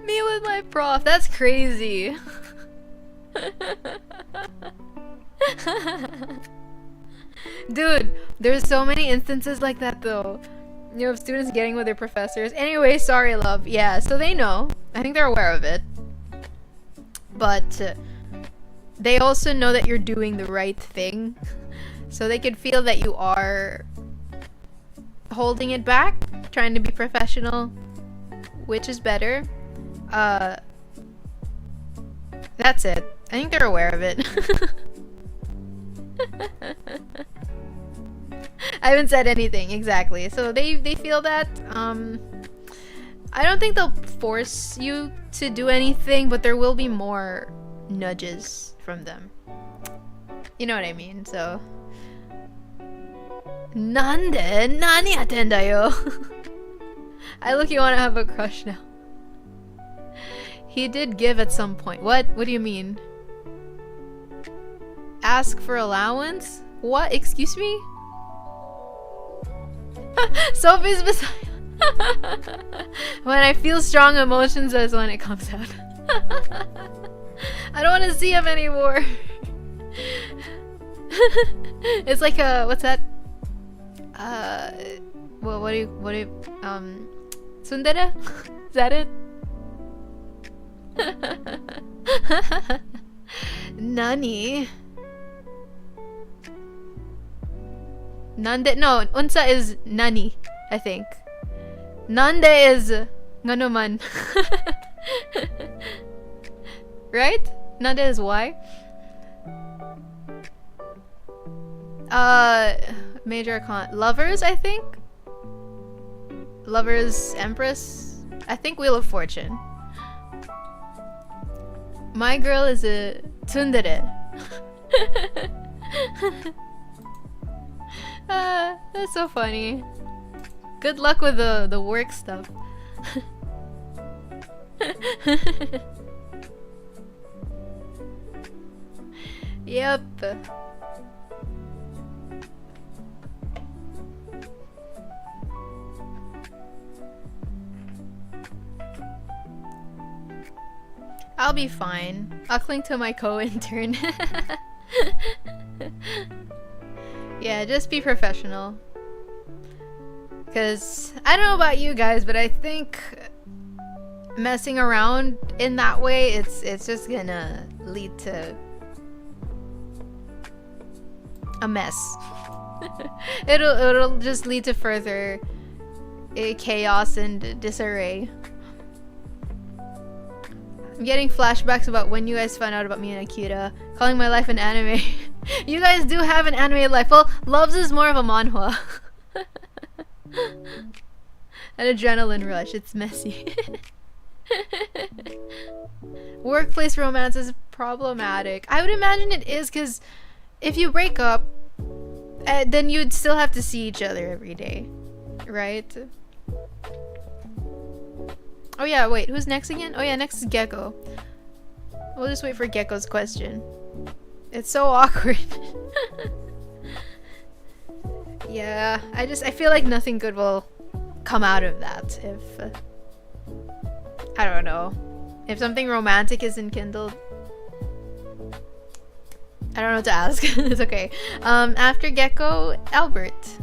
Me with my prof, that's crazy. Dude, there's so many instances like that though. You know, of students getting with their professors. Anyway, sorry love. Yeah, so they know. I think they're aware of it. But they also know that you're doing the right thing. So they could feel that you are holding it back, trying to be professional, which is better. That's it. I think they're aware of it. I haven't said anything, exactly. So they feel that. I don't think they'll force you to do anything, but there will be more nudges from them. You know what I mean? So... Nande? Nani atenda yo? I look, you wanna have a crush now. He did give at some point. What? What do you mean? Ask for allowance? What? Excuse me? Sophie's beside. When I feel strong emotions, that's when it comes out. I don't want to see him anymore. It's like a, what's that? Well, what do you, tsundere? Is that it? Nani? Nande? No, unsa is nani, I think. Nande is nganuman. Right? Nande is why? Major Arcana. Lovers, I think? Lovers, Empress? I think Wheel of Fortune. My girl is a tsundere. That's so funny. Good luck with the work stuff. Yep. I'll be fine. I'll cling to my co-intern. Yeah, just be professional. Because I don't know about you guys, but I think messing around in that way, it's just gonna lead to a mess. It'll just lead to further chaos and disarray. I'm getting flashbacks about when you guys found out about me and Akira. Calling my life an anime. You guys do have an anime life. Well, Loves is more of a manhwa. An adrenaline rush. It's messy. Workplace romance is problematic. I would imagine it is because if you break up, then you'd still have to see each other every day, right? Oh yeah, wait, who's next again? Oh yeah, next is Gecko. We'll just wait for Gecko's question. It's so awkward. Yeah, I feel like nothing good will come out of that if I don't know. If something romantic isn't kindled. I don't know what to ask. It's okay. After Gecko, Albert.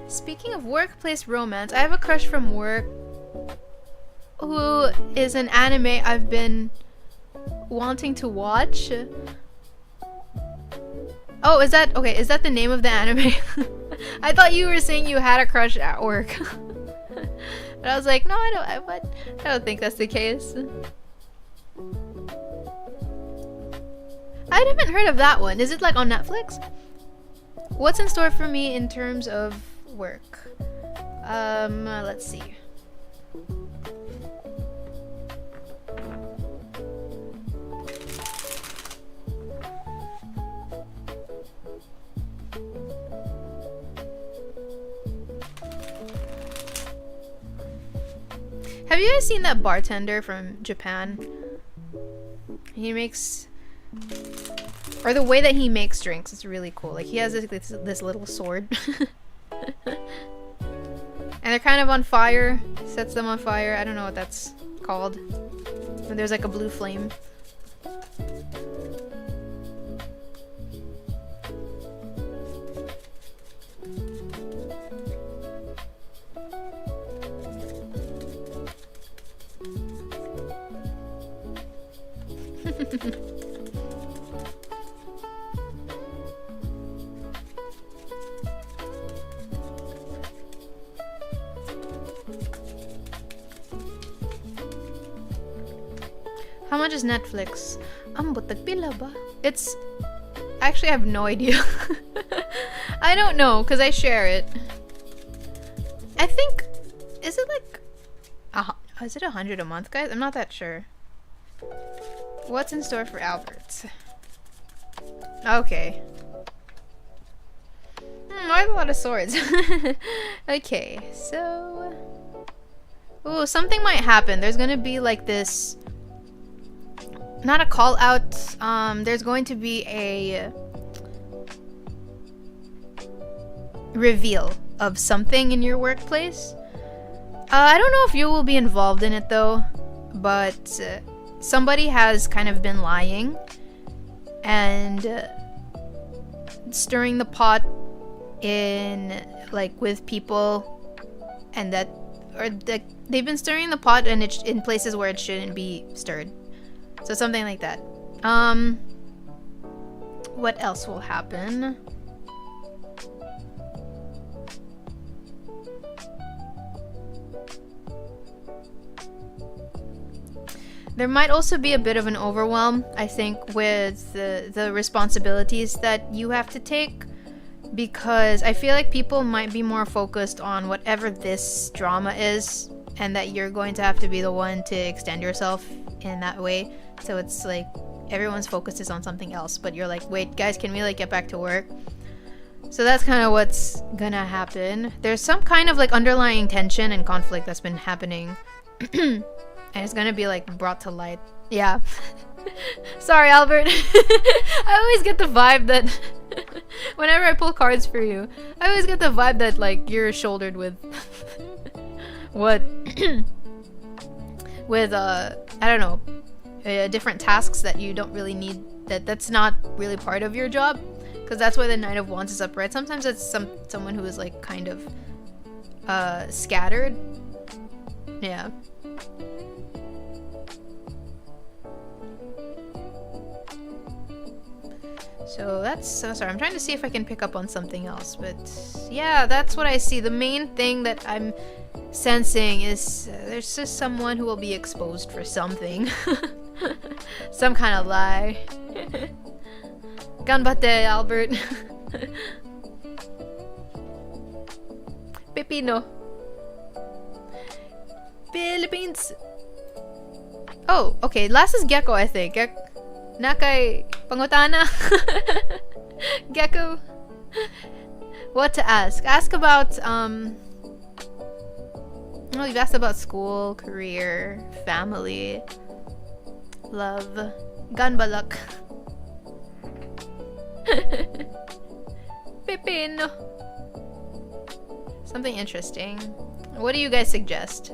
Speaking of workplace romance, I have a crush from work who is an anime I've been wanting to watch. Oh, is that okay? Is that the name of the anime? I thought you were saying you had a crush at work. But I was like, no, I don't think that's the case. I haven't heard of that one. Is it like on Netflix? What's in store for me in terms of work? Let's see. Have you guys seen that bartender from Japan? He makes, or the way that he makes drinks is really cool. Like he has this little sword. And they're kind of on fire. Sets them on fire. I don't know what that's called. And there's like a blue flame. How much is Netflix? Butag pila ba? It's... Actually, I have no idea. I don't know, because I share it. I think... Is it like... is it 100 a month, guys? I'm not that sure. What's in store for Albert? Okay. I have a lot of swords. Okay, so... Ooh, something might happen. There's gonna be like this... Not a call out. There's going to be a reveal of something in your workplace. I don't know if you will be involved in it though, but somebody has kind of been lying and stirring the pot in like with people, and that they've been stirring the pot and it's in places where it shouldn't be stirred. So something like that. What else will happen? There might also be a bit of an overwhelm, I think, with the responsibilities that you have to take, because I feel like people might be more focused on whatever this drama is, and that you're going to have to be the one to extend yourself in that way. So it's like everyone's focus is on something else, but you're like, wait guys, can we like get back to work? So that's kind of what's gonna happen. There's some kind of like underlying tension and conflict that's been happening. And it's gonna be like brought to light. Yeah. Sorry, Albert. I always get the vibe that whenever I pull cards for you, I always get the vibe that like you're shouldered with what with I don't know, different tasks that you don't really need, that's not really part of your job, because that's why the Knight of Wands is upright. Sometimes it's someone who is like kind of scattered. Yeah. So that's so sorry. I'm trying to see if I can pick up on something else, but yeah, that's what I see. The main thing that I'm sensing is there's just someone who will be exposed for something. Some kind of lie. Ganbatte, Albert. Pepino. Philippines. Oh, okay. Last is Gecko, I think. Nakay Pangutana. Gecko. What to ask? Ask about, well, you've asked about school, career, family, love, ganbalak. Pepino. Something interesting. What do you guys suggest?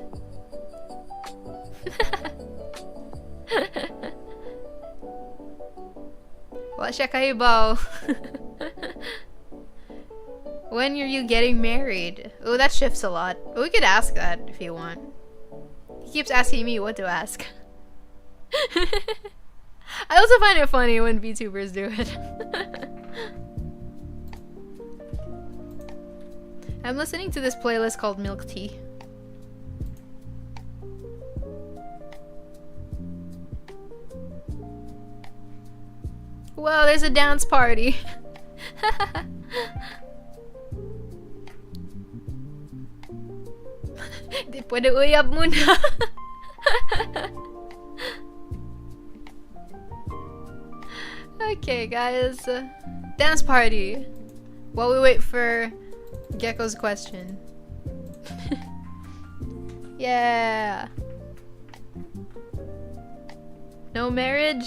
Wa siya kahibaw. When are you getting married? Oh, that shifts a lot. We could ask that if you want. He keeps asking me what to ask. I also find it funny when VTubers do it. I'm listening to this playlist called Milk Tea. Well, there's a dance party. Di pwede uyab muna. Okay, guys. Dance party. While we wait for Gecko's question. Yeah. No marriage?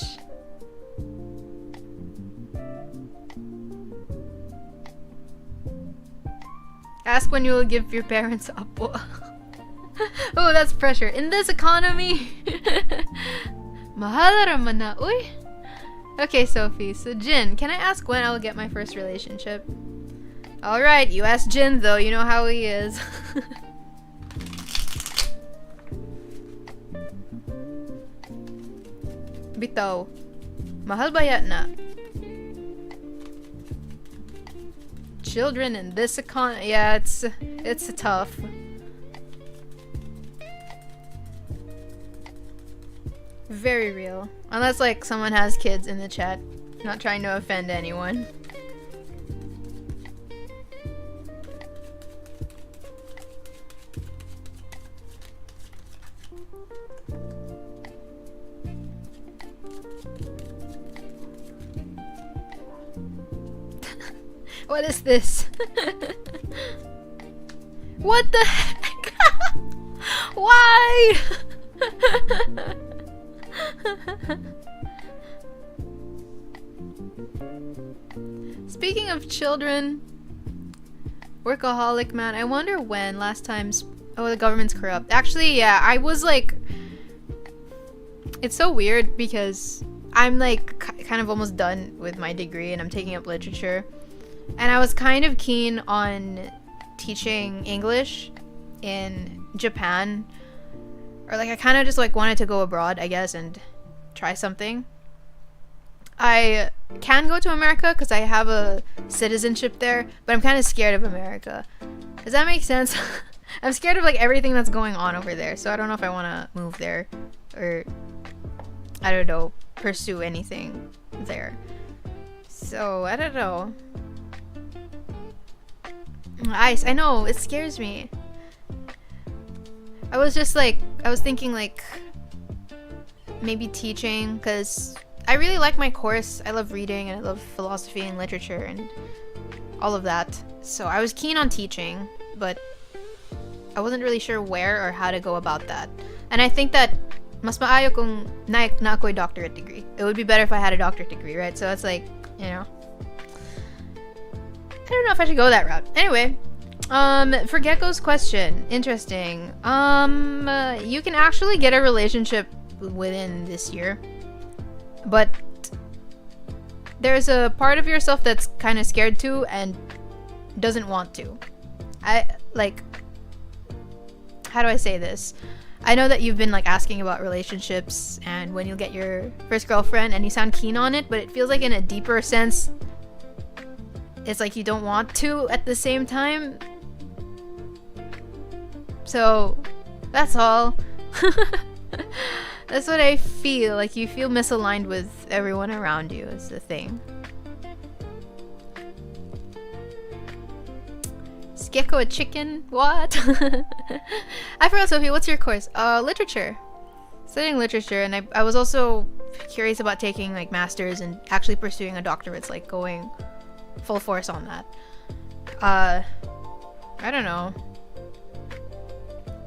Ask when you will give your parents apo. Oh, that's pressure. In this economy. Mahal raman na. Uy. Okay, Sophie. So, Jin, can I ask when I will get my first relationship? Alright, you ask Jin though. You know how he is. Bitaw. Mahal ba yan na? Children in this economy. Yeah, it's tough. Very real. Unless like someone has kids in the chat. Not trying to offend anyone. What is this? What the heck? Why? Speaking of children, workaholic man, I wonder when last time's... Oh, the government's corrupt. Actually, yeah, I was like... It's so weird because I'm like kind of almost done with my degree and I'm taking up literature. And I was kind of keen on teaching English in Japan. Or like I kind of just like wanted to go abroad, I guess, and try something. I can go to America because I have a citizenship there, but I'm kind of scared of America. Does that make sense? I'm scared of like everything that's going on over there, so I don't know if I want to move there or I don't know, pursue anything there. So, I don't know. Ice, I know, it scares me. I was thinking like maybe teaching, because I really like my course. I love reading and I love philosophy and literature and all of that. So I was keen on teaching, but I wasn't really sure where or how to go about that. And I think that mas maayo kung na ako'y doctorate degree. It would be better if I had a doctorate degree, right? So it's like, you know, I don't know if I should go that route. Anyway, for Gecko's question, interesting. You can actually get a relationship within this year, but there's a part of yourself that's kind of scared to and doesn't want to. How do I say this? I know that you've been like asking about relationships and when you'll get your first girlfriend, and you sound keen on it, but it feels like in a deeper sense, it's like you don't want to at the same time. So that's all. That's what I feel. Like you feel misaligned with everyone around you is the thing. Is Gecko a chicken? What? I forgot, Sophie, what's your course? Literature. Studying literature, and I was also curious about taking like masters and actually pursuing a doctorate. It's like going full force on that. I don't know.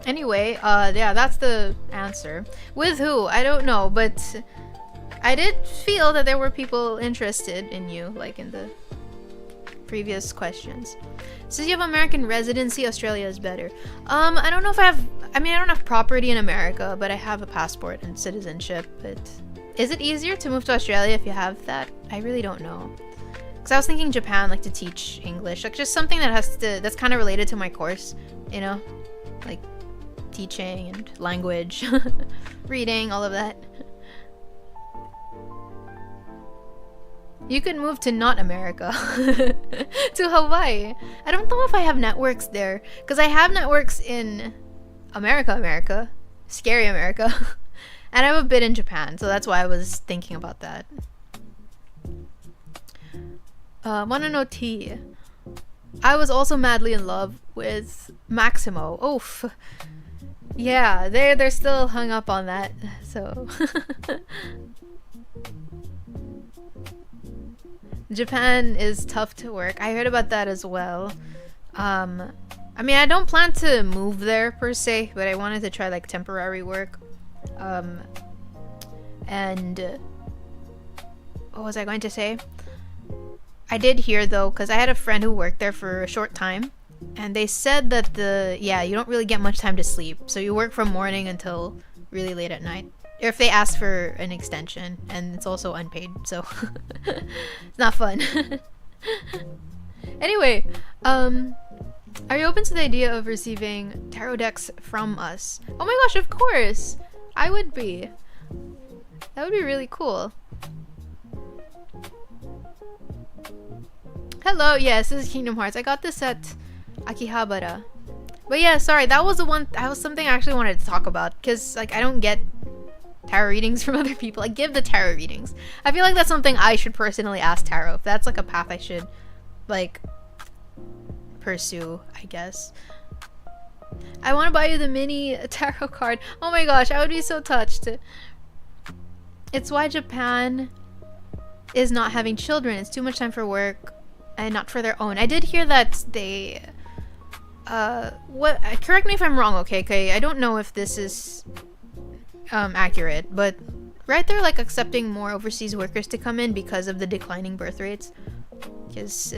Anyway, yeah, that's the answer. With who? I don't know, but I did feel that there were people interested in you, like in the previous questions. Since you have American residency, Australia is better. I don't know if I have... I mean, I don't have property in America, but I have a passport and citizenship. But is it easier to move to Australia if you have that? I really don't know. Because I was thinking Japan, like to teach English. Like just something that has to... that's kind of related to my course, you know? Like teaching and language, reading, all of that. You could move to not America. To Hawaii. I don't know if I have networks there. Because I have networks in America. Scary America. And I have a bit in Japan. So that's why I was thinking about that. Wanna know T. I was also madly in love with Maximo. Oof. Yeah, they're still hung up on that. So... Japan is tough to work. I heard about that as well. I mean, I don't plan to move there per se, but I wanted to try like temporary work. And what was I going to say? I did hear though, because I had a friend who worked there for a short time, and they said that you don't really get much time to sleep. So you work from morning until really late at night. Or if they ask for an extension, and it's also unpaid, so it's not fun. Anyway, are you open to the idea of receiving tarot decks from us? Oh my gosh, of course! I would be. That would be really cool. Hello, yes, this is Kingdom Hearts. I got this at Akihabara. But yeah, sorry, that was something I actually wanted to talk about, because like I don't get tarot readings from other people. I give the tarot readings. I feel like that's something I should personally ask tarot. If that's like a path I should like pursue, I guess. I want to buy you the mini tarot card. Oh my gosh, I would be so touched. It's why Japan is not having children. It's too much time for work and not for their own. I did hear that they correct me if I'm wrong, okay? I don't know if this is accurate, but right, they're like accepting more overseas workers to come in because of the declining birth rates. Because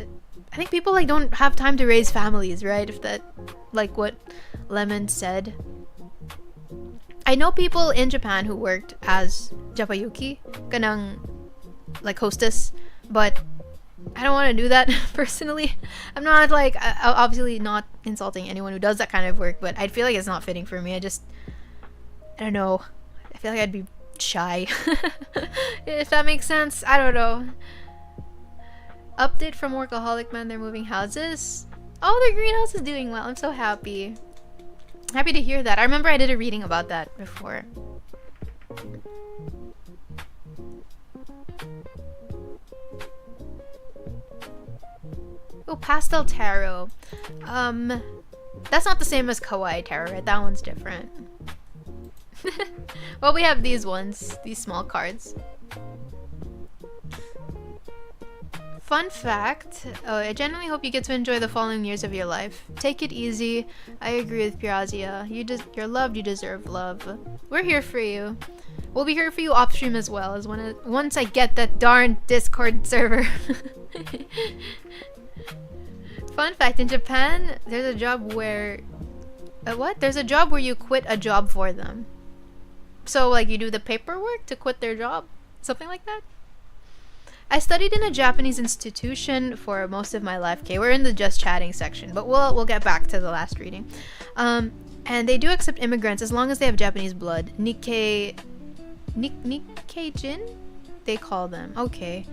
I think people like don't have time to raise families, right? If that, like what Lemon said. I know people in Japan who worked as japayuki, kanang like hostess, but I don't want to do that personally. I'm not like obviously not insulting anyone who does that kind of work, but I feel like it's not fitting for me. I don't know. I feel like I'd be shy. If that makes sense. I don't know. Update from Workaholic Man, they're moving houses. Oh, their greenhouse is doing well. I'm so happy. Happy to hear that. I remember I did a reading about that before. Oh, Pastel Tarot. That's not the same as Kawaii Tarot, right? That one's different. Well, we have these ones, these small cards. Fun fact, I genuinely hope you get to enjoy the following years of your life. Take it easy. I agree with Pirazia. You're loved, you deserve love. We're here for you. We'll be here for you off stream as well, as once I get that darn Discord server. Fun fact, in Japan, there's a job where... what? There's a job where you quit a job for them. So, like, you do the paperwork to quit their job? Something like that? I studied in a Japanese institution for most of my life. Okay, we're in the just chatting section, but we'll get back to the last reading. And they do accept immigrants as long as they have Japanese blood. Nikkei Jin? They call them. Okay.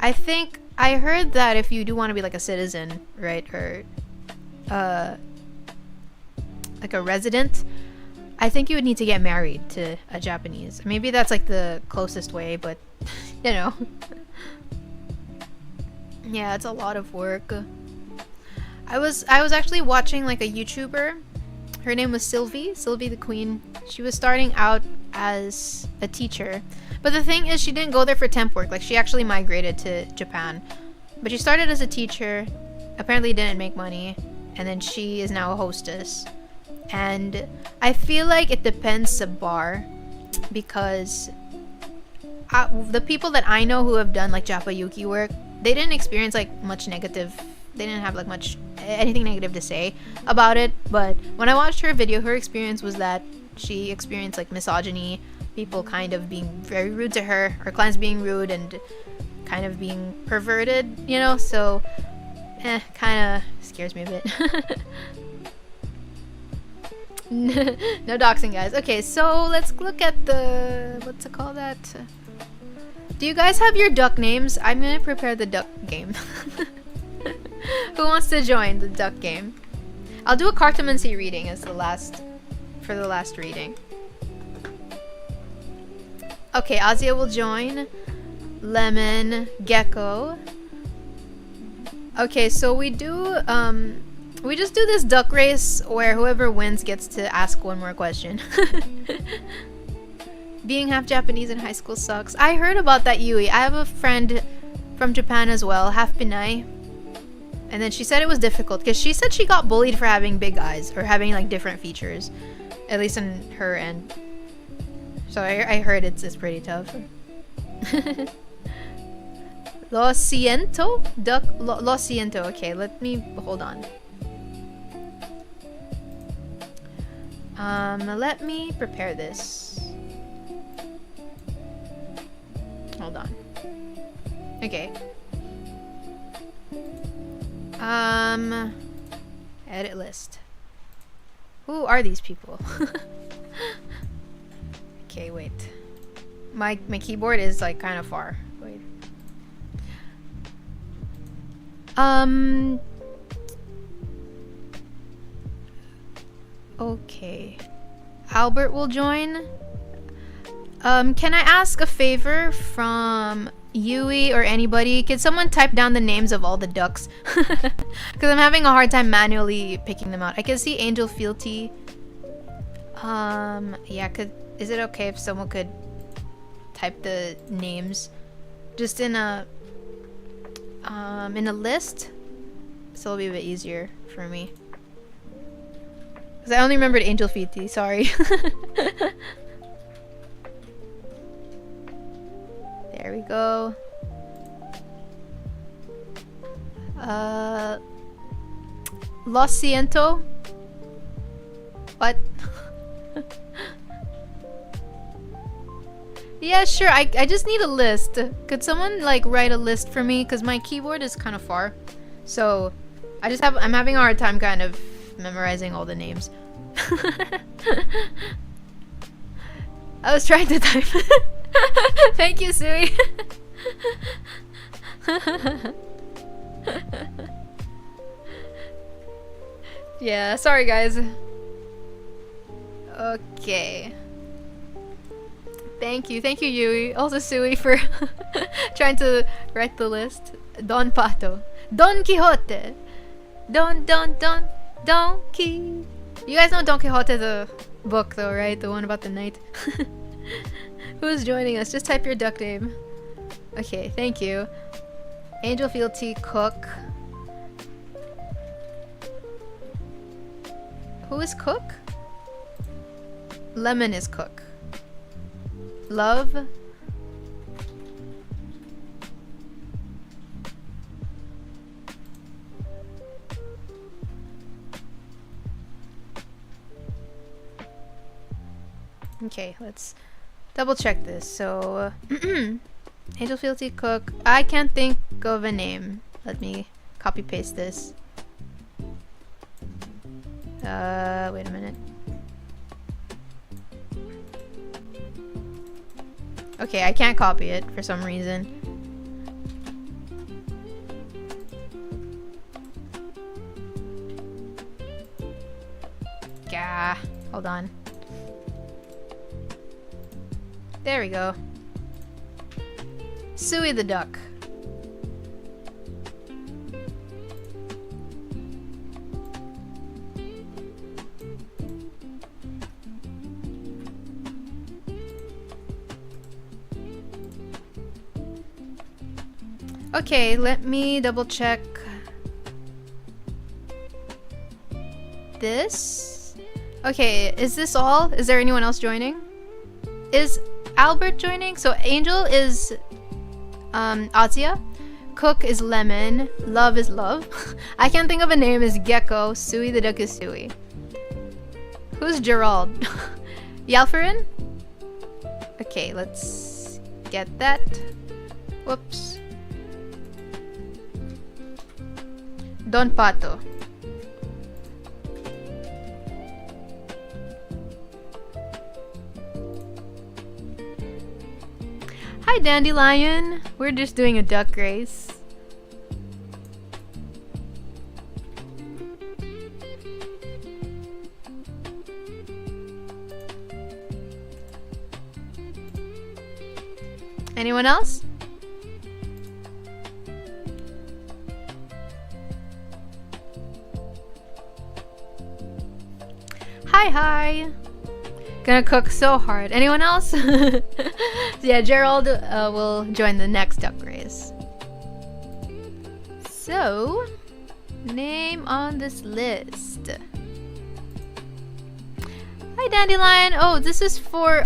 I think I heard that if you do want to be like a citizen, right, or like a resident, I think you would need to get married to a Japanese. Maybe that's like the closest way, but you know. Yeah, it's a lot of work. I was actually watching like a YouTuber. Her name was Sylvie the Queen. She was starting out as a teacher. But the thing is, she didn't go there for temp work. Like, she actually migrated to Japan. But she started as a teacher, apparently didn't make money, and then she is now a hostess. And I feel like it depends Sabar, because the people that I know who have done like Japa Yuki work, they didn't experience like much negative. They didn't have like anything negative to say about it. But when I watched her video, her experience was that she experienced like misogyny, people kind of being very rude to her, clients being rude and kind of being perverted, you know. So kind of scares me a bit. No doxing, guys. Okay, so let's look at the, what's it called, that? Do you guys have your duck names? I'm gonna prepare the duck game. Who wants to join the duck game? I'll do a cartomancy reading as the last reading. Okay, Azia will join. Lemon, Gecko. Okay, so we just do this duck race where whoever wins gets to ask one more question. Being half Japanese in high school sucks. I heard about that, Yui. I have a friend from Japan as well, half Pinay. And then she said it was difficult because she said she got bullied for having big eyes or having like different features, at least in her end. So I heard it's pretty tough. Lo siento? Duck? Lo siento. Okay, let me, hold on. Let me prepare this. Hold on. Okay. Edit list. Who are these people? Okay, wait. My keyboard is like kind of far. Wait. Okay. Albert will join. Can I ask a favor from Yui or anybody? Can someone type down the names of all the ducks? Because I'm having a hard time manually picking them out. I can see Angel Fealty. Yeah, is it okay if someone could type the names just in a list? So it'll be a bit easier for me. Because I only remembered Angel Fealty, sorry. There we go. Lo siento. What? Yeah, sure. I just need a list. Could someone like write a list for me? Because my keyboard is kind of far. So I'm having a hard time kind of memorizing all the names. I was trying to type. Thank you, Sui. Yeah, sorry guys. Okay. Thank you Yui. Also Sui for trying to write the list. Don Pato. Don Quixote. Don Quixote. You guys know Don Quixote, the book though, right? The one about the knight. Who's joining us? Just type your duck name. Okay, thank you. Angel Fealty, Cook. Who is Cook? Lemon is Cook. Love. Okay, let's double check this. So Angel Fealty Cook. I can't think of a name. Let me copy paste this. Wait a minute. Okay, I can't copy it for some reason. Gah. Hold on. There we go. Suey the duck. Okay, let me double check this. Okay, is this all? Is there anyone else joining? Is Albert joining? So Angel is Azia. Cook is Lemon. Love is Love. I can't think of a name. Is Gecko. Suey the duck is Suey. Who's Gerald? Yalfarin? Okay, let's get that. Whoops. Don Pato. Hi Dandelion. We're just doing a duck race. Anyone else? Hi. Gonna cook so hard. Anyone else? Yeah, Gerald will join the next duck race. So, name on this list. Hi Dandelion. Oh, this is for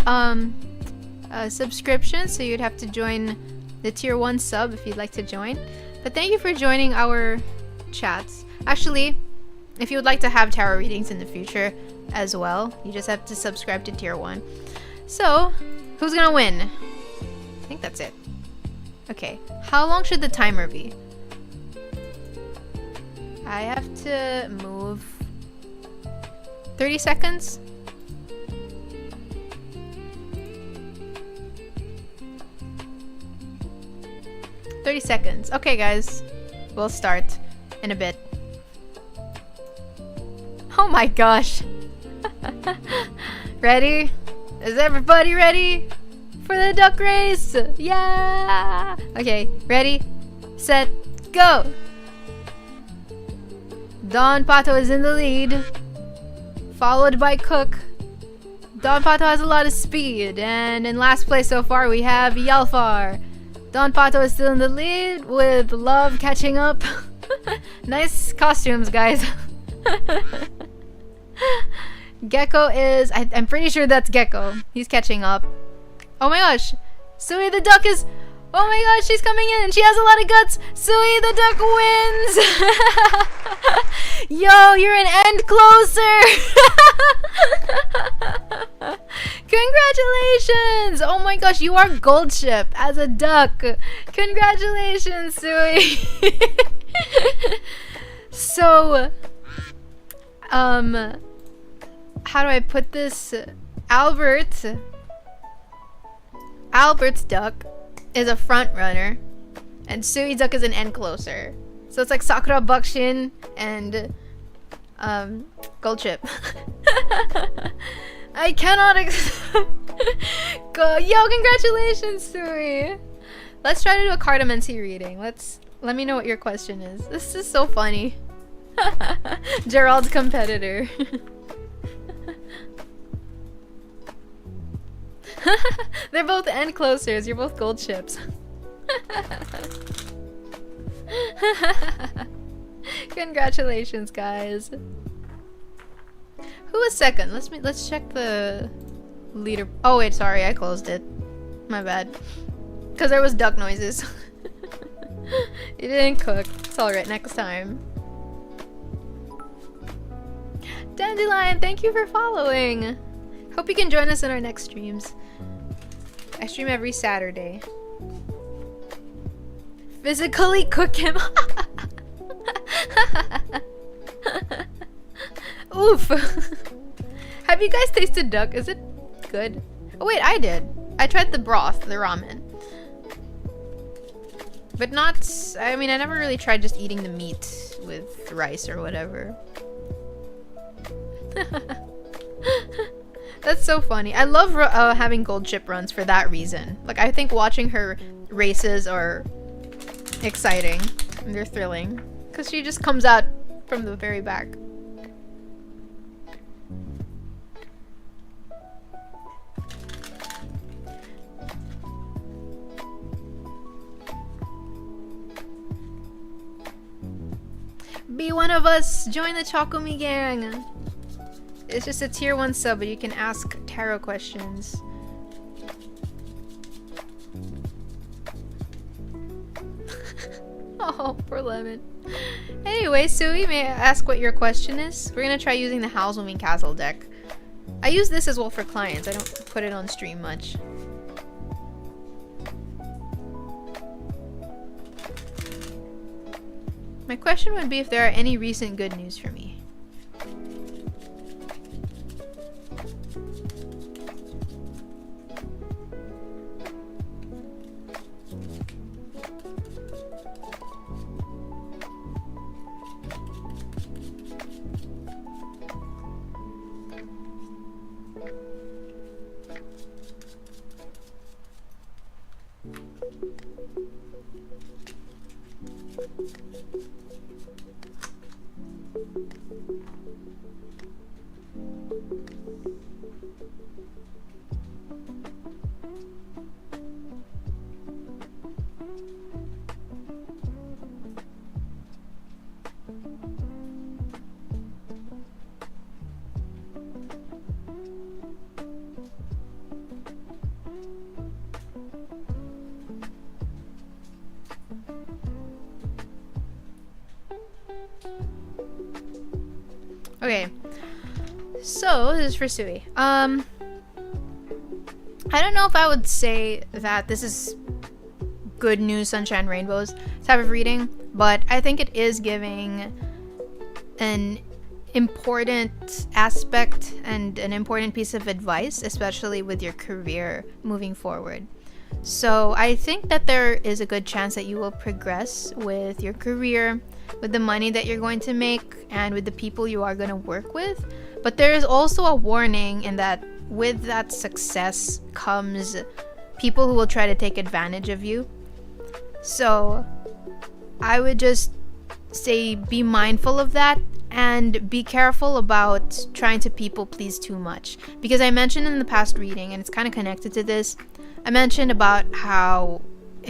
subscription, so you'd have to join the tier 1 sub if you'd like to join. But thank you for joining our chats. Actually, if you would like to have tarot readings in the future as well, you just have to subscribe to tier 1. So, who's gonna win? I think that's it. Okay, how long should the timer be? I have to move 30 seconds. Okay guys, we'll start in a bit. Oh my gosh. Ready? Is everybody ready for the duck race? Yeah! Okay, ready, set, go! Don Pato is in the lead, followed by Cook. Don Pato has a lot of speed, and in last place so far we have Yalfar. Don Pato is still in the lead with Love catching up. Nice costumes, guys. Gecko is... I'm pretty sure that's Gecko. He's catching up. Oh my gosh. Suey the duck is... Oh my gosh, she's coming in. She has a lot of guts. Suey the duck wins. Yo, you're an end closer. Congratulations. Oh my gosh, you are gold ship as a duck. Congratulations, Suey. So, how do I put this? Albert's duck is a front runner, and Suey duck is an end closer. So it's like Sakura Buckshin and gold chip. I cannot go. Yo, congratulations, Suey. Let's try to do a Cardamancy reading. Let me know what your question is. This is so funny. Gerald's competitor. They're both end closers. You're both gold chips. Congratulations, guys. Who was second? Let's check the leader. Oh wait, sorry, I closed it. My bad. Cause there was duck noises. It didn't cook. It's alright, next time. Dandelion, thank you for following. Hope you can join us in our next streams. I stream every Saturday. Physically cook him. Oof. Have you guys tasted duck? Is it good? Oh wait, I did. I tried the broth, the ramen. But not, I mean, I never really tried just eating the meat with rice or whatever. That's so funny. I love having gold chip runs for that reason. Like, I think watching her races are exciting. And they're thrilling. Because she just comes out from the very back. Be one of us! Join the Chocome gang! It's just a tier 1 sub, but you can ask tarot questions. Oh, poor Lemon. Anyway, Sui, may I ask what your question is? We're gonna try using the Howlsmoving Castle deck. I use this as well for clients. I don't put it on stream much. My question would be if there are any recent good news for me. Okay, so this is for Sui. I don't know if I would say that this is good news, sunshine, rainbows type of reading, but I think it is giving an important aspect and an important piece of advice, especially with your career moving forward. So I think that there is a good chance that you will progress with your career, with the money that you're going to make, and with the people you are going to work with. But there is also a warning in that with that success comes people who will try to take advantage of you. So I would just say be mindful of that and be careful about trying to people please too much. Because I mentioned in the past reading, and it's kind of connected to this, I mentioned about how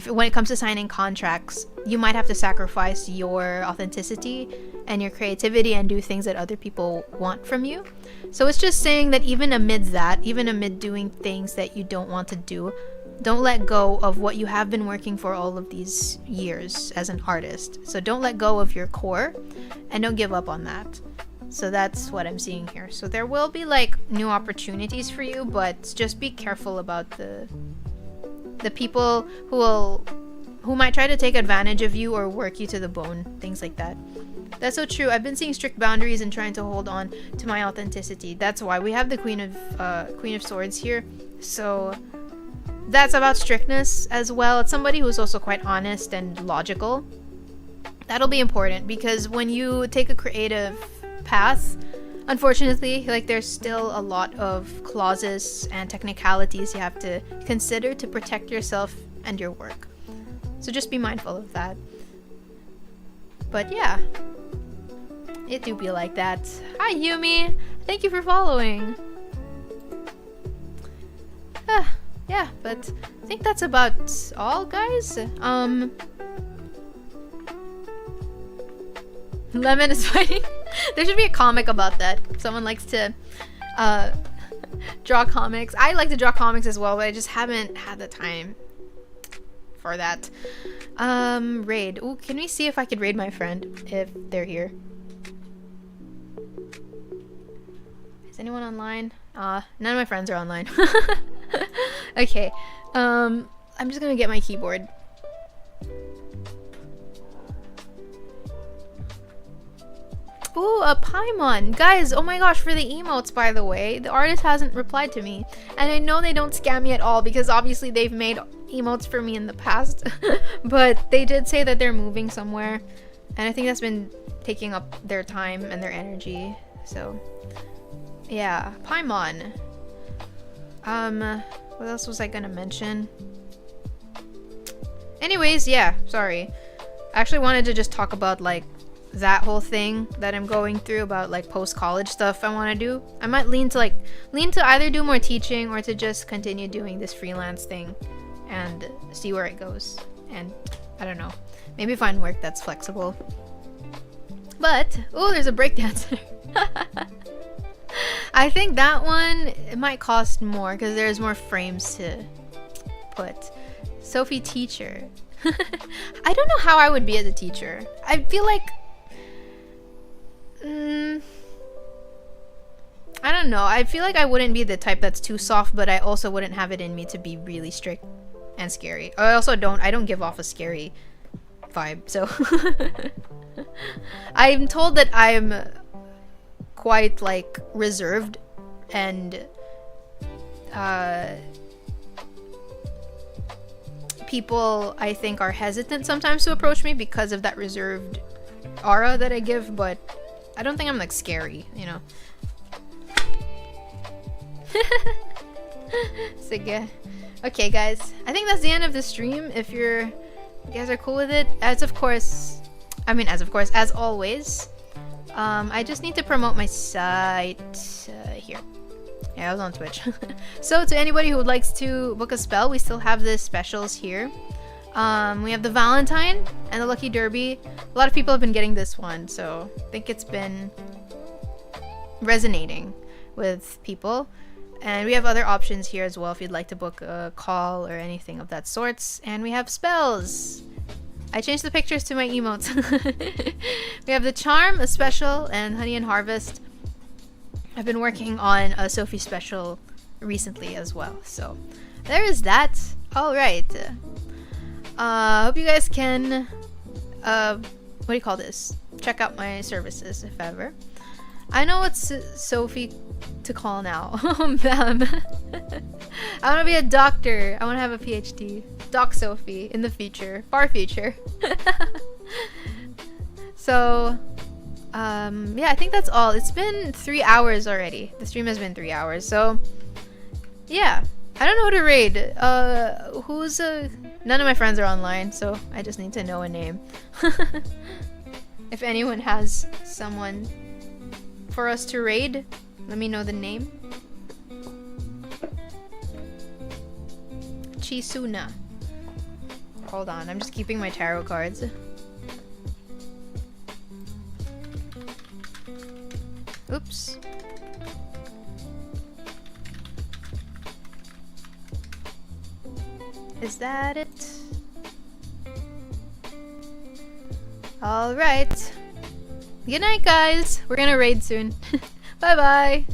when it comes to signing contracts, you might have to sacrifice your authenticity and your creativity and do things that other people want from you. So it's just saying that even amid that, even amid doing things that you don't want to do, don't let go of what you have been working for all of these years as an artist. So don't let go of your core and don't give up on that. So that's what I'm seeing here. So there will be like new opportunities for you, but just be careful about the people who might try to take advantage of you or work you to the bone, things like that. That's so true. I've been seeing strict boundaries and trying to hold on to my authenticity. That's why we have the Queen of Swords here. So that's about strictness as well. It's somebody who's also quite honest and logical. That'll be important because when you take a creative path, unfortunately, like there's still a lot of clauses and technicalities you have to consider to protect yourself and your work. So just be mindful of that. But yeah, it do be like that. Hi Yumi, thank you for following. Yeah, but I think that's about all, guys. Lemon is fighting. There should be a comic about that. Someone likes to draw comics. I like to draw comics as well, but I just haven't had the time for that. Raid. Ooh, can we see if I could raid my friend if they're here? Is anyone online? None of my friends are online. Okay. I'm just gonna get my keyboard. Ooh, a Paimon. Guys, oh my gosh, for the emotes, by the way, the artist hasn't replied to me. And I know they don't scam me at all because obviously they've made emotes for me in the past. But they did say that they're moving somewhere. And I think that's been taking up their time and their energy. So, yeah. Paimon. What else was I gonna mention? Anyways, yeah, sorry. I actually wanted to just talk about, like, that whole thing that I'm going through about, like, post-college stuff I want to do. I might lean to either do more teaching or to just continue doing this freelance thing and see where it goes. And I don't know, maybe find work that's flexible. But oh, there's a breakdancer. I think that one, it might cost more because there's more frames to put. Sophie teacher. I don't know how I would be as a teacher. I feel like I don't know. I feel like I wouldn't be the type that's too soft, but I also wouldn't have it in me to be really strict and scary. I don't give off a scary vibe, so I'm told that I'm quite, like, reserved and people, I think, are hesitant sometimes to approach me because of that reserved aura that I give, but I don't think I'm, like, scary, you know. Sige. Okay, guys. I think that's the end of the stream. If you guys are cool with it, as always, I just need to promote my site here. Yeah, I was on Twitch. So to anybody who likes to book a spell, we still have the specials here. We have the Valentine and the Lucky Derby. A lot of people have been getting this one, so I think it's been resonating with people. And we have other options here as well if you'd like to book a call or anything of that sorts. And we have spells. I changed the pictures to my emotes. We have the Charm, a special, and Honey and Harvest. I've been working on a Sophie special recently as well. So there is that. Alright. Hope you guys can, what do you call this? Check out my services if ever. I know it's Sophie to call now. Bam. I want to be a doctor. I want to have a PhD. Doc Sophie in the future. Far future. So, yeah, I think that's all. It's been 3 hours already. The stream has been 3 hours. So, yeah. I don't know who to raid. None of my friends are online, so I just need to know a name. If anyone has someone for us to raid, let me know the name. Chisuna. Hold on, I'm just keeping my tarot cards. Oops. Is that it? Alright. Good night, guys. We're gonna raid soon. Bye-bye.